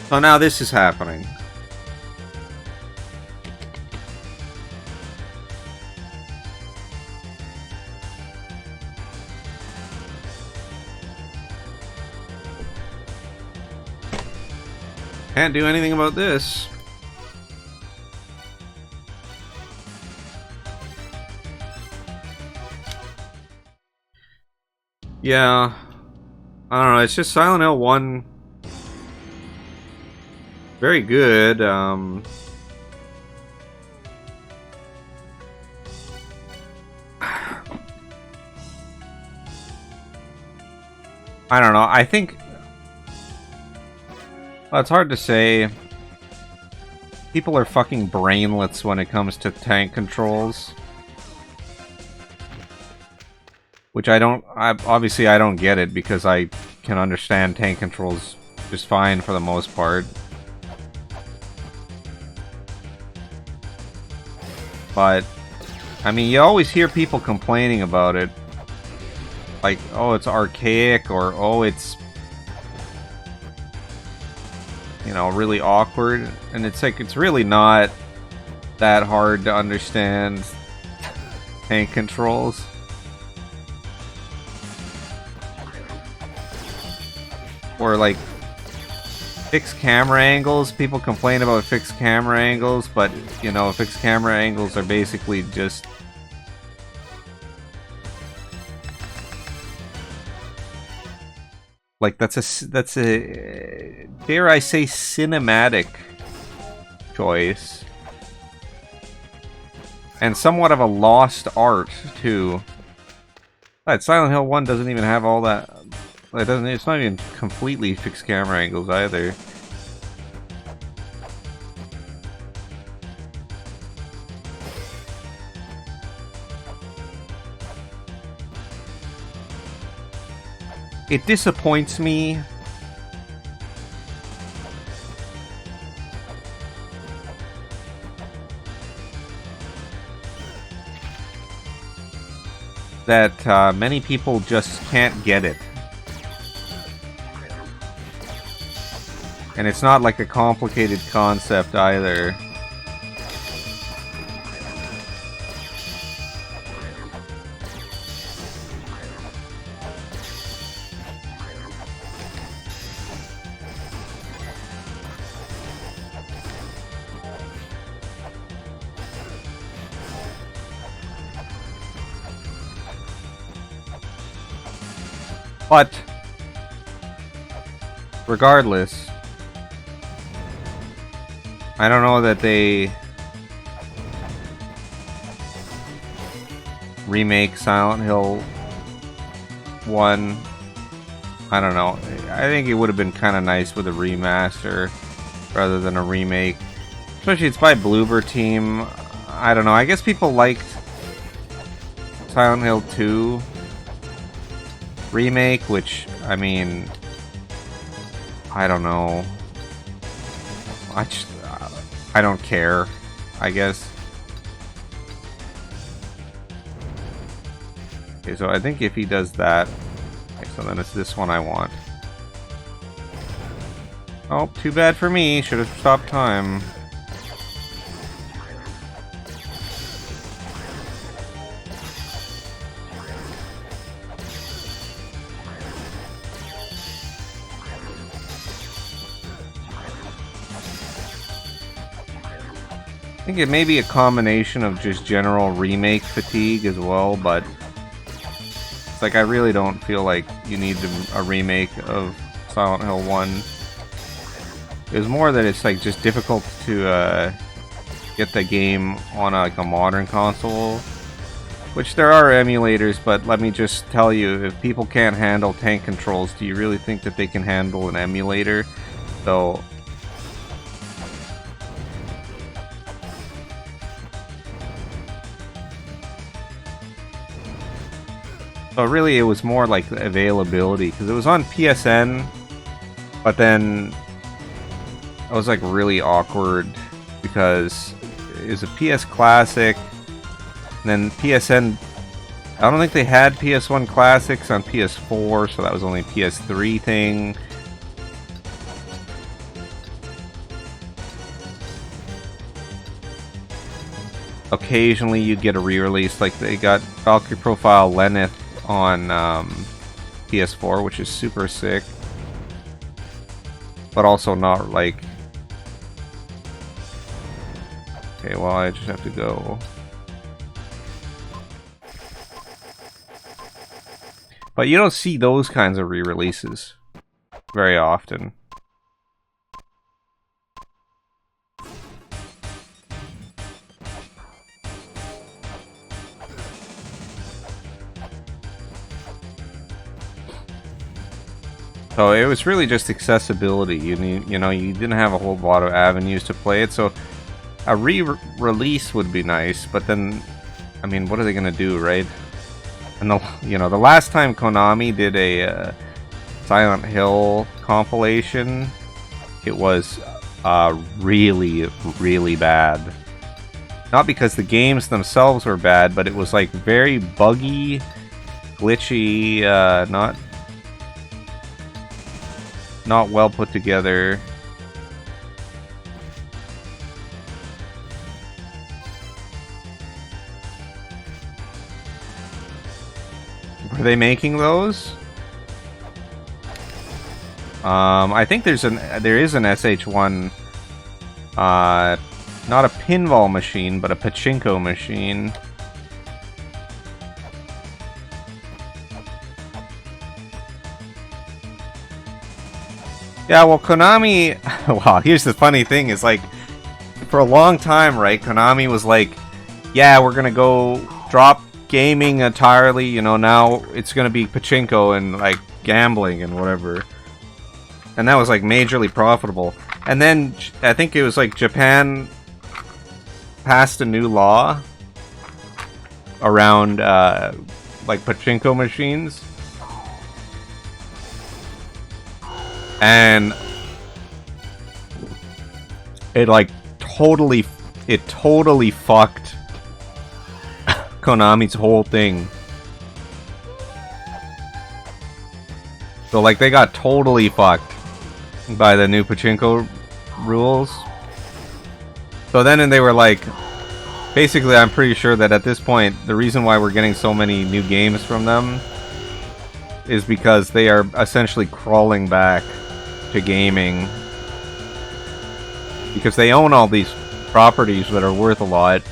So now this is happening. Can't do anything about this. Yeah. I don't know, it's just Silent Hill 1. Very good. I don't know. I think... Well, it's hard to say. People are fucking brainless when it comes to tank controls. Which I don't... obviously, I don't get it because I can understand tank controls just fine for the most part. But, I mean, you always hear people complaining about it. Like, oh, it's archaic, or oh, it's... you know, really awkward. And it's like, it's really not that hard to understand tank controls. Or like fixed camera angles. People complain about fixed camera angles, but you know, fixed camera angles are basically just like that's a dare I say cinematic choice. And somewhat of a lost art too. But Silent Hill 1 doesn't even have all that. It doesn't. It's not even completely fixed camera angles either. It disappoints me that many people just can't get it. And it's not like a complicated concept either. But regardless, I don't know that they remake Silent Hill 1. I don't know. I think it would have been kind of nice with a remaster rather than a remake. Especially it's by Bloober Team. I don't know. I guess people liked Silent Hill 2 remake, which, I mean, I don't know. I don't care, I guess. Okay, so I think if he does that, okay, so then it's this one I want. Oh, too bad for me. Should have stopped time. I think it may be a combination of just general remake fatigue as well, but it's like I really don't feel like you need a remake of Silent Hill 1. It was more that it's like just difficult to get the game on like a modern console, which there are emulators, but let me just tell you, if people can't handle tank controls, do you really think that they can handle an emulator? So So really, it was more like the availability, because it was on PSN, but then it was like really awkward because it was a PS Classic, and then PSN. I don't think they had PS1 Classics on PS4, so that was only a PS3 thing. Occasionally you'd get a re-release, like they got Valkyrie Profile Lenneth on PS4, which is super sick. But also not like... Okay, well I just have to go. But you don't see those kinds of re-releases very often. So it was really just accessibility. You didn't have a whole lot of avenues to play it. So a re-release would be nice, but then, I mean, what are they gonna do, right? And the last time Konami did a Silent Hill compilation, it was really, really bad. Not because the games themselves were bad, but it was like very buggy, glitchy, not well put together. Were they making those? I think there is an SH1, not a pinball machine, but a pachinko machine. Yeah, well, Konami... Well, here's the funny thing, is like, for a long time, right, Konami was like, yeah, we're gonna go drop gaming entirely, now it's gonna be pachinko and, like, gambling and whatever. And that was, like, majorly profitable. And then, I think it was, like, Japan passed a new law around, like, pachinko machines. And it totally fucked Konami's whole thing. So like they got totally fucked by the new pachinko rules. So then they were like, basically I'm pretty sure that at this point the reason why we're getting so many new games from them is because they are essentially crawling back to gaming, because they own all these properties that are worth a lot,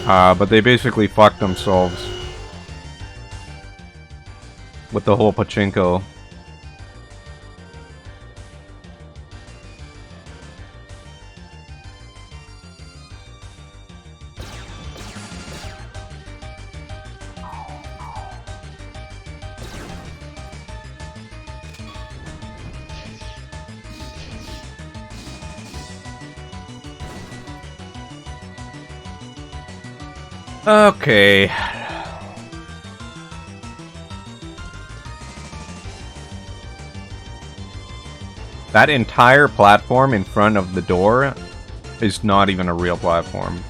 but they basically fucked themselves with the whole pachinko. Okay. That entire platform in front of the door is not even a real platform.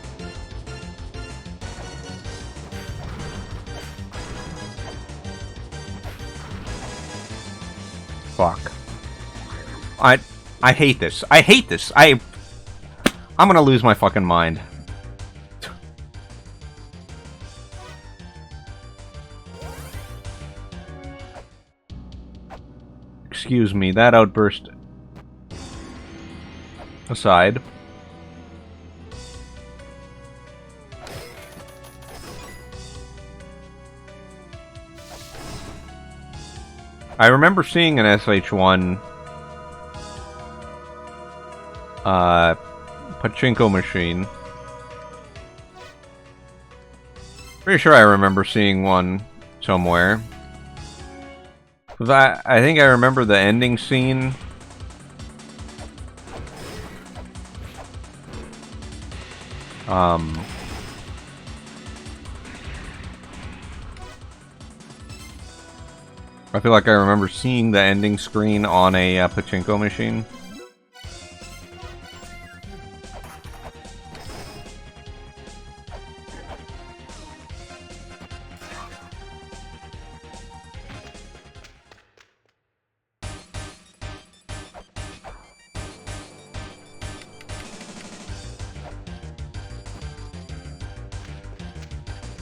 Fuck. I hate this. I hate this. I'm gonna lose my fucking mind. Excuse me, that outburst aside. I remember seeing an SH1 pachinko machine. Pretty sure I remember seeing one somewhere. I think I remember the ending scene. I feel like I remember seeing the ending screen on a pachinko machine.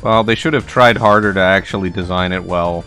Well, they should have tried harder to actually design it well.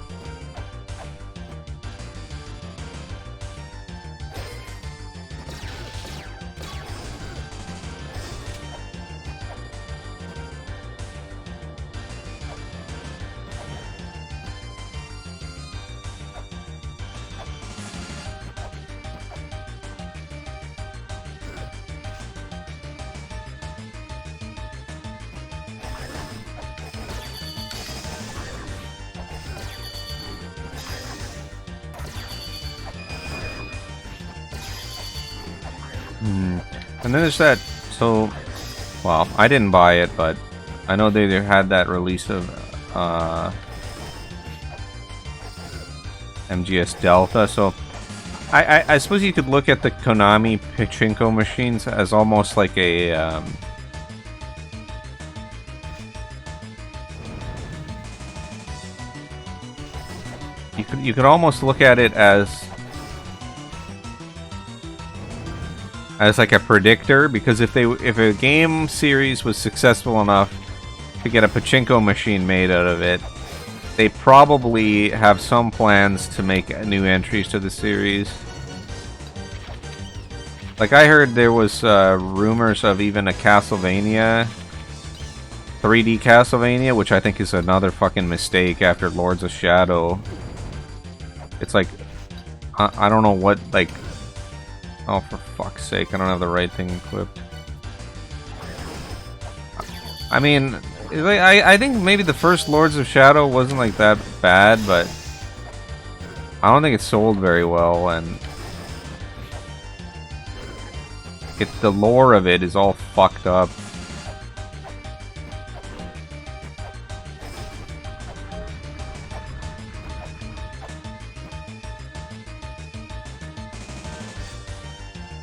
And then there's that, so, well, I didn't buy it, but I know they had that release of MGS Delta, so I suppose you could look at the Konami pachinko machines as almost like a, you could almost look at it as like a predictor, because if a game series was successful enough to get a pachinko machine made out of it, they probably have some plans to make new entries to the series. Like, I heard there was rumors of even a Castlevania, 3D Castlevania, which I think is another fucking mistake after Lords of Shadow. It's like, I don't know what, like, oh, for fuck's sake, I don't have the right thing equipped. I mean, I think maybe the first Lords of Shadow wasn't like that bad, but I don't think it sold very well, and the lore of it is all fucked up.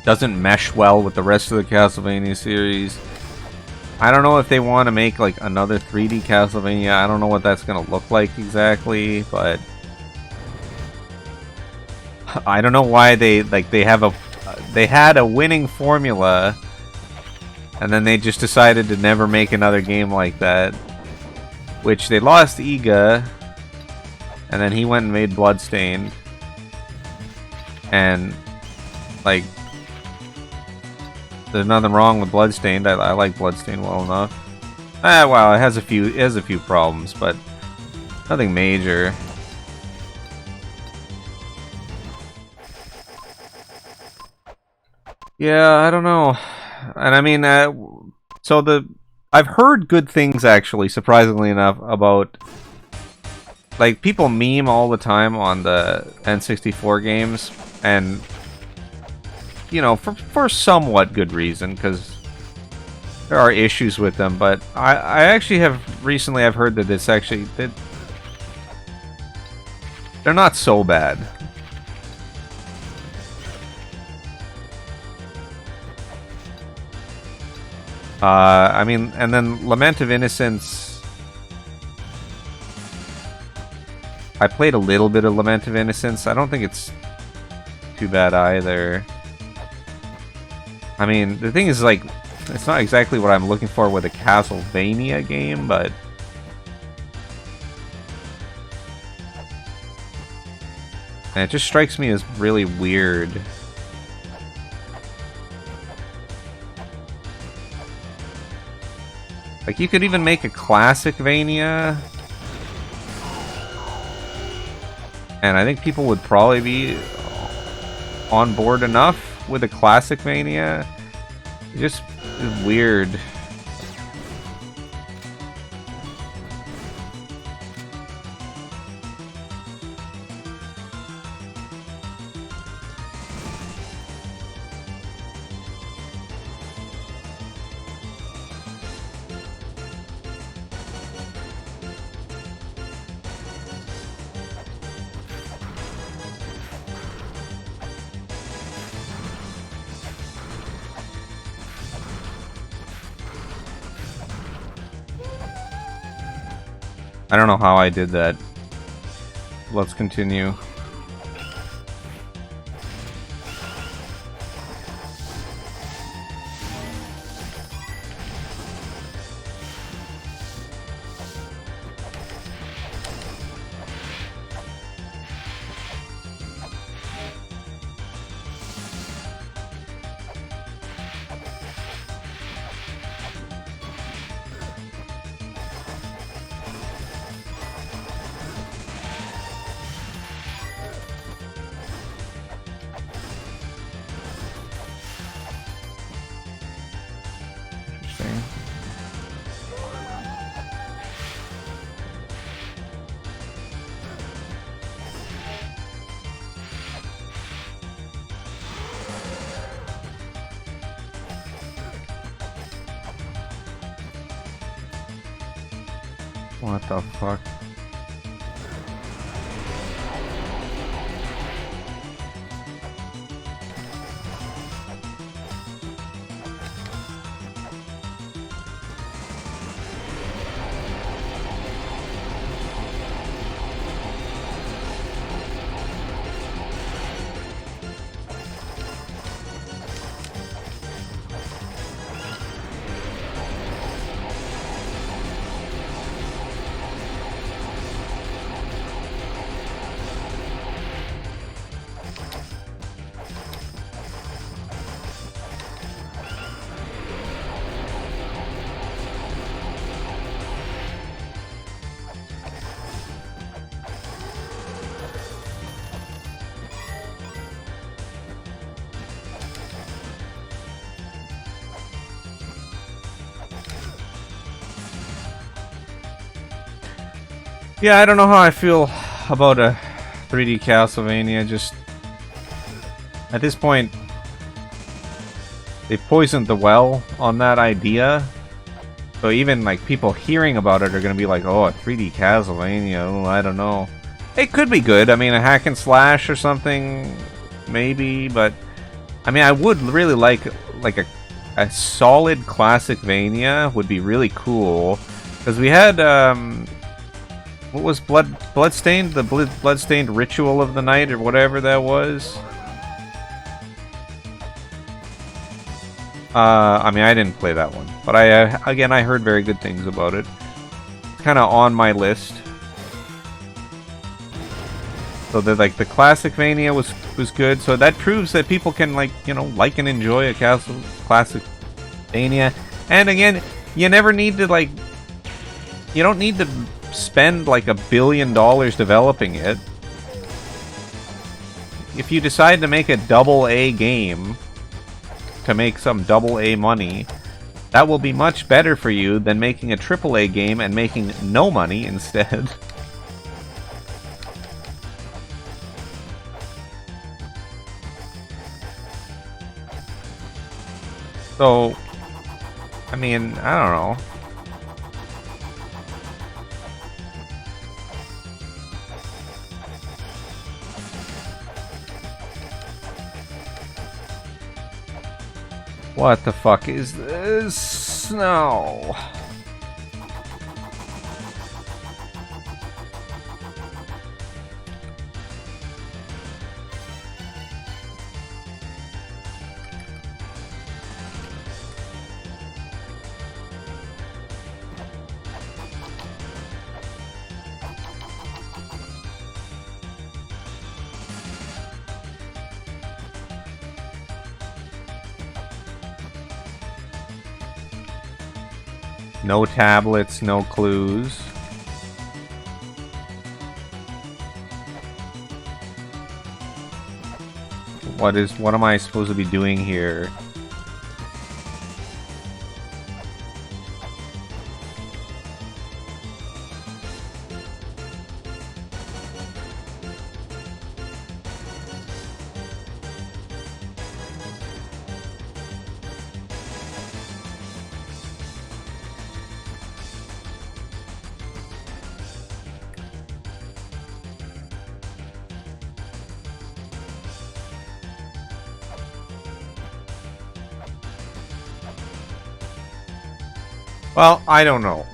Doesn't mesh well with the rest of the Castlevania series. I don't know if they want to make like another 3D Castlevania. I don't know what that's gonna look like exactly, but I don't know why they had a winning formula, and then they just decided to never make another game like that. Which they lost Iga, and then he went and made Bloodstained, and like, there's nothing wrong with Bloodstained. I like Bloodstained well enough. Well, it has a few problems, but nothing major. Yeah, I don't know. And I mean, I've heard good things, actually, surprisingly enough, about, like, people meme all the time on the N64 games, and you know, for somewhat good reason, because there are issues with them, but I actually have recently I've heard that it's actually they're not so bad. I mean, and then Lament of Innocence, I played a little bit of Lament of Innocence. I don't think it's too bad either. I mean, the thing is, like, it's not exactly what I'm looking for with a Castlevania game, but and it just strikes me as really weird. Like, you could even make a classic Vania, and I think people would probably be on board enough with a classic Mania. It just is weird. I don't know how I did that. Let's continue. What the fuck? Yeah, I don't know how I feel about a 3D Castlevania. Just at this point, they poisoned the well on that idea. So even like people hearing about it are gonna be like, "Oh, a 3D Castlevania? Oh, I don't know." It could be good. I mean, a hack and slash or something, maybe. But I mean, I would really like a solid classic Vania would be really cool because we had what was Bloodstained? The Bloodstained Ritual of the Night or whatever that was. I mean, I didn't play that one, but again, I heard very good things about it. It's kind of on my list. So that like the classic Vania was good. So that proves that people can like and enjoy a classic Vania. And again, you never need to you don't need to spend like $1 billion developing it. If you decide to make a AA game to make some AA money, that will be much better for you than making a AAA game and making no money instead. So, I mean, I don't know. What the fuck is this? No. No tablets, no clues. What am I supposed to be doing here? Well, I don't know.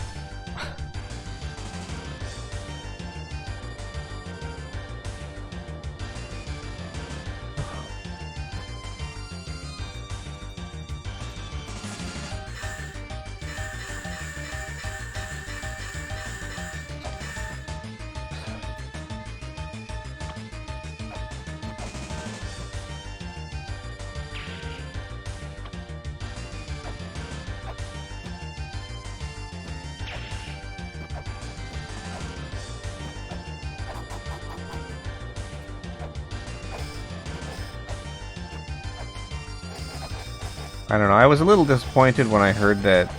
I don't know. I was a little disappointed when I heard that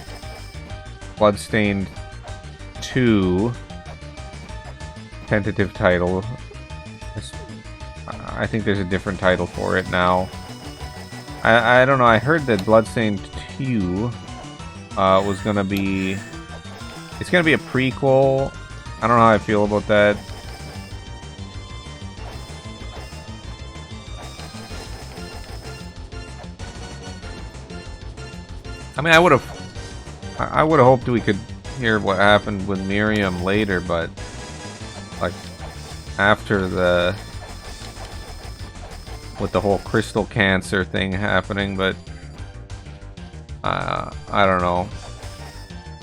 Bloodstained 2 tentative title. I think there's a different title for it now. I don't know. I heard that Bloodstained 2 was gonna be. It's gonna be a prequel. I don't know how I feel about that. I mean, I would have hoped we could hear what happened with Miriam later, but like after with the whole crystal cancer thing happening, but I don't know.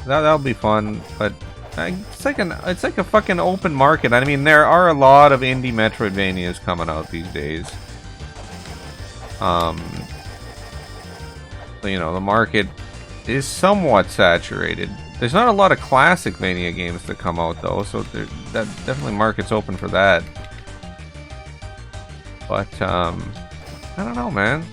That'll be fun, but it's like a fucking open market. I mean, there are a lot of indie Metroidvanias coming out these days. You know, the market is somewhat saturated. There's not a lot of classic Vania games that come out though, so that definitely market's open for that. But I don't know, man.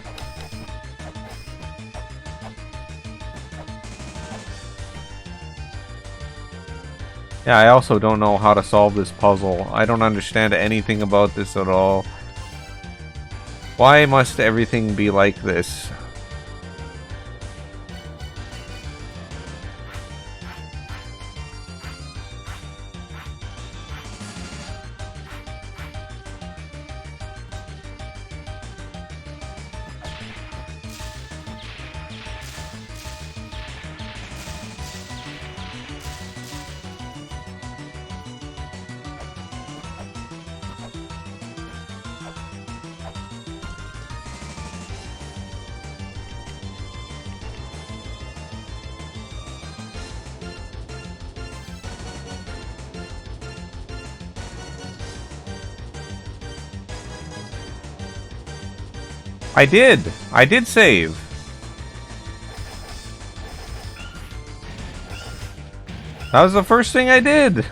Yeah, I also don't know how to solve this puzzle. I don't understand anything about this at all. Why must everything be like this? I did save. That was the first thing I did.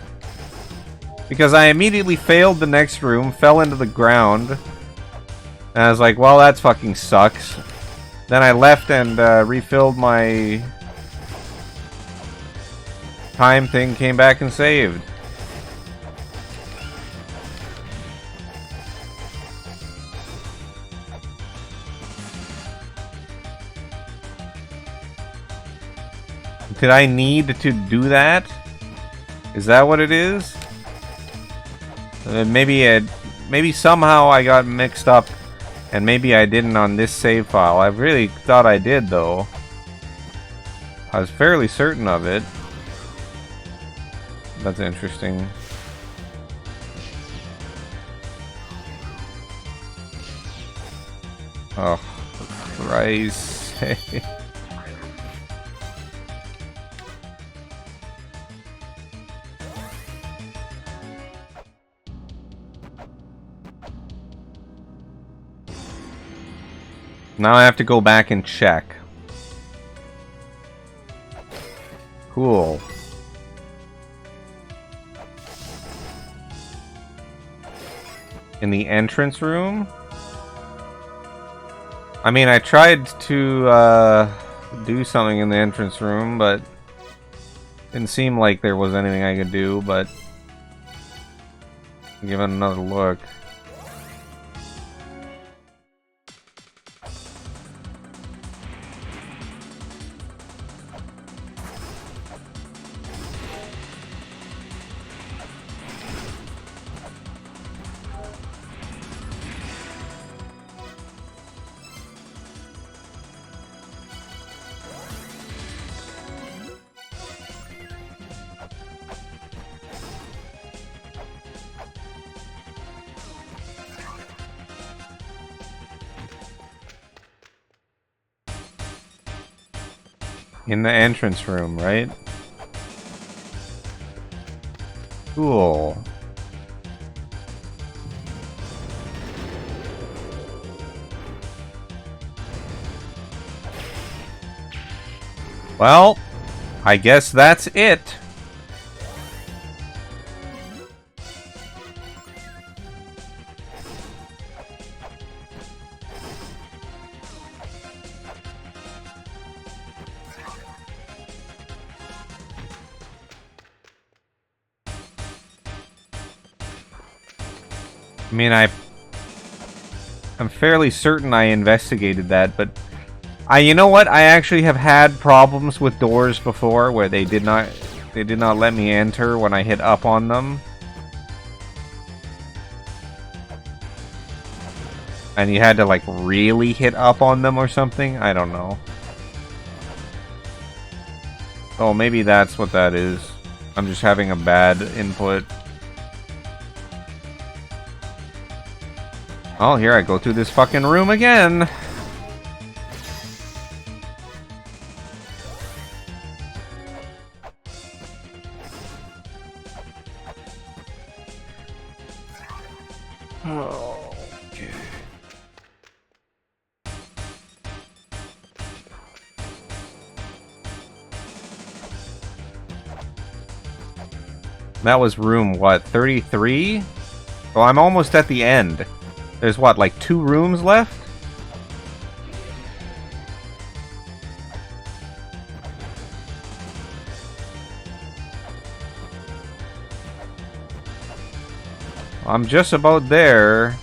Because I immediately failed the next room, fell into the ground. And I was like, well, that fucking sucks. Then I left and refilled my time thing, came back and saved. Did I need to do that? Is that what it is? Maybe somehow I got mixed up, and maybe I didn't on this save file. I really thought I did, though. I was fairly certain of it. That's interesting. Oh, for Christ's sake. Now I have to go back and check. Cool. In the entrance room? I mean, I tried to do something in the entrance room, but didn't seem like there was anything I could do, but give it another look. In the entrance room, right? Cool. Well, I guess that's it. I mean, I'm fairly certain I investigated that, but you know what? I actually have had problems with doors before where they did not let me enter when I hit up on them. And you had to like really hit up on them or something? I don't know. Oh, maybe that's what that is. I'm just having a bad input. Oh, here I go through this fucking room again. Oh, okay. That was room, what, 33? Well, I'm almost at the end. There's what, like 2 rooms left? I'm just about there.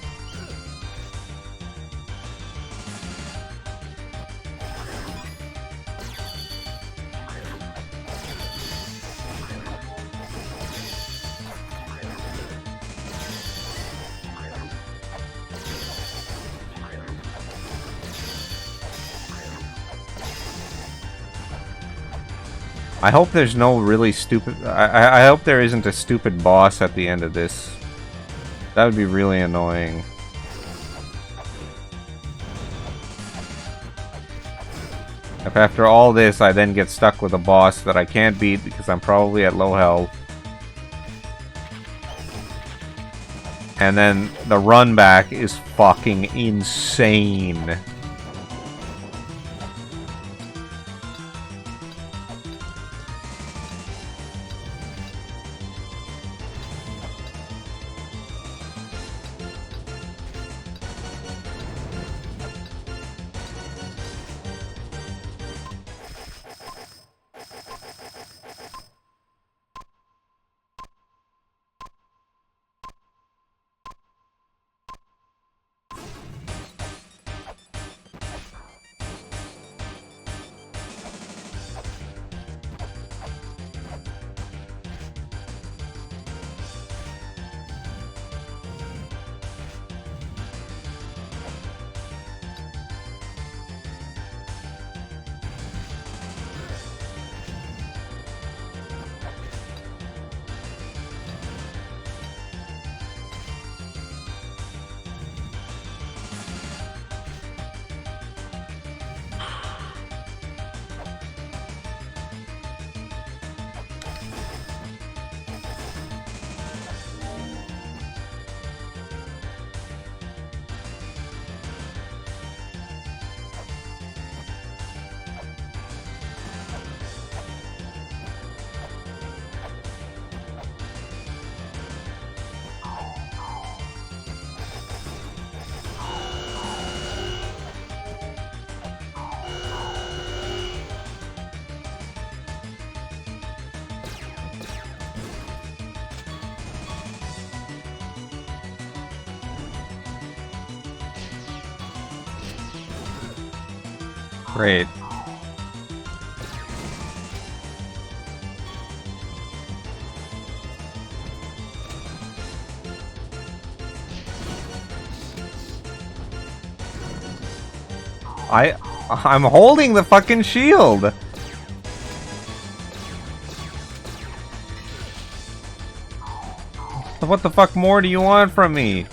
I hope there's no really stupid... I hope there isn't a stupid boss at the end of this. That would be really annoying. If after all this I then get stuck with a boss that I can't beat because I'm probably at low health. And then the run back is fucking insane. Great. I'm holding the fucking shield. What the fuck more do you want from me?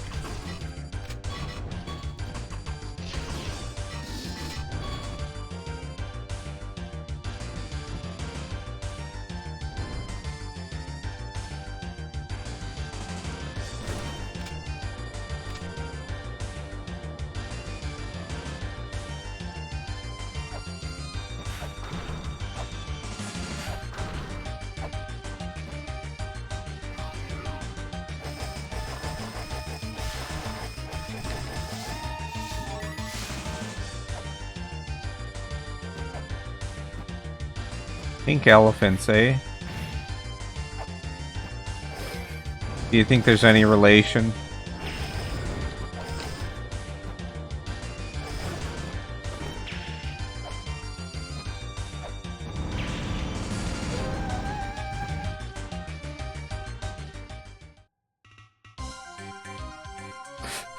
Pink elephants, eh? Do you think there's any relation?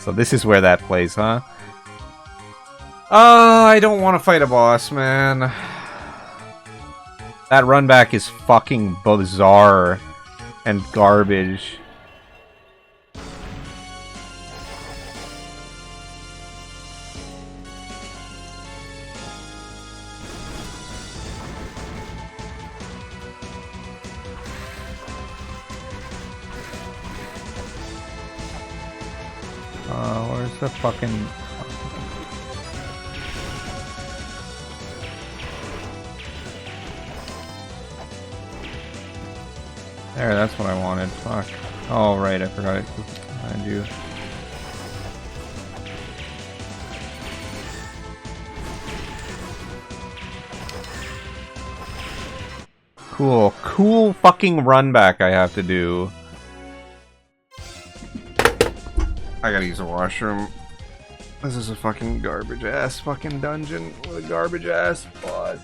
So this is where that plays, huh? I don't want to fight a boss, man. That run back is fucking bizarre and garbage. Where's the fucking... There, that's what I wanted. Fuck. Oh, right, I forgot it behind you. Cool. Cool fucking run back I have to do. I gotta use a washroom. This is a fucking garbage ass fucking dungeon with a garbage ass boss.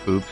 Oops.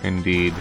Indeed.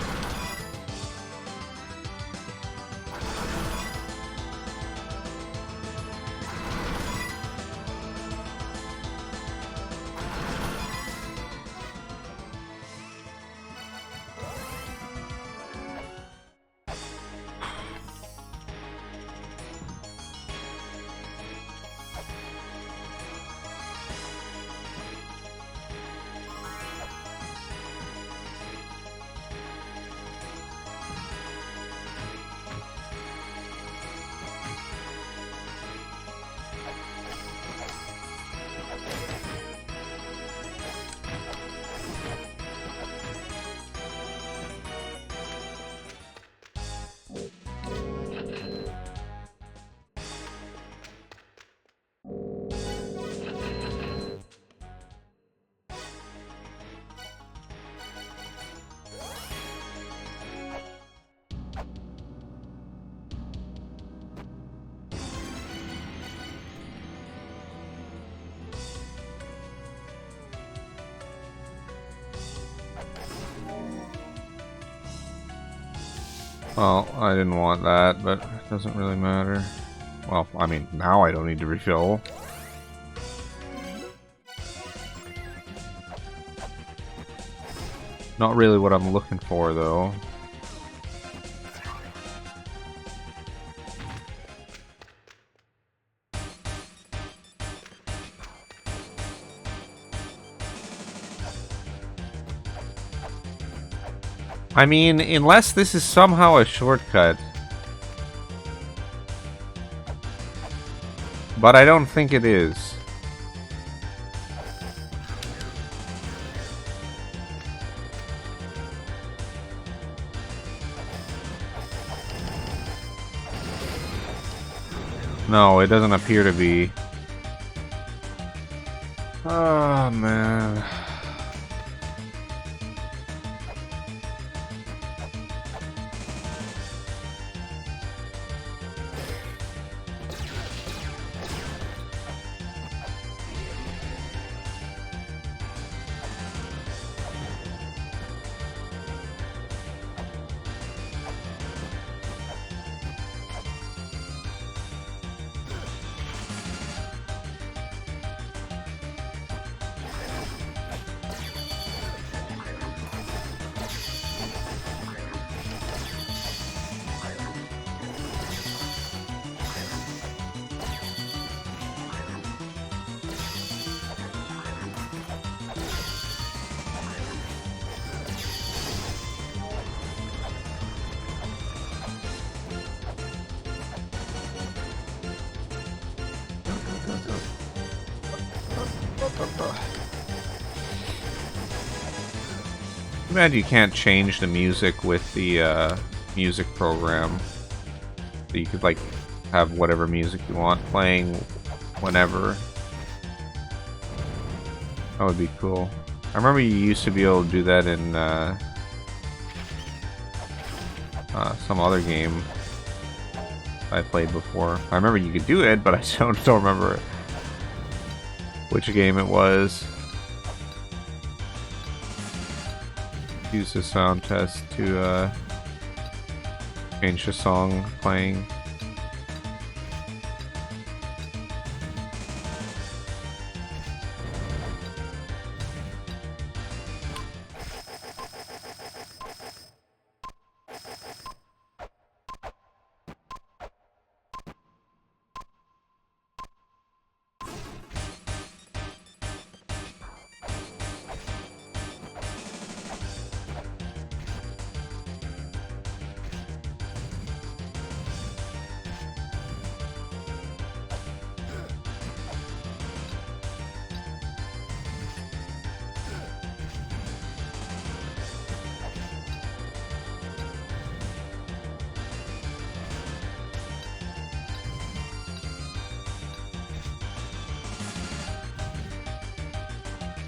Well, I didn't want that, but it doesn't really matter. Well, I mean, now I don't need to refill. Not really what I'm looking for, though. I mean, unless this is somehow a shortcut. But I don't think it is. No, it doesn't appear to be. Oh, man. Too bad you can't change the music with the music program. So you could like have whatever music you want playing whenever. That would be cool. I remember you used to be able to do that in some other game I played before. I remember you could do it, but I don't remember which game it was. Use the sound test to change the song playing.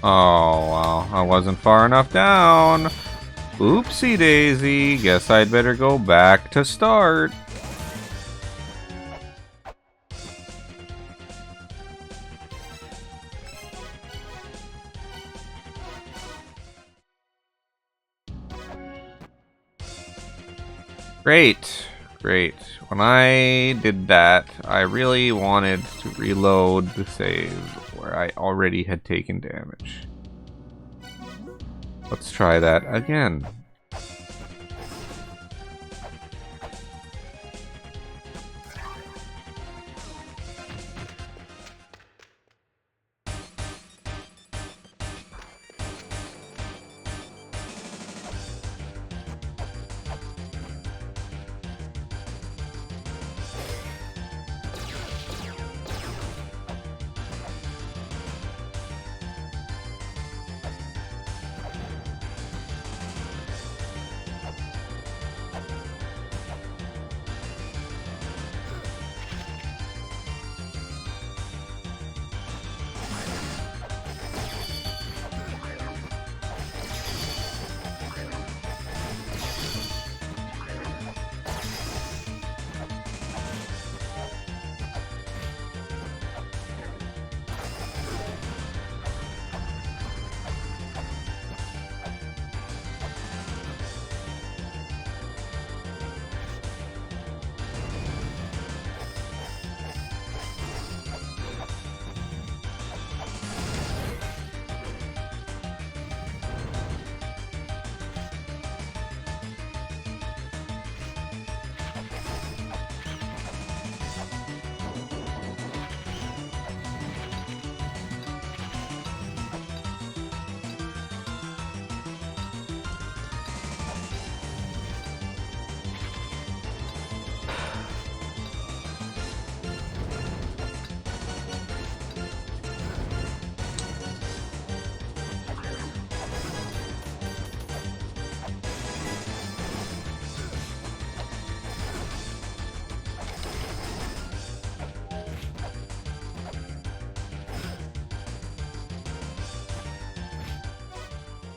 Oh, wow. I wasn't far enough down. Oopsie daisy. Guess I'd better go back to start. Great. Great. When I did that, I really wanted to reload the save where I already had taken damage. Let's try that again.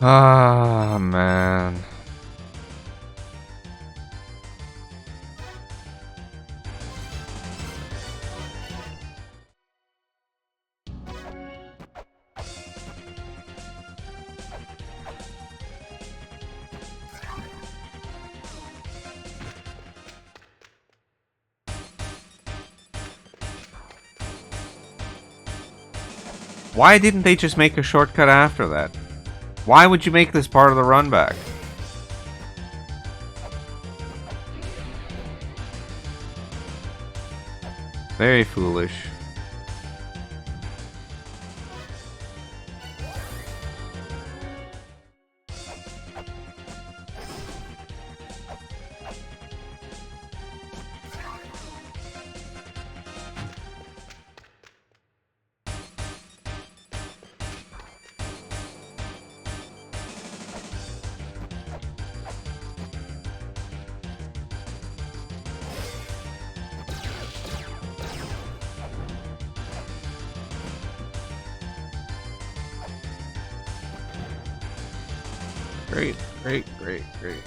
Ah, man. Why didn't they just make a shortcut after that? Why would you make this part of the run back? Very foolish. Great, great, great, great.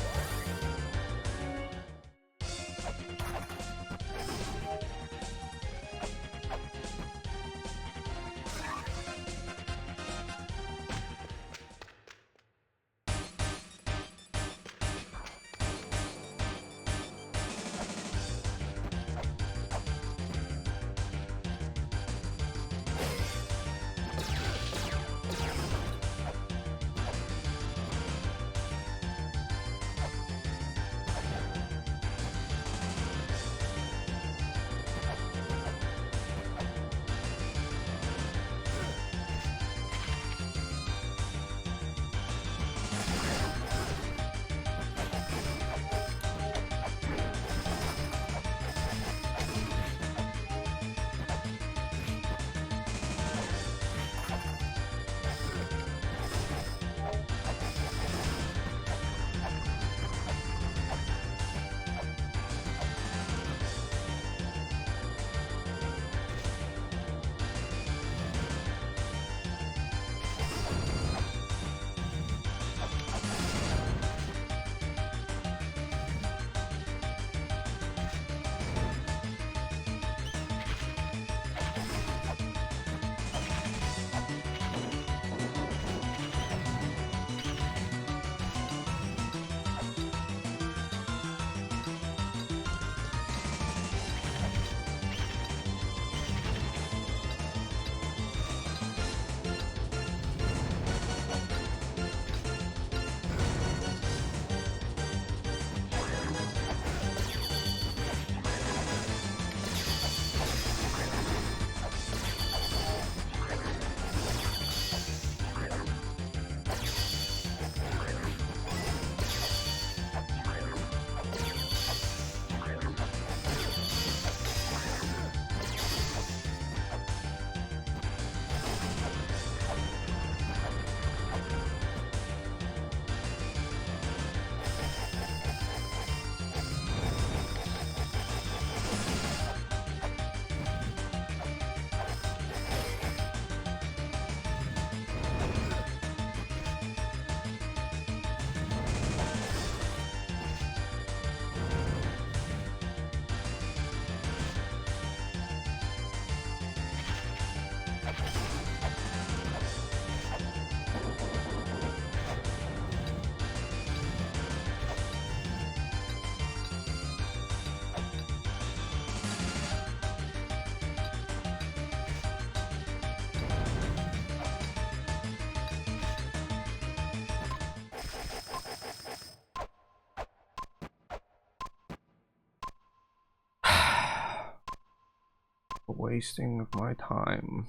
Wasting of my time.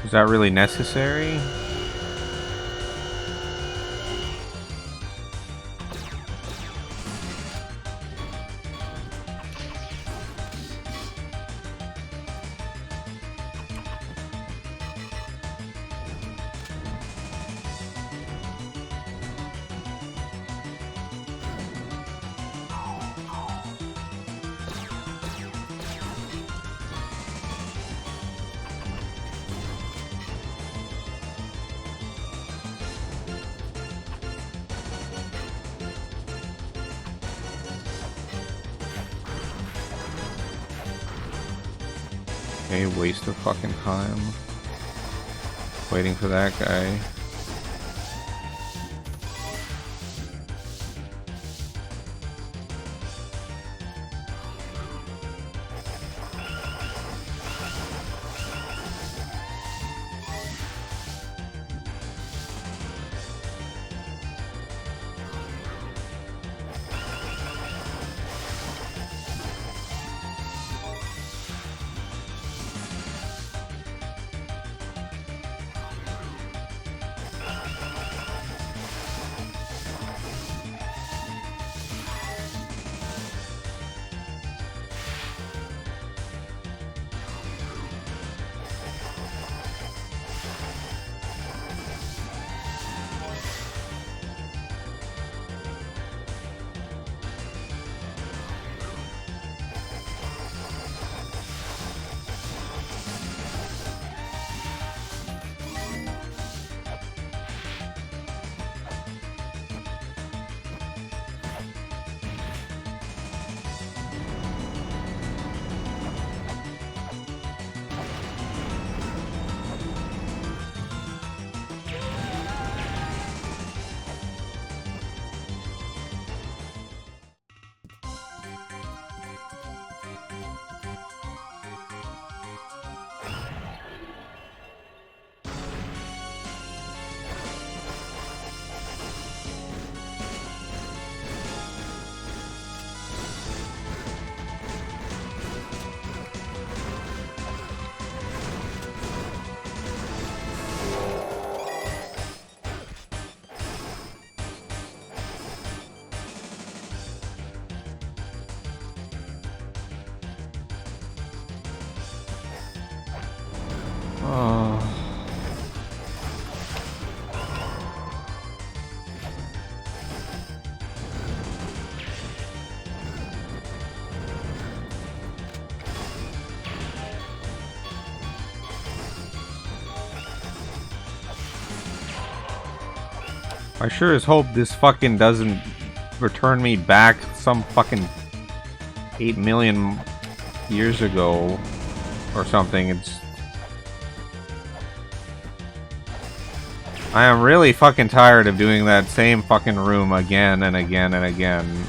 Is that really necessary? A waste of fucking time waiting for that guy. Oh. I sure as hope this fucking doesn't return me back some fucking 8 million years ago or something. I am really fucking tired of doing that same fucking room again and again and again.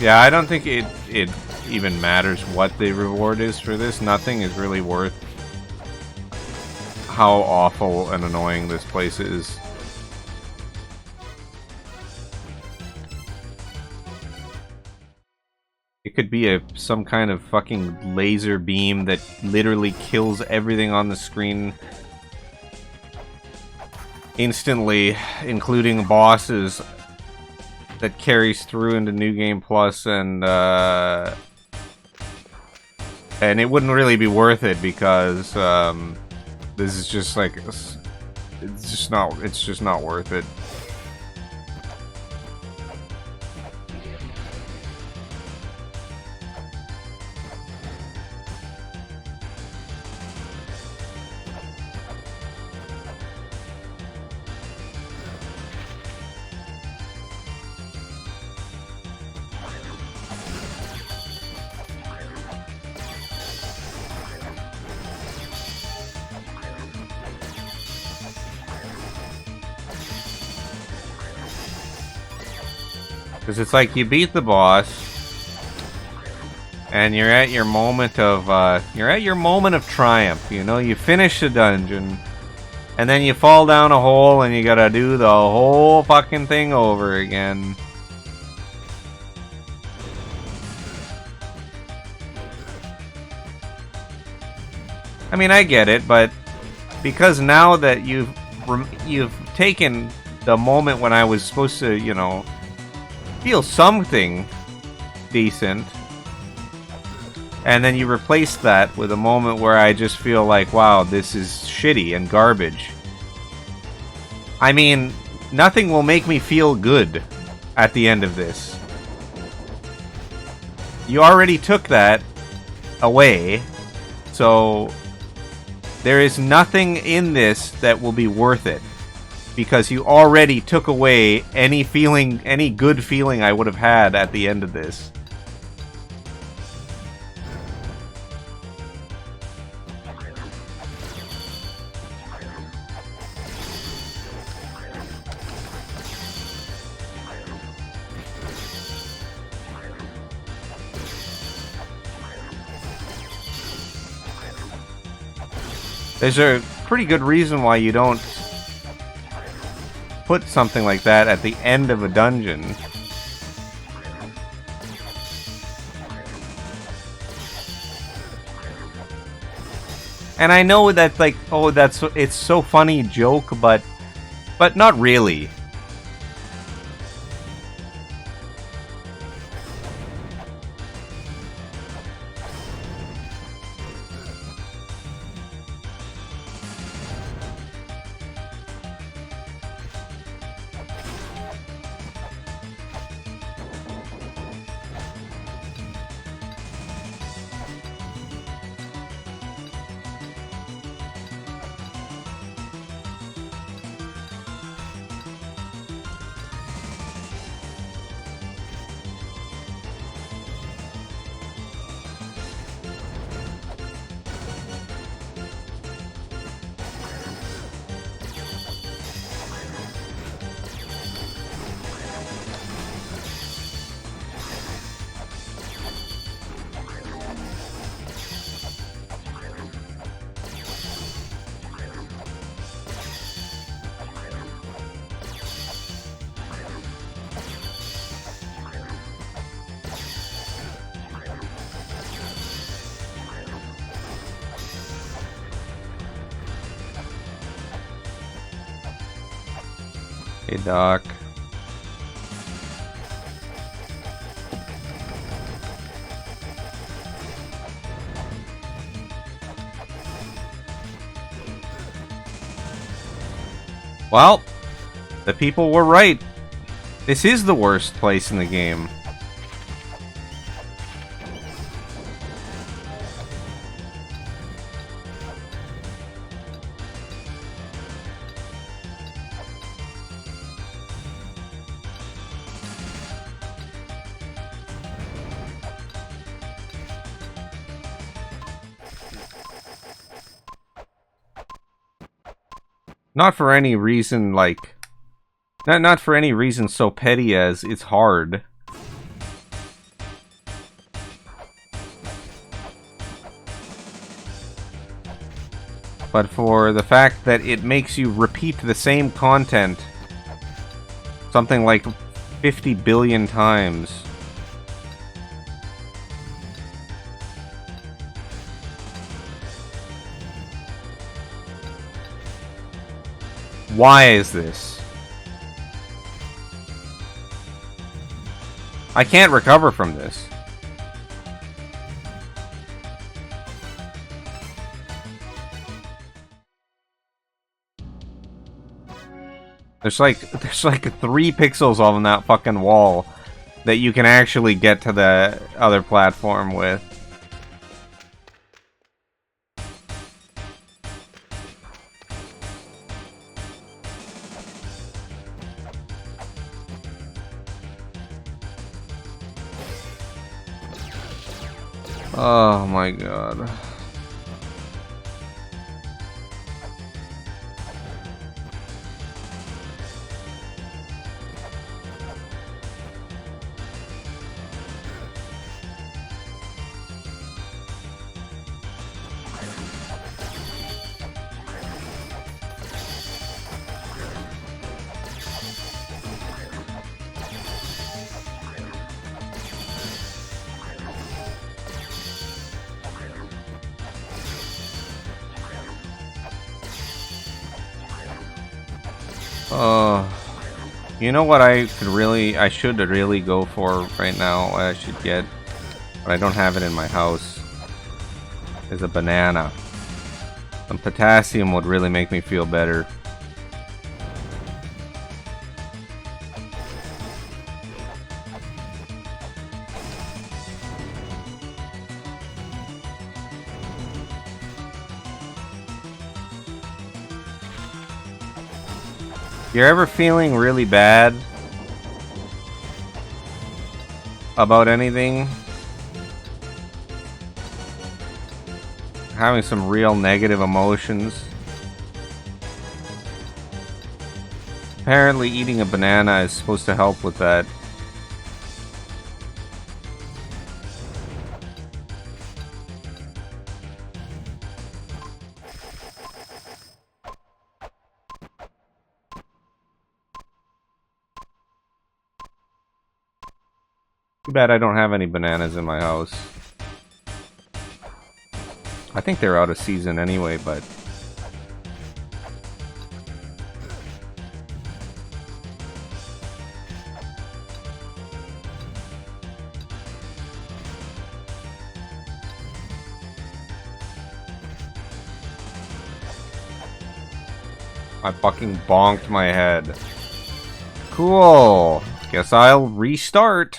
Yeah, I don't think it even matters what the reward is for this. Nothing is really worth how awful and annoying this place is. It could be some kind of fucking laser beam that literally kills everything on the screen instantly, including bosses, that carries through into New Game Plus, and it wouldn't really be worth it because this is just like it's just not worth it. Because it's like you beat the boss, and you're at your moment of triumph. You know, you finish the dungeon, and then you fall down a hole, and you gotta do the whole fucking thing over again. I mean, I get it, but because now that you've taken the moment when I was supposed to, you know, feel something decent, and then you replace that with a moment where I just feel like, wow, this is shitty and garbage. I mean, nothing will make me feel good at the end of this. You already took that away, so there is nothing in this that will be worth it. Because you already took away any good feeling I would have had at the end of this. There's a pretty good reason why you don't put something like that at the end of a dungeon. And I know that, like, oh, it's so funny joke, but not really. Hey, Doc. Well, the people were right. This is the worst place in the game. Not for any reason, like... Not for any reason so petty as it's hard. but for the fact that it makes you repeat the same content something like 50 billion times. Why is this? I can't recover from this. There's like 3 pixels on that fucking wall that you can actually get to the other platform with. Oh my god. You know what I should really go for right now, I should get, but I don't have it in my house, is a banana. Some potassium would really make me feel better. You're ever feeling really bad about anything? Having some real negative emotions? Apparently eating a banana is supposed to help with that. Too bad I don't have any bananas in my house. I think they're out of season anyway, but... I fucking bonked my head. Cool. Guess I'll restart.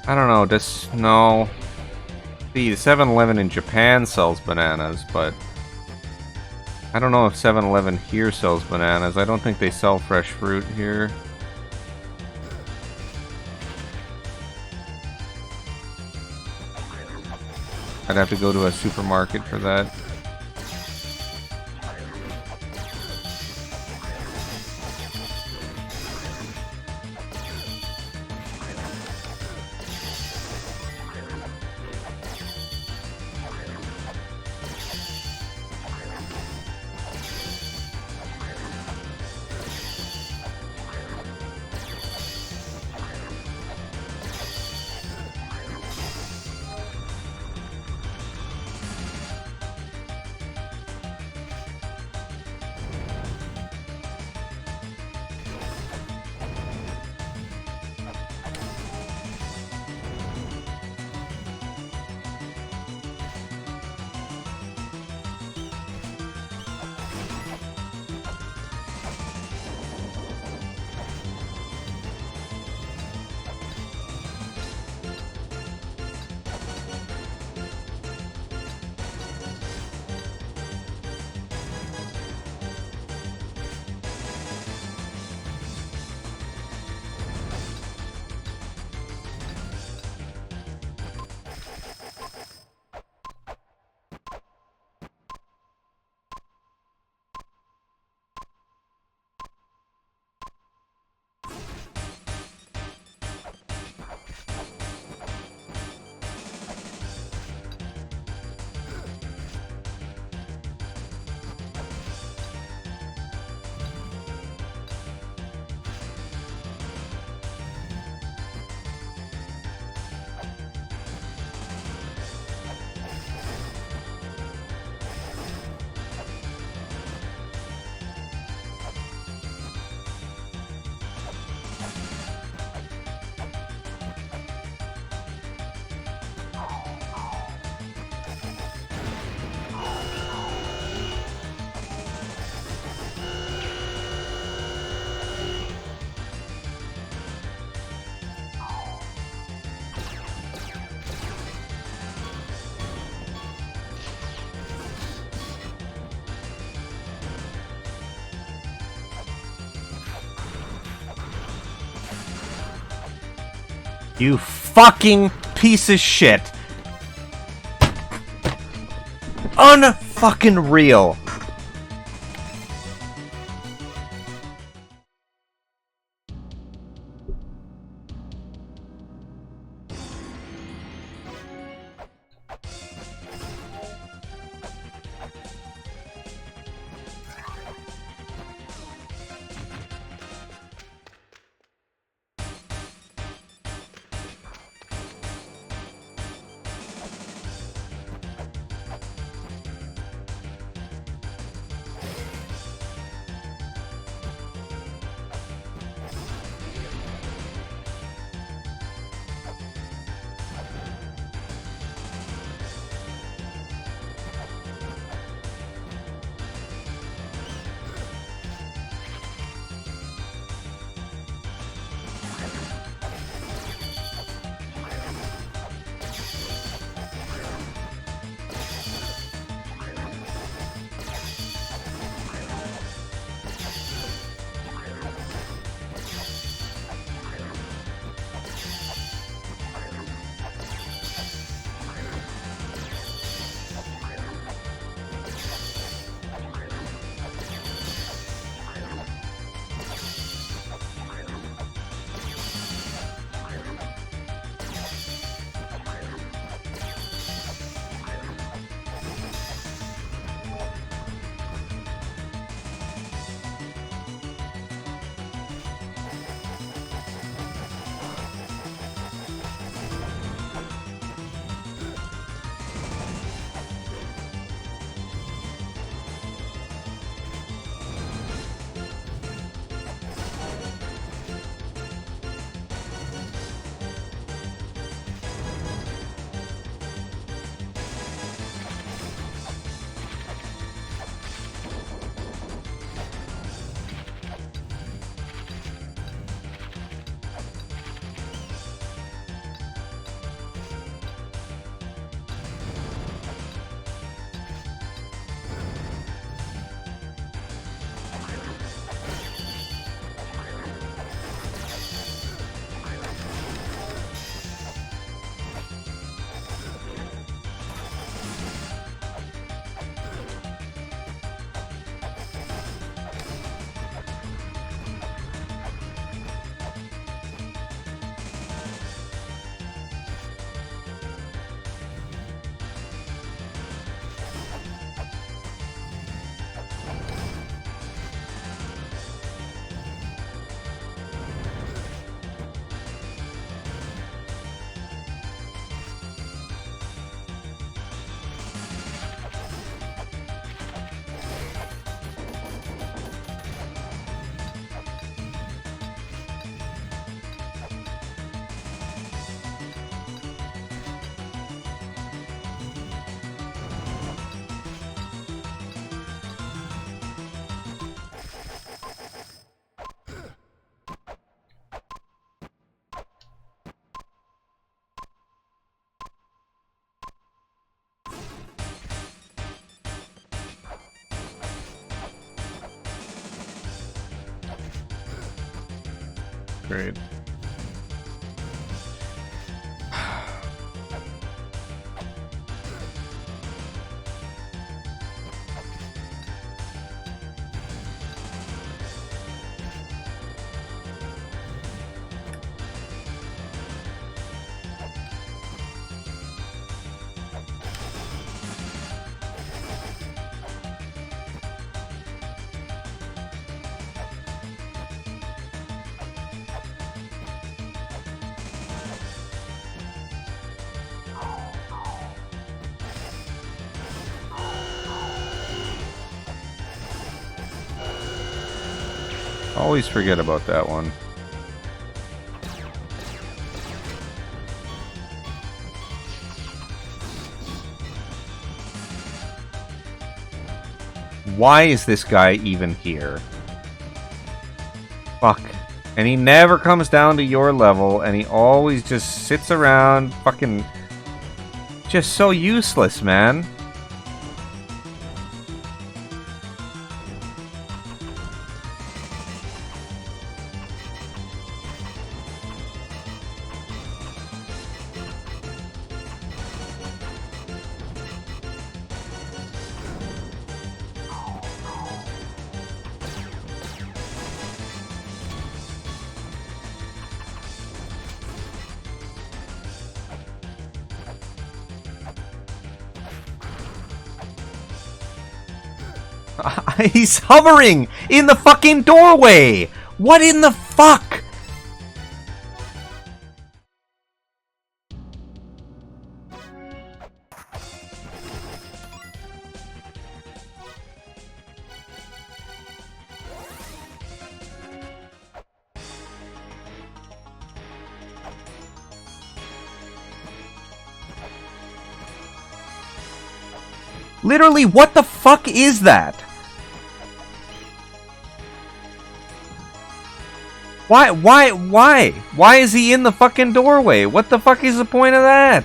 I don't know, no. See, 7-Eleven in Japan sells bananas, but I don't know if 7-Eleven here sells bananas. I don't think they sell fresh fruit here. I'd have to go to a supermarket for that. You fucking piece of shit. Unfucking real. Great. Always forget about that one. Why is this guy even here? Fuck. And he never comes down to your level, and he always just sits around fucking... Just so useless, man. He's hovering in the fucking doorway! What in the fuck? Literally, what the fuck is that? Why is he in the fucking doorway? What the fuck is the point of that?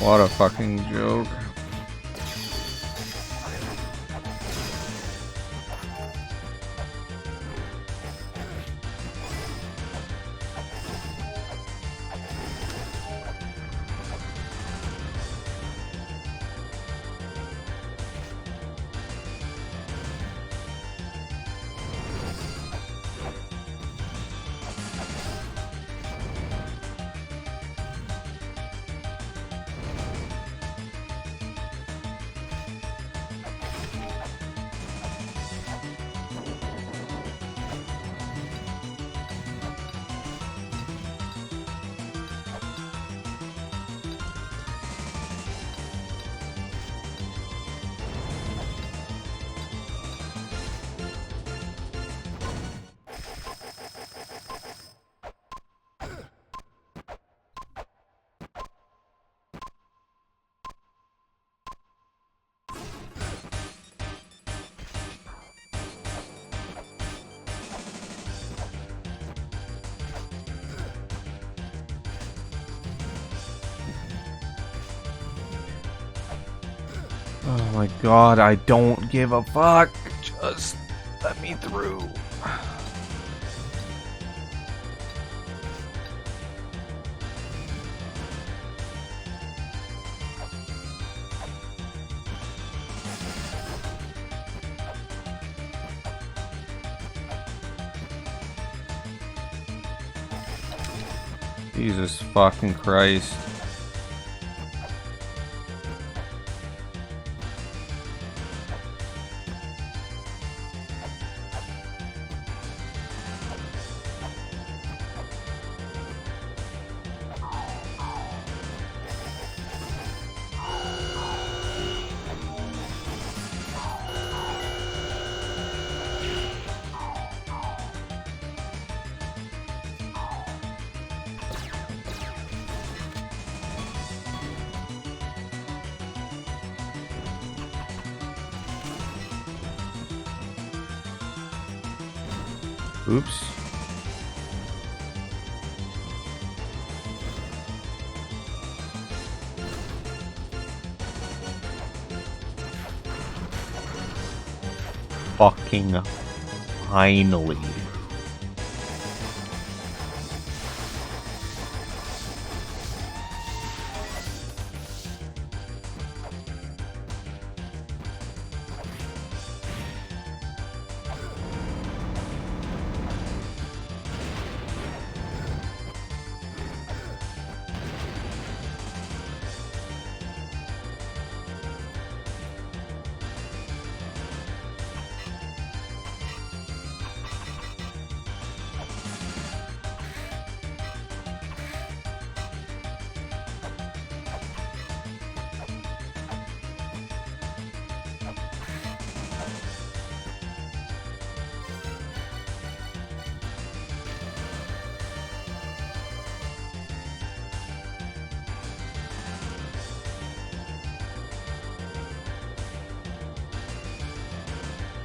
What a fucking joke. Oh my god, I don't give a fuck. Just let me through. Jesus fucking Christ. Oops. Fucking finally.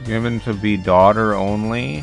Given to be daughter only.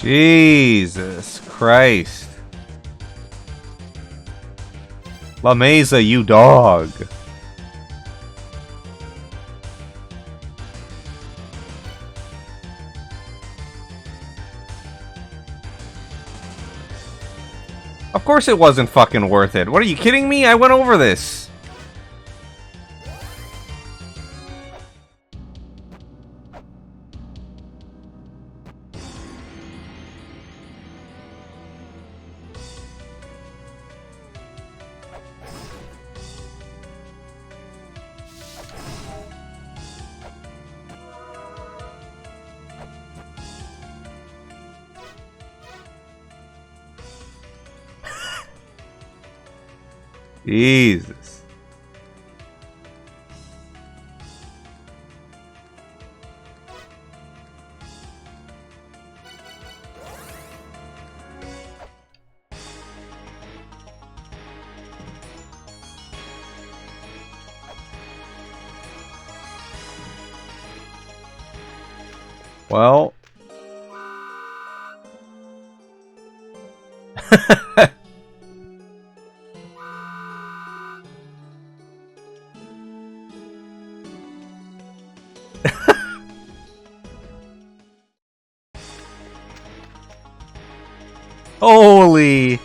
Jesus Christ. La Mesa, you dog. Of course it wasn't fucking worth it. What, are you kidding me? I went over this. Jesus. Well. Holy!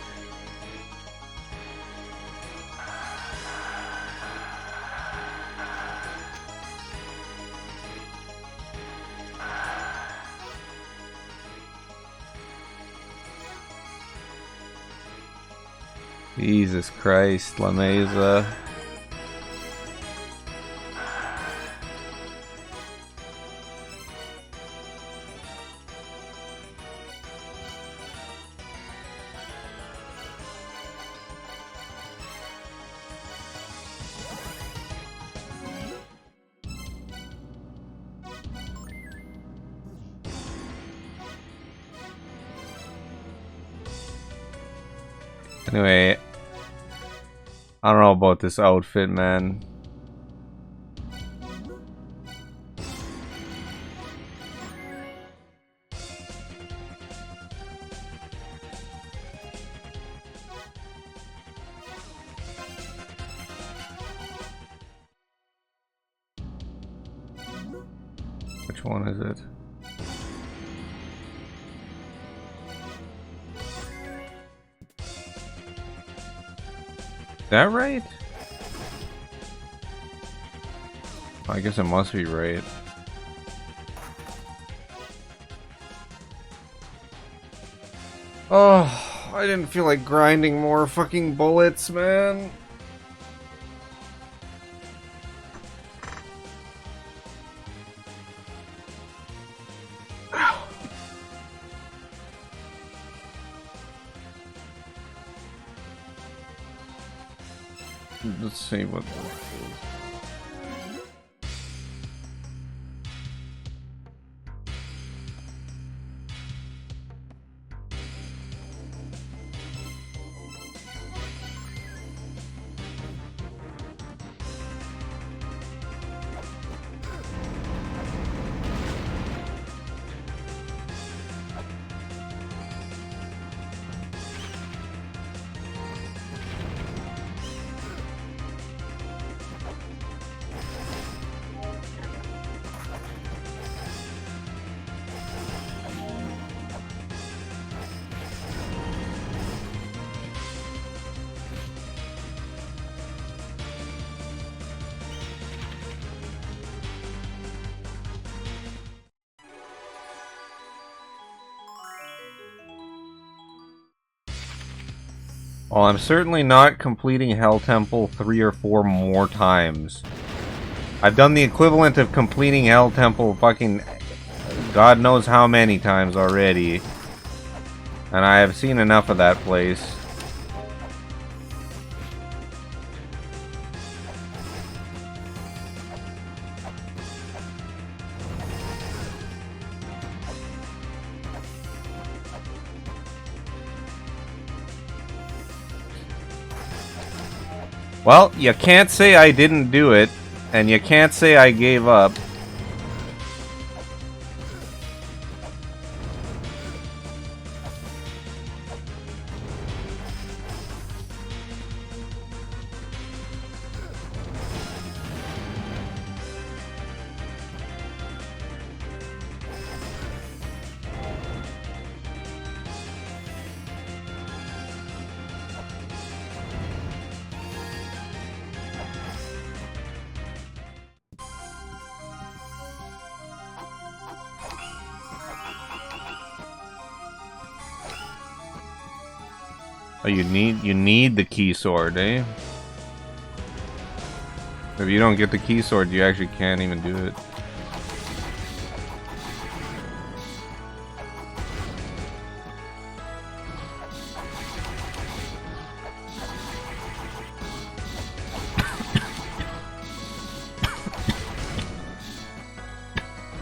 Jesus Christ, La Mesa. Anyway, I don't know about this outfit, man. Which one is it? Is that right? I guess it must be right. Oh, I didn't feel like grinding more fucking bullets, man. Let's see what this is. Well, I'm certainly not completing Hell Temple 3 or 4 more times. I've done the equivalent of completing Hell Temple fucking God knows how many times already. And I have seen enough of that place. Well, you can't say I didn't do it, and you can't say I gave up. Oh, you need the key sword, eh? If you don't get the key sword, you actually can't even do it.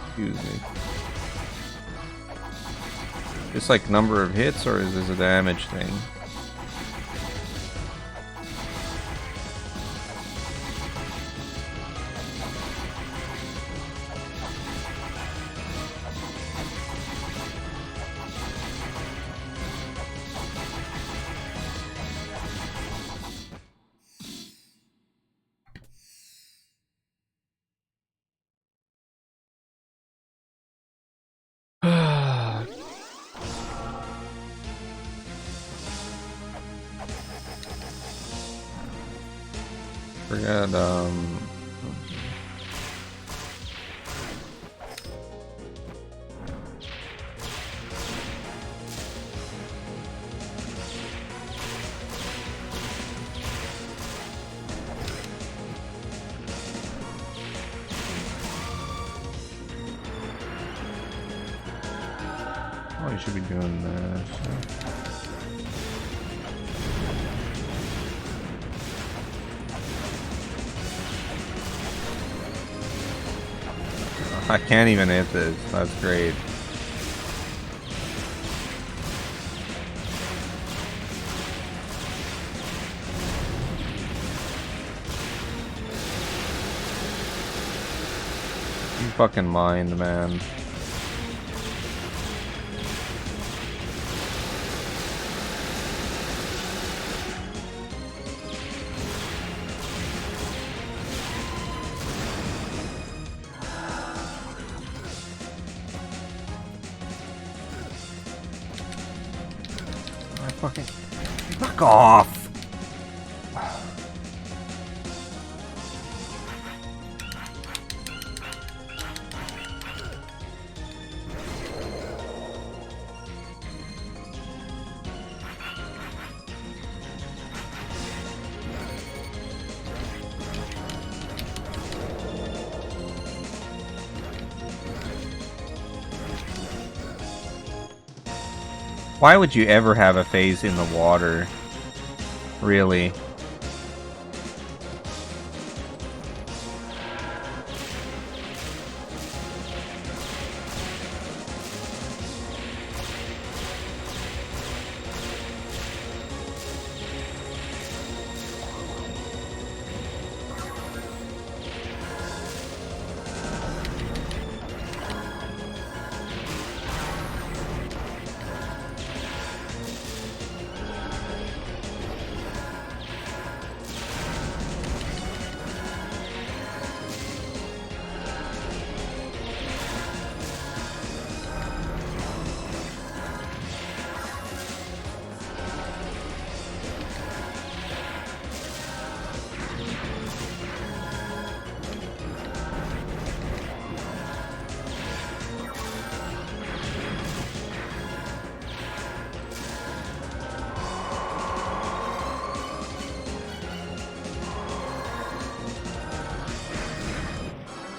Excuse me. It's like number of hits, or is this a damage thing? forget, oh, you should be doing this. I can't even hit this. That's great. You fucking mind, man. Fucking fuck off. Why would you ever have a phase in the water? Really?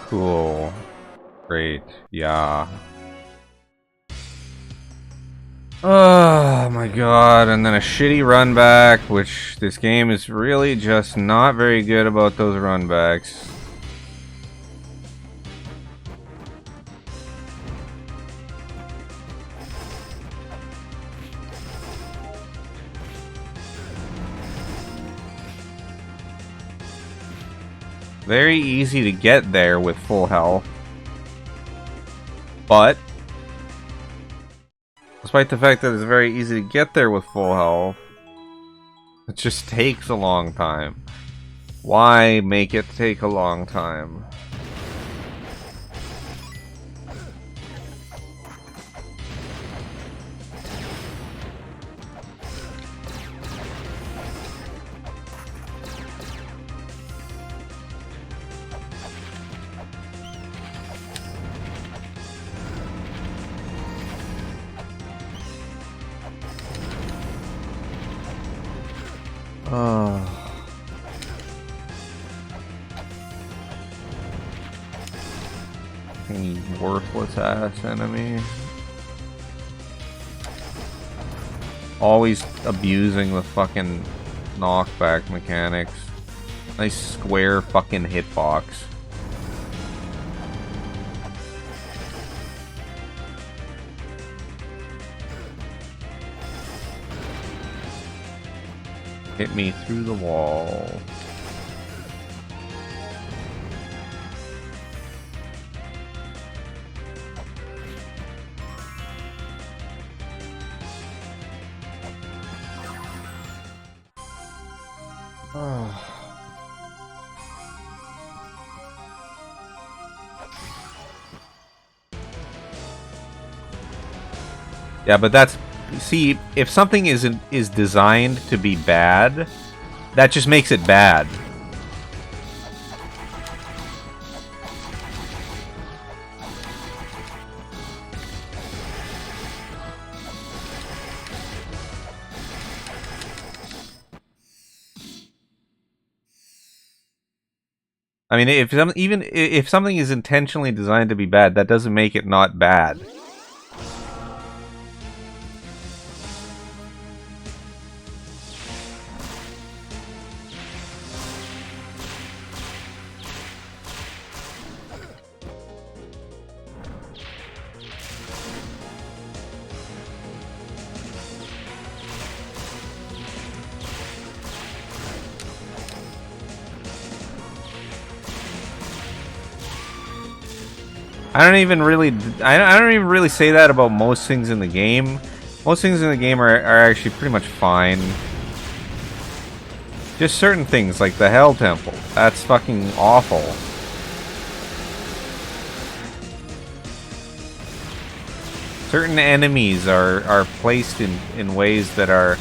Cool. Great. Yeah. Oh my god, and then a shitty run back, which this game is really just not very good about those run backs. Very easy to get there with full health. But despite the fact that it's very easy to get there with full health, it just takes a long time. Why make it take a long time? Worthless ass enemy. Always abusing the fucking knockback mechanics. Nice square fucking hitbox. Hit me through the wall. Yeah, but that's... See, if something is designed to be bad, that just makes it bad. I mean, even if something is intentionally designed to be bad, that doesn't make it not bad. I don't even really say that about most things in the game. Most things in the game are actually pretty much fine. Just certain things, like the Hell Temple. That's fucking awful. Certain enemies are placed in ways that are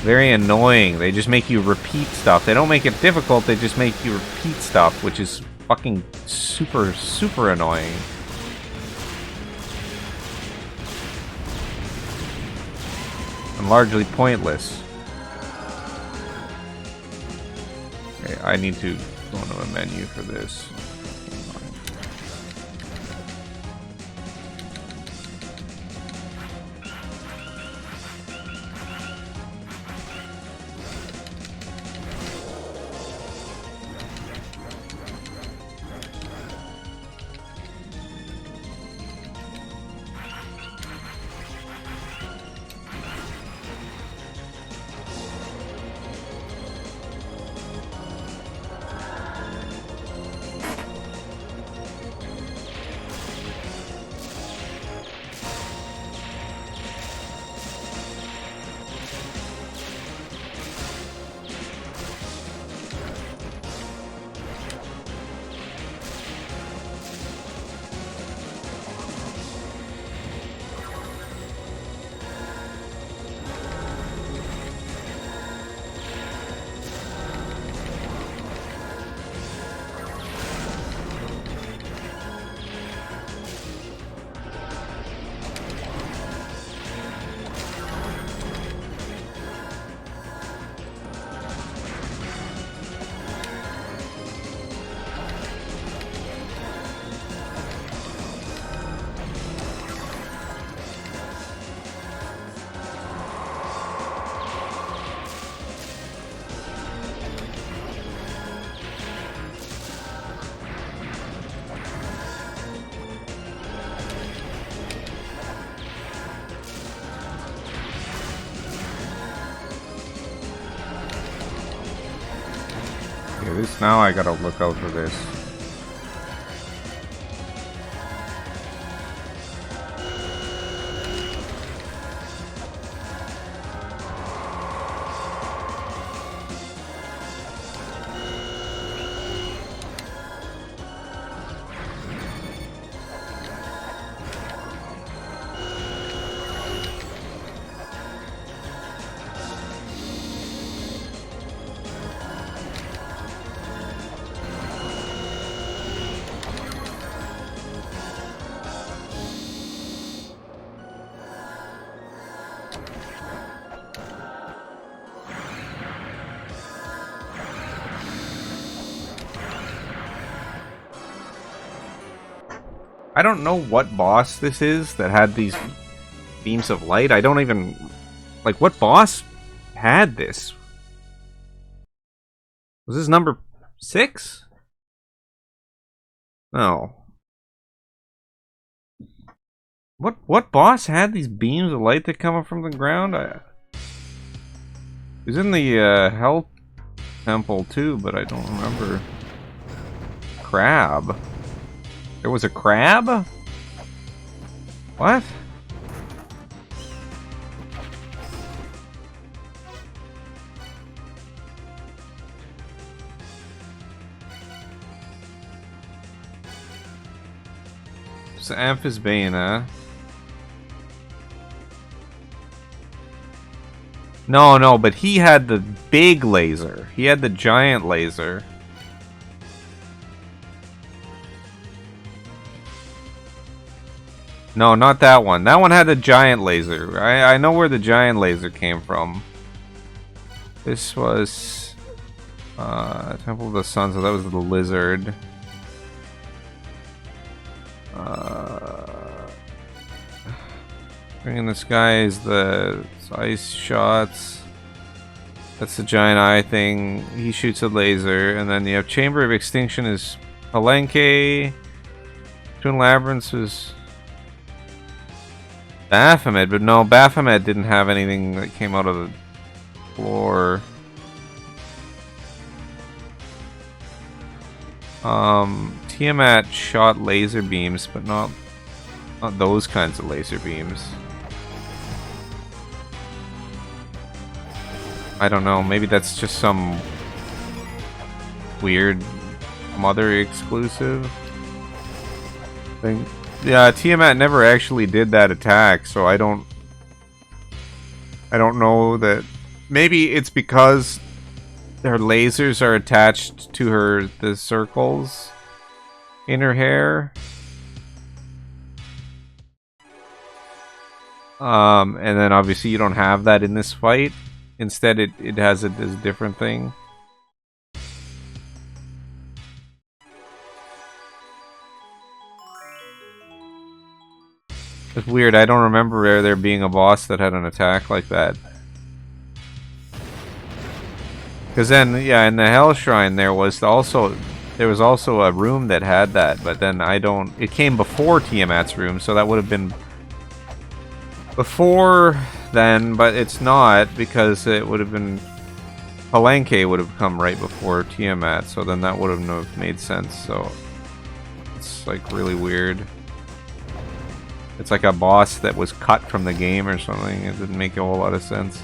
very annoying. They just make you repeat stuff. They don't make it difficult, they just make you repeat stuff, which is fucking super annoying. And largely pointless. Okay, I need to go into a menu for this. Now I gotta look out for this. I don't know what boss this is that had these beams of light. I don't even... Like, what boss had this? Was this number 6? No. What boss had these beams of light that come up from the ground? It was in the Hell Temple too, but I don't remember. Crab. There was a crab? What? It's Amphisbaena. No, but he had the big laser. He had the giant laser. No, not that one. That one had a giant laser. I know where the giant laser came from. This was... Temple of the Sun, so that was the lizard. Ring in the Sky is the ice shots. That's the giant eye thing. He shoots a laser. And then you have Chamber of Extinction is Palenque. Twin Labyrinths is Baphomet, but no, Baphomet didn't have anything that came out of the floor. Tiamat shot laser beams, but not those kinds of laser beams. I don't know, maybe that's just some weird Mother exclusive thing. Yeah, Tiamat never actually did that attack, so I don't know that. Maybe it's because her lasers are attached to the circles in her hair. And then obviously you don't have that in this fight. Instead, it has it as a different thing. It's weird. I don't remember there being a boss that had an attack like that. Because then, yeah, in the Hell Shrine there was also a room that had that, but then it came before Tiamat's room, so that would have been before then, but it's not, because it would have been Palenque would have come right before Tiamat, so then that wouldn't have made sense. So it's like really weird. It's like a boss that was cut from the game or something. It didn't make a whole lot of sense.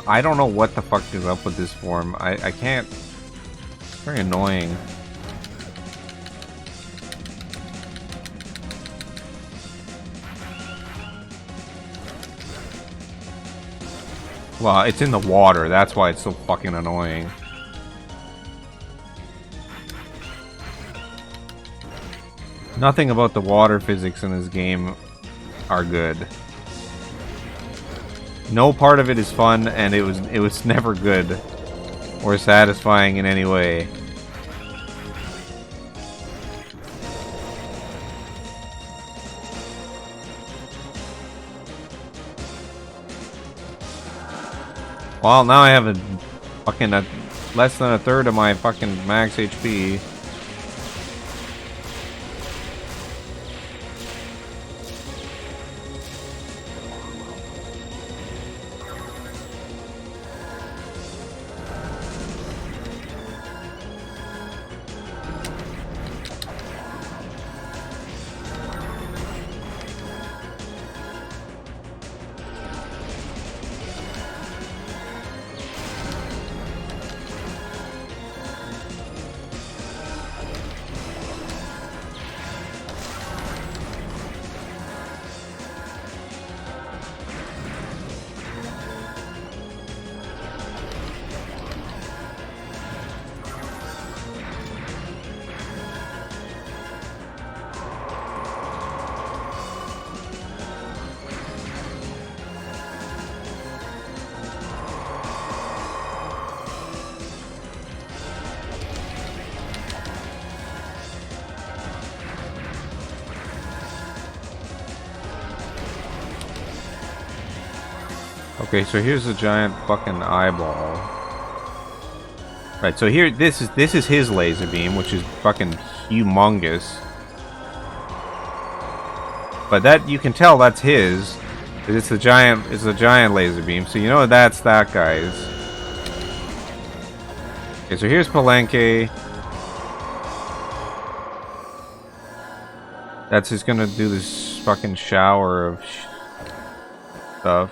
I don't know what the fuck is up with this form. I can't. It's very annoying. Well, it's in the water. That's why it's so fucking annoying. Nothing about the water physics in this game are good. No part of it is fun, and it was never good or satisfying in any way. Well, now I have a fucking less than a third of my fucking max HP. Okay, so here's a giant fucking eyeball. Right, so here, this is his laser beam, which is fucking humongous. But that, you can tell that's his. It's a giant laser beam, so you know that's that guy's. Okay, so here's Palenque. That's just gonna do this fucking shower of stuff.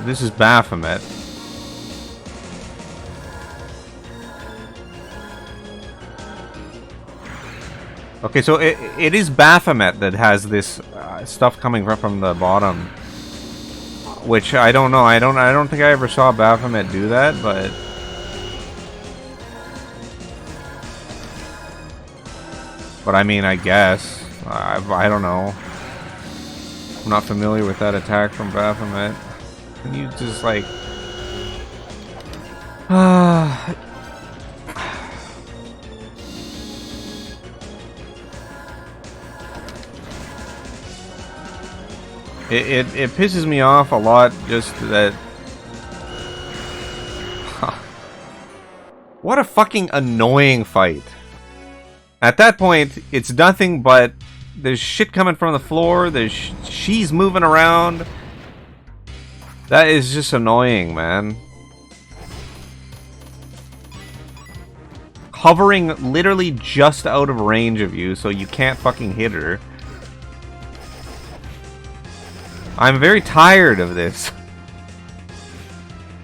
This is Baphomet. Okay, so it is Baphomet that has this stuff coming from the bottom, which I don't know. I don't think I ever saw Baphomet do that, but I mean, I guess I don't know. I'm not familiar with that attack from Baphomet. Can you just like It pisses me off a lot just that what a fucking annoying fight. At that point, it's nothing but there's shit coming from the floor, she's moving around. That is just annoying, man. Hovering literally just out of range of you, so you can't fucking hit her. I'm very tired of this.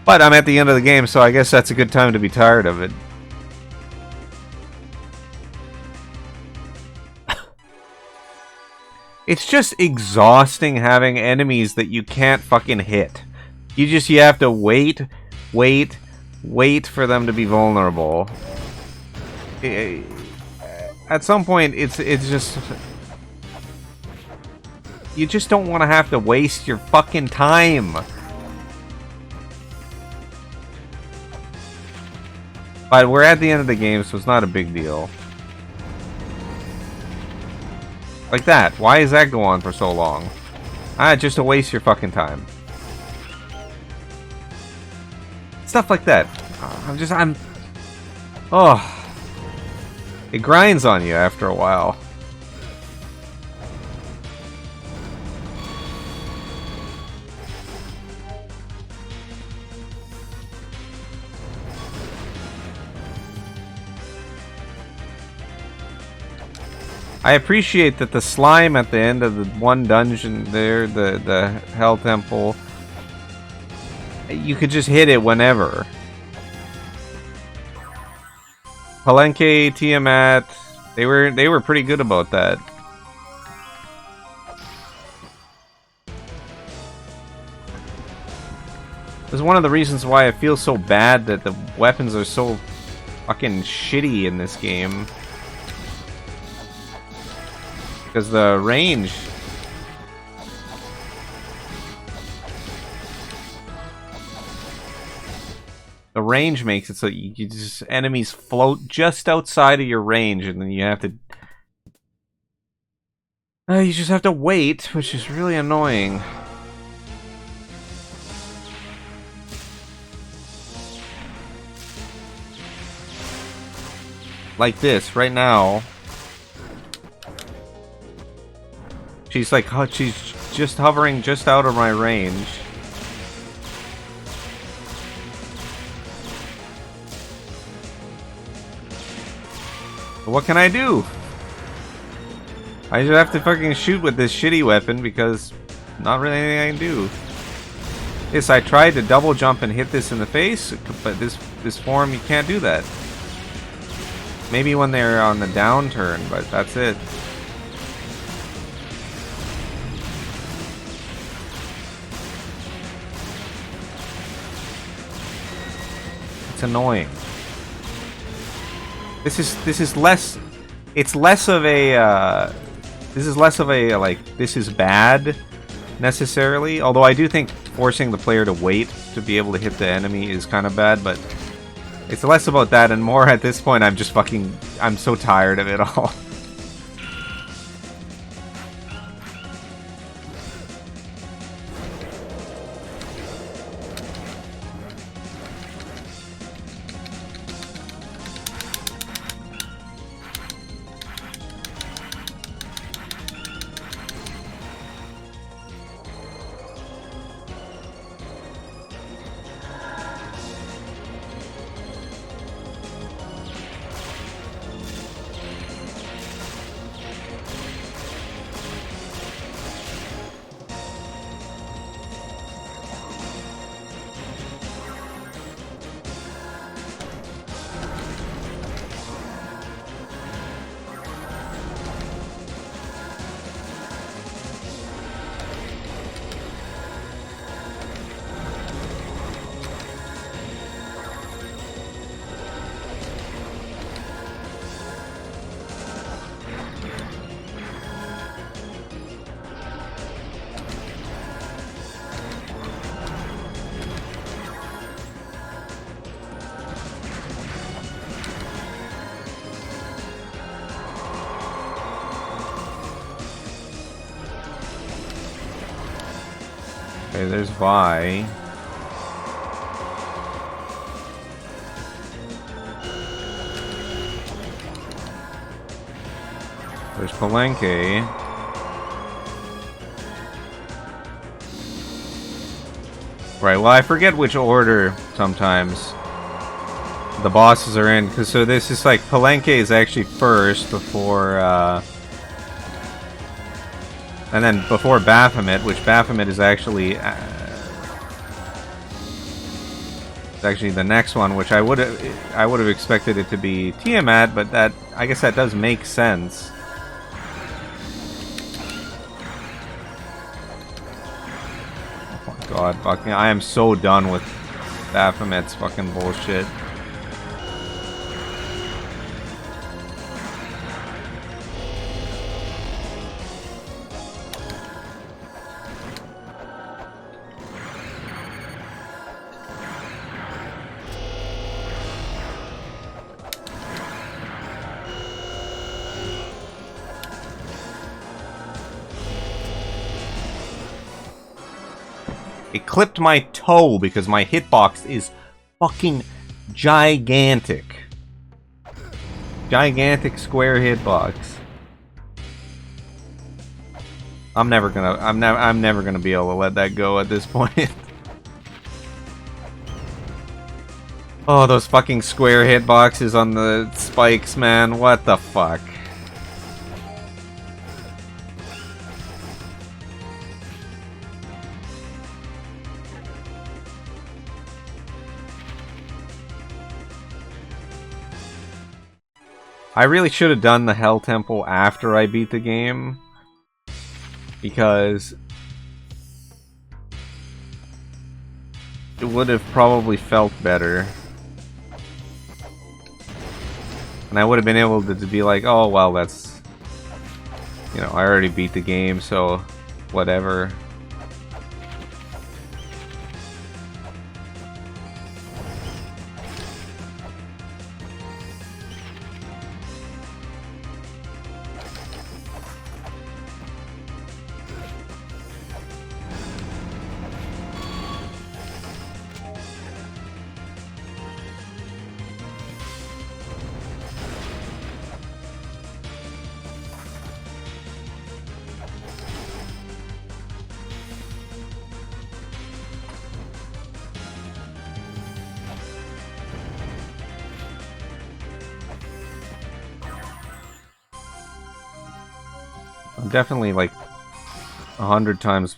But I'm at the end of the game, so I guess that's a good time to be tired of it. It's just exhausting having enemies that you can't fucking hit. You have to wait for them to be vulnerable. At some point, it's just... You just don't want to have to waste your fucking time. But we're at the end of the game, so it's not a big deal. Like that. Why does that go on for so long? Just to waste your fucking time. Stuff like that. Oh. It grinds on you after a while. I appreciate that the slime at the end of the one dungeon there, the Hell Temple, you could just hit it whenever. Palenque, Tiamat, they were pretty good about that. This is one of the reasons why I feel so bad that the weapons are so fucking shitty in this game. Because the range... the range makes it so you just enemies float just outside of your range, and then you have to. You just have to wait, which is really annoying. Like this right now. She's like, she's just hovering just out of my range. But what can I do? I just have to fucking shoot with this shitty weapon because not really anything I can do. Yes, I tried to double jump and hit this in the face, but this form you can't do that. Maybe when they're on the downturn, but that's it. It's annoying. This is less. It's less of a. This is less of a like. This is bad, necessarily. Although I do think forcing the player to wait to be able to hit the enemy is kind of bad, but it's less about that and more at this point. I'm just fucking. I'm so tired of it all. Okay, there's Vi. There's Palenque. Right, well I forget which order sometimes the bosses are in, because so this is like Palenque is actually first before and then before Baphomet, which Baphomet is actually it's actually the next one, which I would have expected it to be Tiamat, but that I guess that does make sense. Oh my god, fucking I am so done with Baphomet's fucking bullshit. It clipped my toe because my hitbox is fucking gigantic. Gigantic square hitbox. I'm never gonna be able to let that go at this point. Oh, those fucking square hitboxes on the spikes, man. What the fuck? I really should have done the Hell Temple after I beat the game, because it would have probably felt better. And I would have been able to be like, oh, well, that's... You know, I already beat the game, so whatever. I'm definitely like 100 times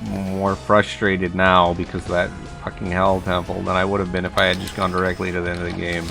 more frustrated now because of that fucking hell temple than I would have been if I had just gone directly to the end of the game.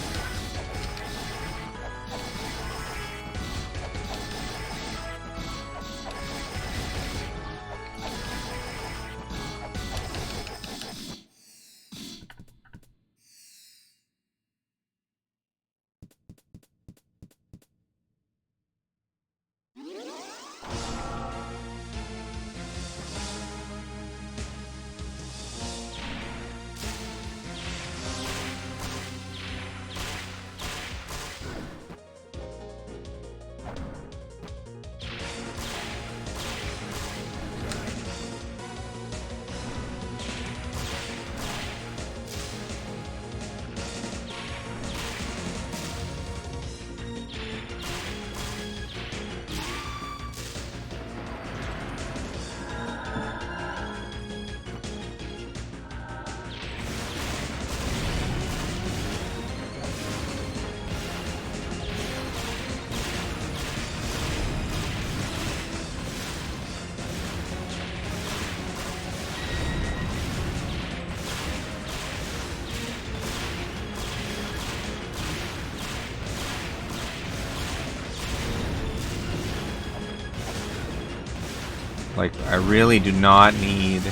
Like, I really do not need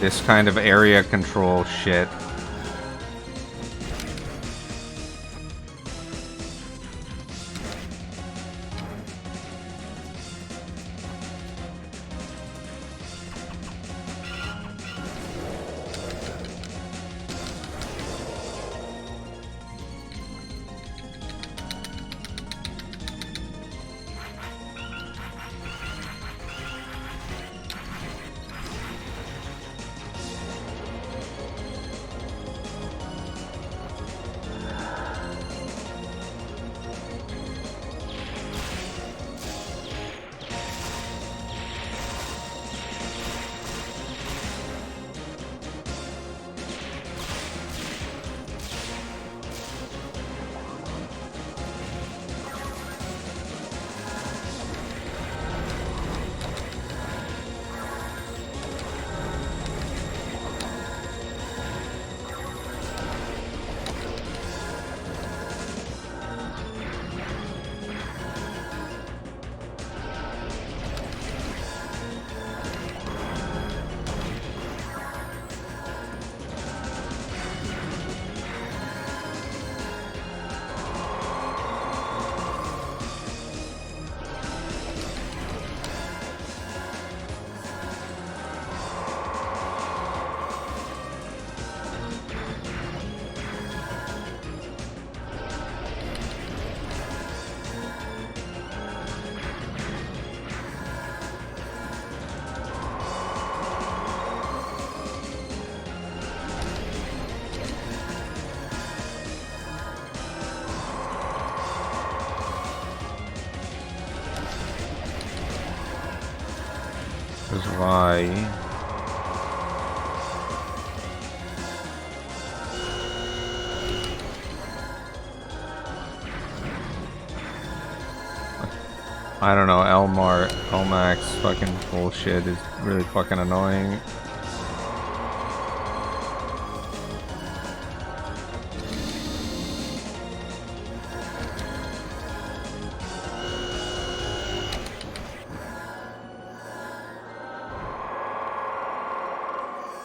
this kind of area control shit. Is why I don't know, Elmax fucking bullshit is really fucking annoying.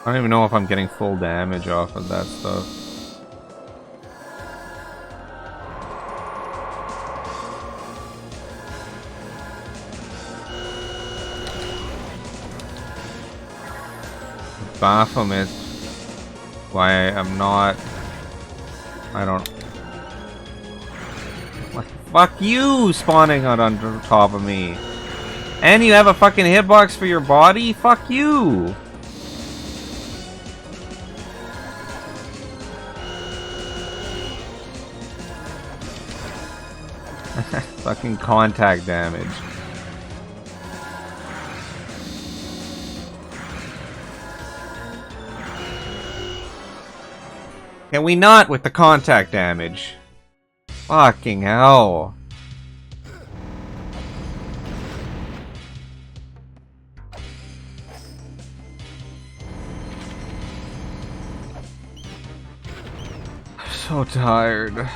I don't even know if I'm getting full damage off of that stuff. Baphomet, why I'm not... I don't... Like, fuck you spawning out on top of me. And you have a fucking hitbox for your body? Fuck you! Fucking contact damage. Can we not with the contact damage? Fucking hell. so tired.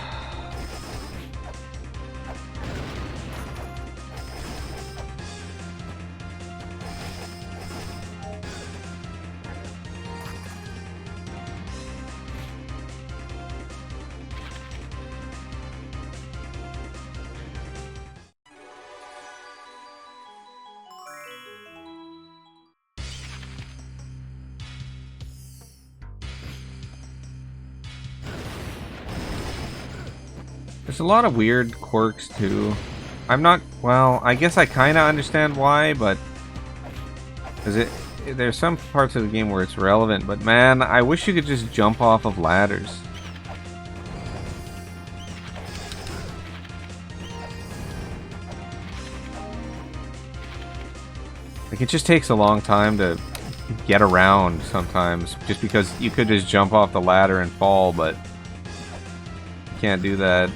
There's a lot of weird quirks too. I'm not, well, I guess I kind of understand why, but there's some parts of the game where it's relevant, but man, I wish you could just jump off of ladders. Like, it just takes a long time to get around sometimes, just because you could just jump off the ladder and fall, but you can't do that.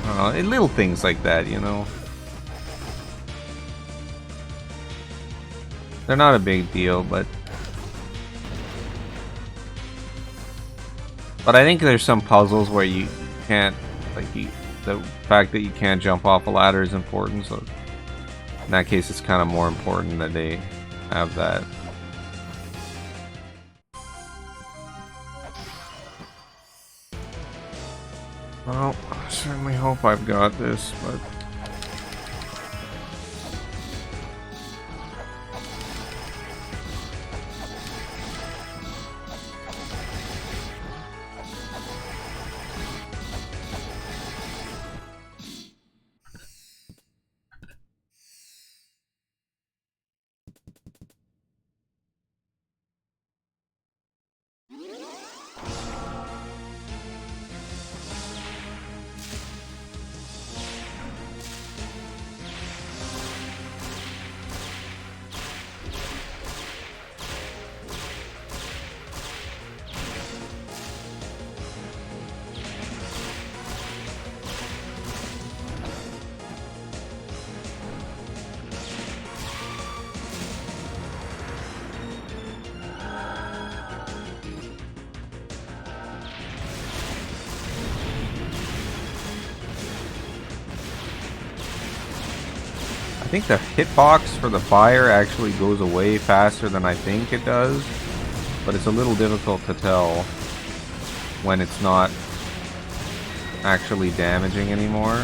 I don't know, little things like that, you know. They're not a big deal, but I think there's some puzzles where you can't, like, the fact that you can't jump off a ladder is important, so in that case it's kind of more important that they have that. Well, I certainly hope I've got this, but I think the hitbox for the fire actually goes away faster than I think it does, but it's a little difficult to tell when it's not actually damaging anymore.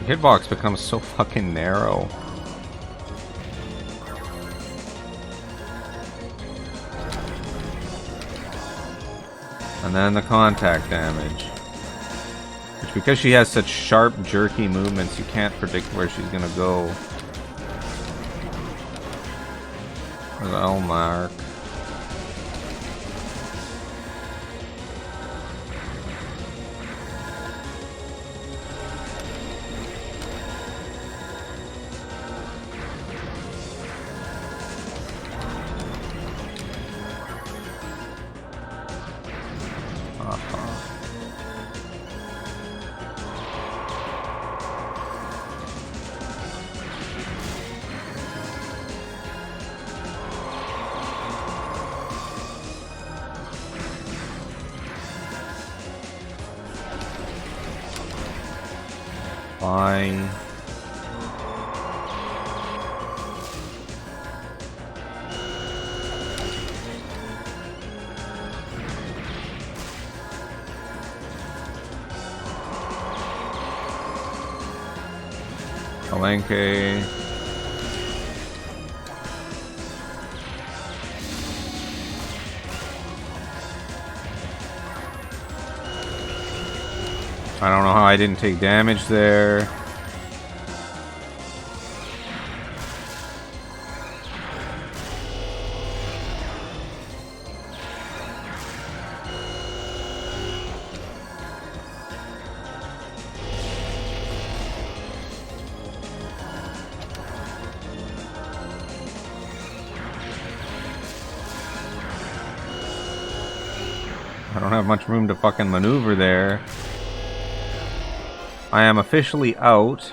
The hitbox becomes so fucking narrow. And then the contact damage. Which, because she has such sharp, jerky movements, you can't predict where she's gonna go. Well, Mark. Fine. Palenque. I don't know how I didn't take damage there. I don't have much room to fucking maneuver there. I am officially out.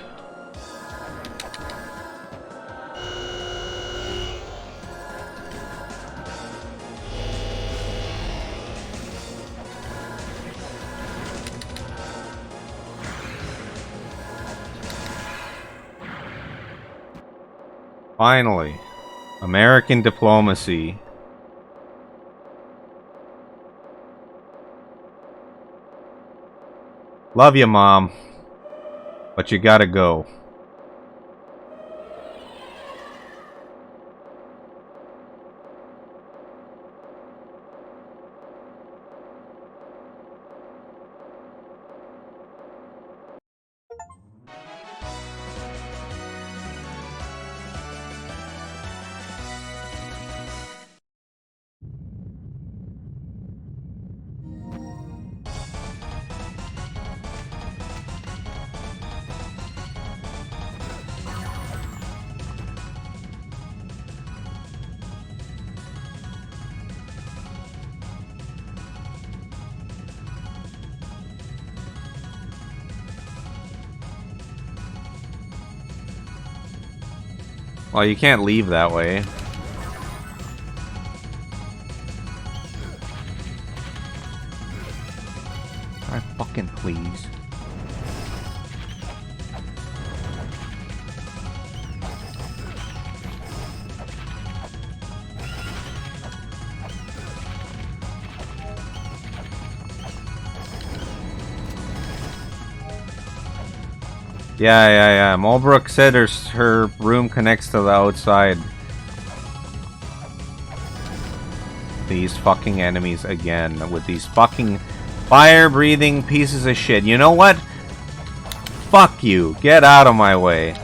Finally, American diplomacy. Love you, Mom. But you gotta go. Well, you can't leave that way. Alright, fucking please. Yeah. Mulbrook said her room connects to the outside. These fucking enemies again with these fucking fire-breathing pieces of shit. You know what? Fuck you. Get out of my way.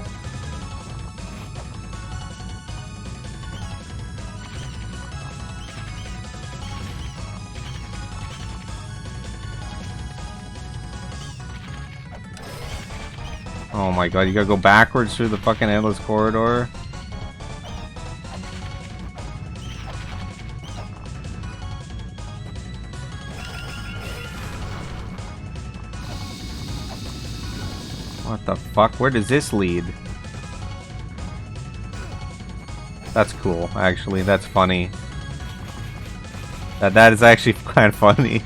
Oh my god, you gotta go backwards through the fucking endless corridor? What the fuck? Where does this lead? That's cool, actually. That's funny. That is actually kind of funny.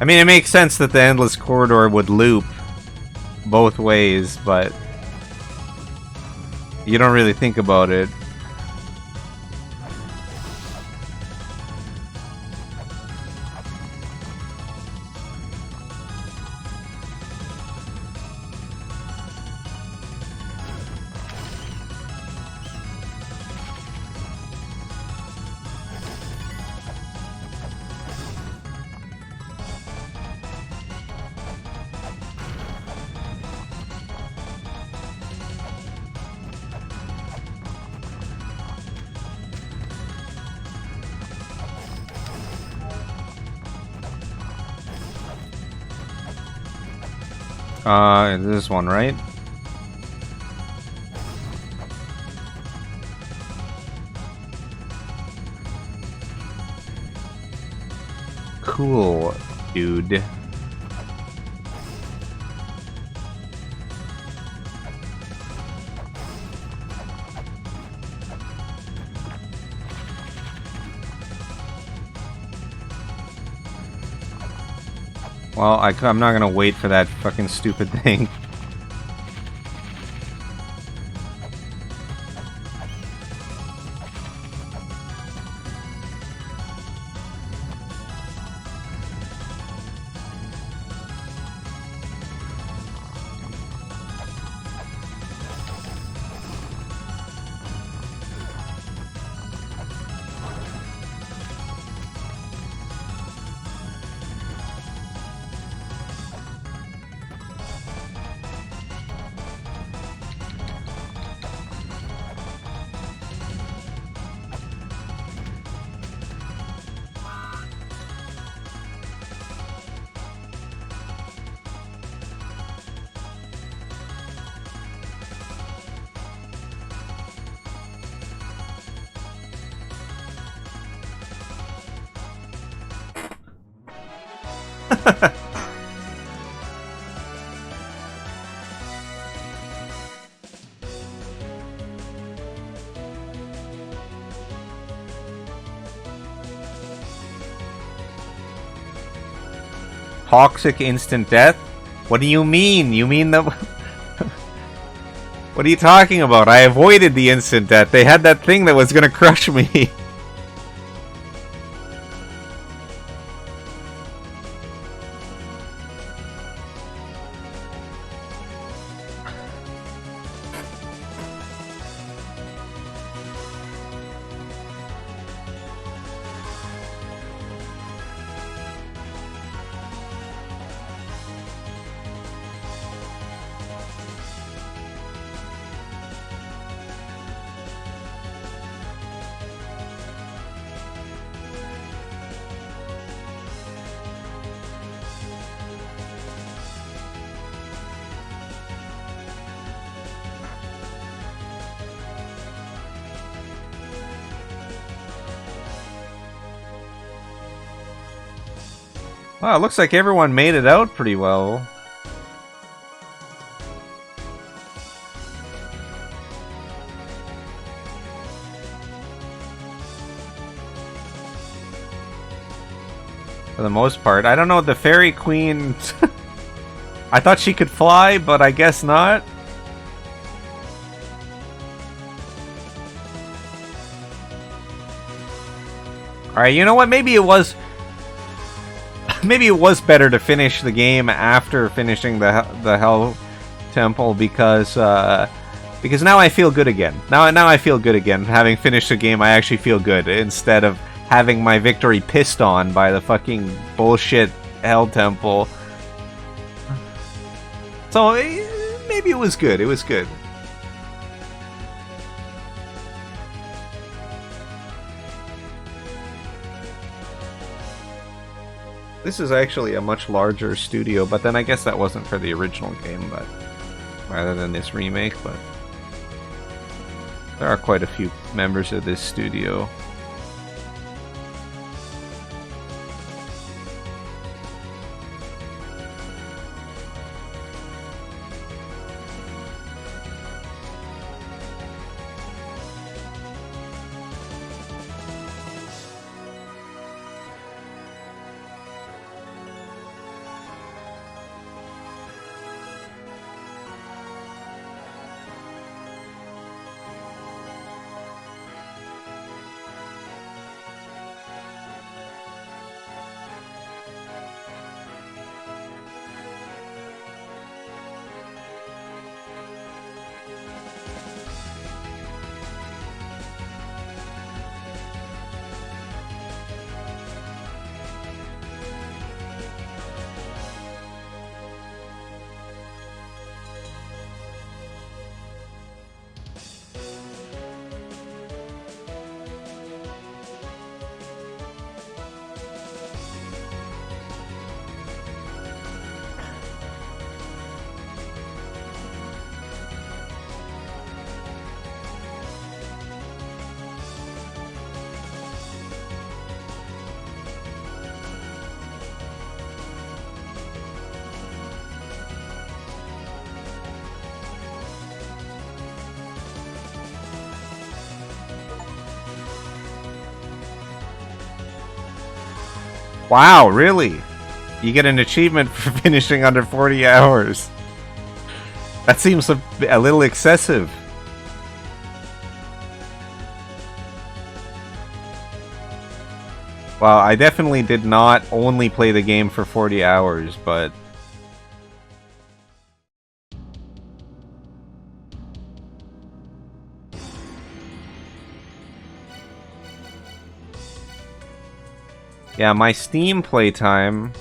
I mean, it makes sense that the endless corridor would loop both ways, but you don't really think about it. This one, right? Cool, dude. Well, I'm not gonna wait for that fucking stupid thing. Toxic instant death? What do you mean? You mean the... What are you talking about? I avoided the instant death. They had that thing that was gonna crush me. Wow, it looks like everyone made it out pretty well. For the most part. I don't know, the Fairy Queen... I thought she could fly, but I guess not. Alright, you know what? Maybe it was... Maybe it was better to finish the game after finishing the Hell Temple because now I feel good again. Now I feel good again. Having finished the game, I actually feel good instead of having my victory pissed on by the fucking bullshit Hell Temple. So maybe it was good. It was good. This is actually a much larger studio, but then I guess that wasn't for the original game, but rather than this remake, but there are quite a few members of this studio. Wow, really? You get an achievement for finishing under 40 hours. That seems a little excessive. Well, I definitely did not only play the game for 40 hours, but... yeah, my Steam playtime,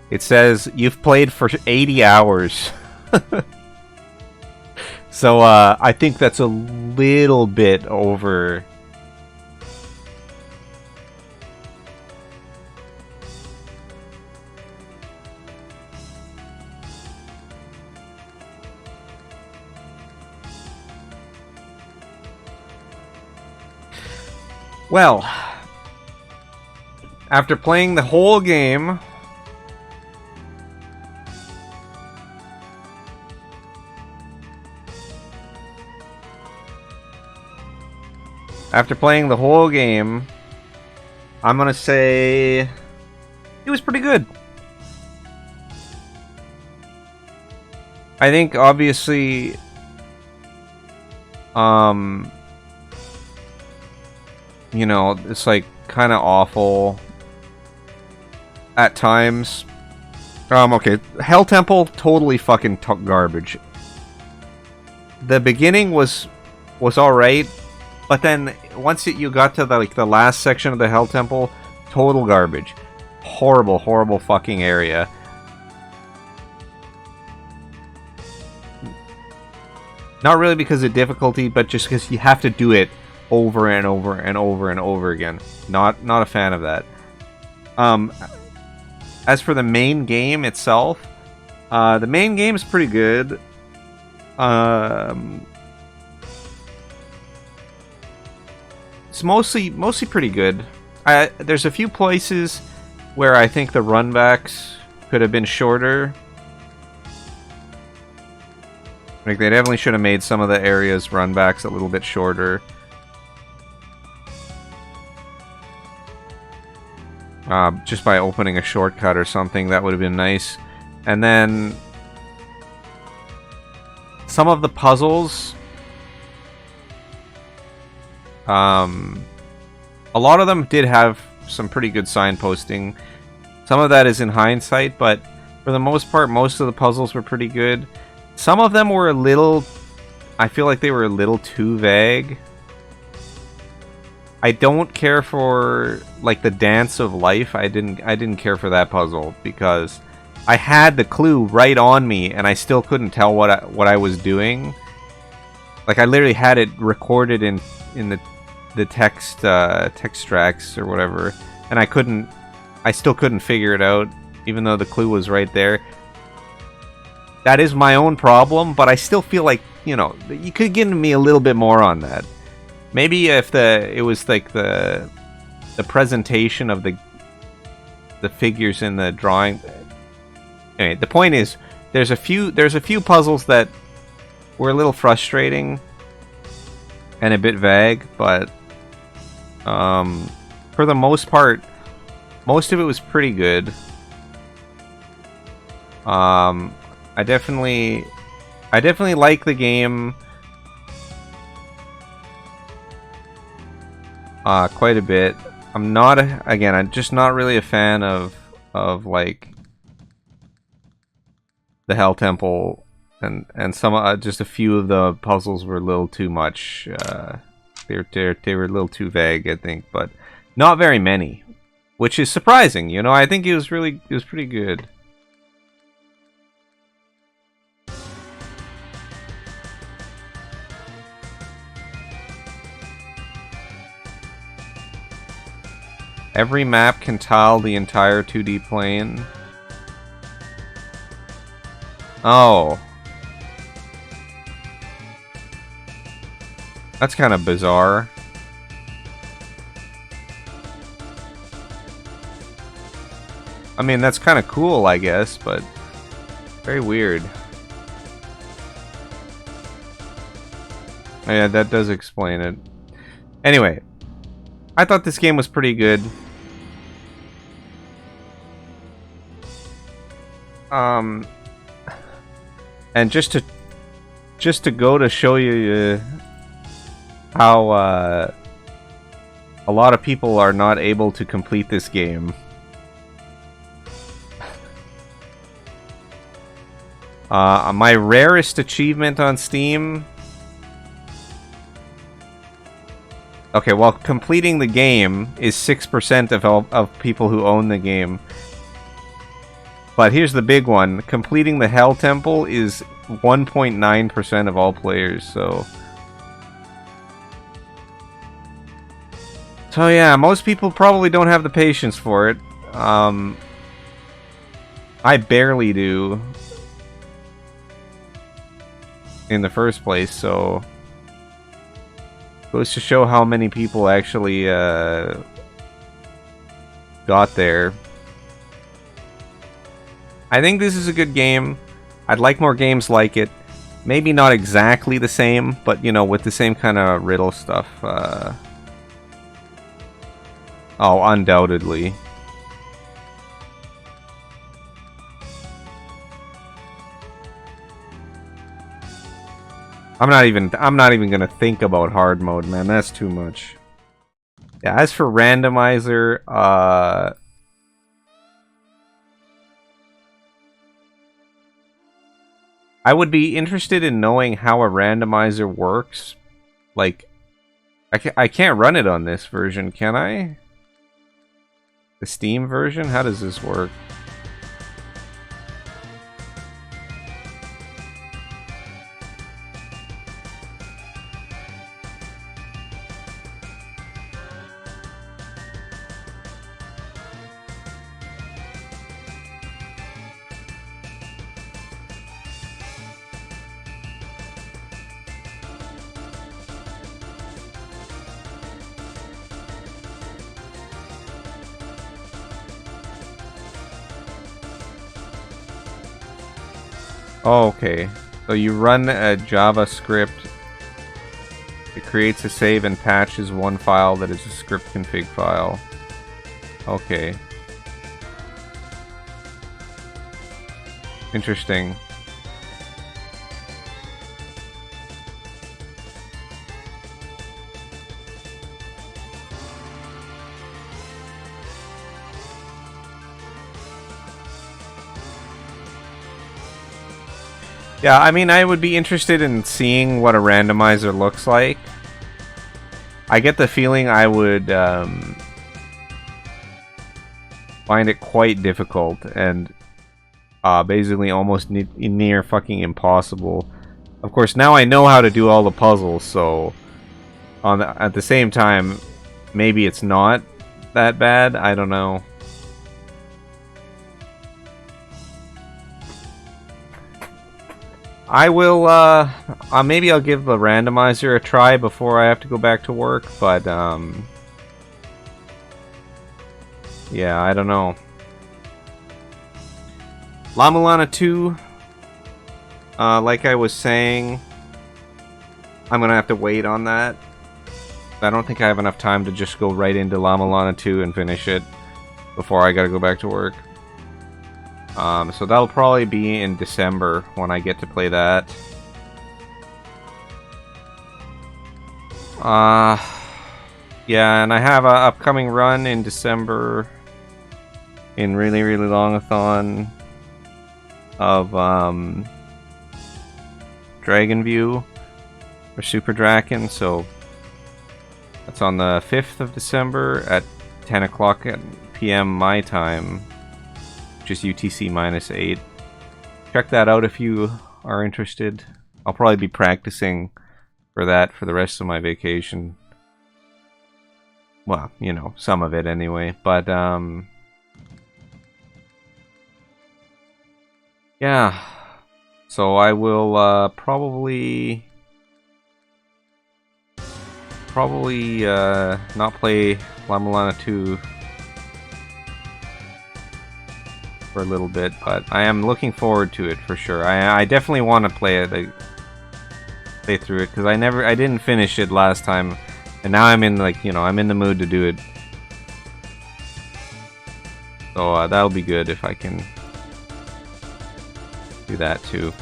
it says you've played for 80 hours. So, I think that's a little bit over. Well, after playing the whole game after playing the whole game, I'm gonna say it was pretty good. I think obviously, you know, it's like kind of awful at times. Okay, Hell Temple, totally fucking garbage. The beginning was alright, but then once you got to the last section of the Hell Temple, total garbage. Horrible, horrible fucking area. Not really because of difficulty, but just because you have to do it over and over and over and over again. Not a fan of that. As for the main game itself, the main game is pretty good. It's mostly pretty good. There's a few places where I think the runbacks could have been shorter. Like, they definitely should have made some of the areas runbacks a little bit shorter. Just by opening a shortcut or something, that would have been nice. And then some of the puzzles, a lot of them did have some pretty good signposting. Some of that is in hindsight, but for the most part, most of the puzzles were pretty good. Some of them were a little... I feel like they were a little too vague. I don't care for, like, the Dance of Life. I didn't care for that puzzle because I had the clue right on me and I still couldn't tell what I was doing. Like, I literally had it recorded in the text tracks or whatever, and I still couldn't figure it out even though the clue was right there. That is my own problem, but I still feel like, you know, you could give me a little bit more on that. Maybe if it was like the presentation of the figures in the drawing. Anyway, the point is there's a few puzzles that were a little frustrating and a bit vague, but for the most part, most of it was pretty good. I definitely like the game quite a bit. I'm just not really a fan of like the Hell Temple, and some just a few of the puzzles were a little too much. They were a little too vague, I think, but not very many, which is surprising. You know, I think it was pretty good. Every map can tile the entire 2D plane. Oh. That's kind of bizarre. I mean, that's kind of cool, I guess, but very weird. Oh, yeah, that does explain it. Anyway, I thought this game was pretty good. And just to go to show you how a lot of people are not able to complete this game. My rarest achievement on Steam. Okay, well, completing the game is 6% of people who own the game. But here's the big one. Completing the Hell Temple is 1.9% of all players, so... So yeah, most people probably don't have the patience for it. I barely do. In the first place, so... Goes to show how many people actually got there. I think this is a good game. I'd like more games like it. Maybe not exactly the same, but, you know, with the same kind of riddle stuff. Oh, undoubtedly. I'm not even gonna think about hard mode, man. That's too much. Yeah, as for randomizer, I would be interested in knowing how a randomizer works. Like, I can't run it on this version, can I? The Steam version? How does this work? Oh, okay. So you run a JavaScript. It creates a save and patches one file that is a script config file. Okay. Interesting. Yeah, I mean, I would be interested in seeing what a randomizer looks like. I get the feeling I would find it quite difficult and basically almost near fucking impossible. Of course, now I know how to do all the puzzles, so at the same time, maybe it's not that bad. I don't know. I will, maybe I'll give the randomizer a try before I have to go back to work, but, yeah, I don't know. La Mulana 2, like I was saying, I'm gonna have to wait on that. I don't think I have enough time to just go right into La Mulana 2 and finish it before I gotta go back to work. So that'll probably be in December when I get to play that. Yeah, and I have an upcoming run in December in really, really longathon of Dragon View or Super Draken, so that's on the 5th of December at 10 o'clock p.m. my time. Just UTC -8. Check that out if you are interested. I'll probably be practicing for that for the rest of my vacation. Well, you know, some of it anyway. But, yeah. So I will probably not play La Mulana 2 for a little bit, but I am looking forward to it for sure. I definitely want to play it, play through it, because I didn't finish it last time, and now I'm in, like, you know, I'm in the mood to do it. So that'll be good if I can do that too.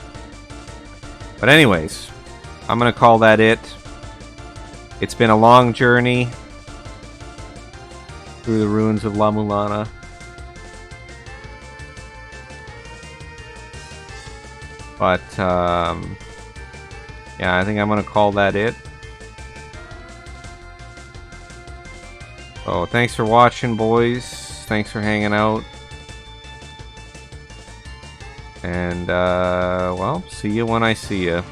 But anyways, I'm gonna call that it. It's been a long journey through the ruins of La Mulana. But, yeah, I think I'm gonna call that it. So, thanks for watching, boys. Thanks for hanging out. And, well, see you when I see you.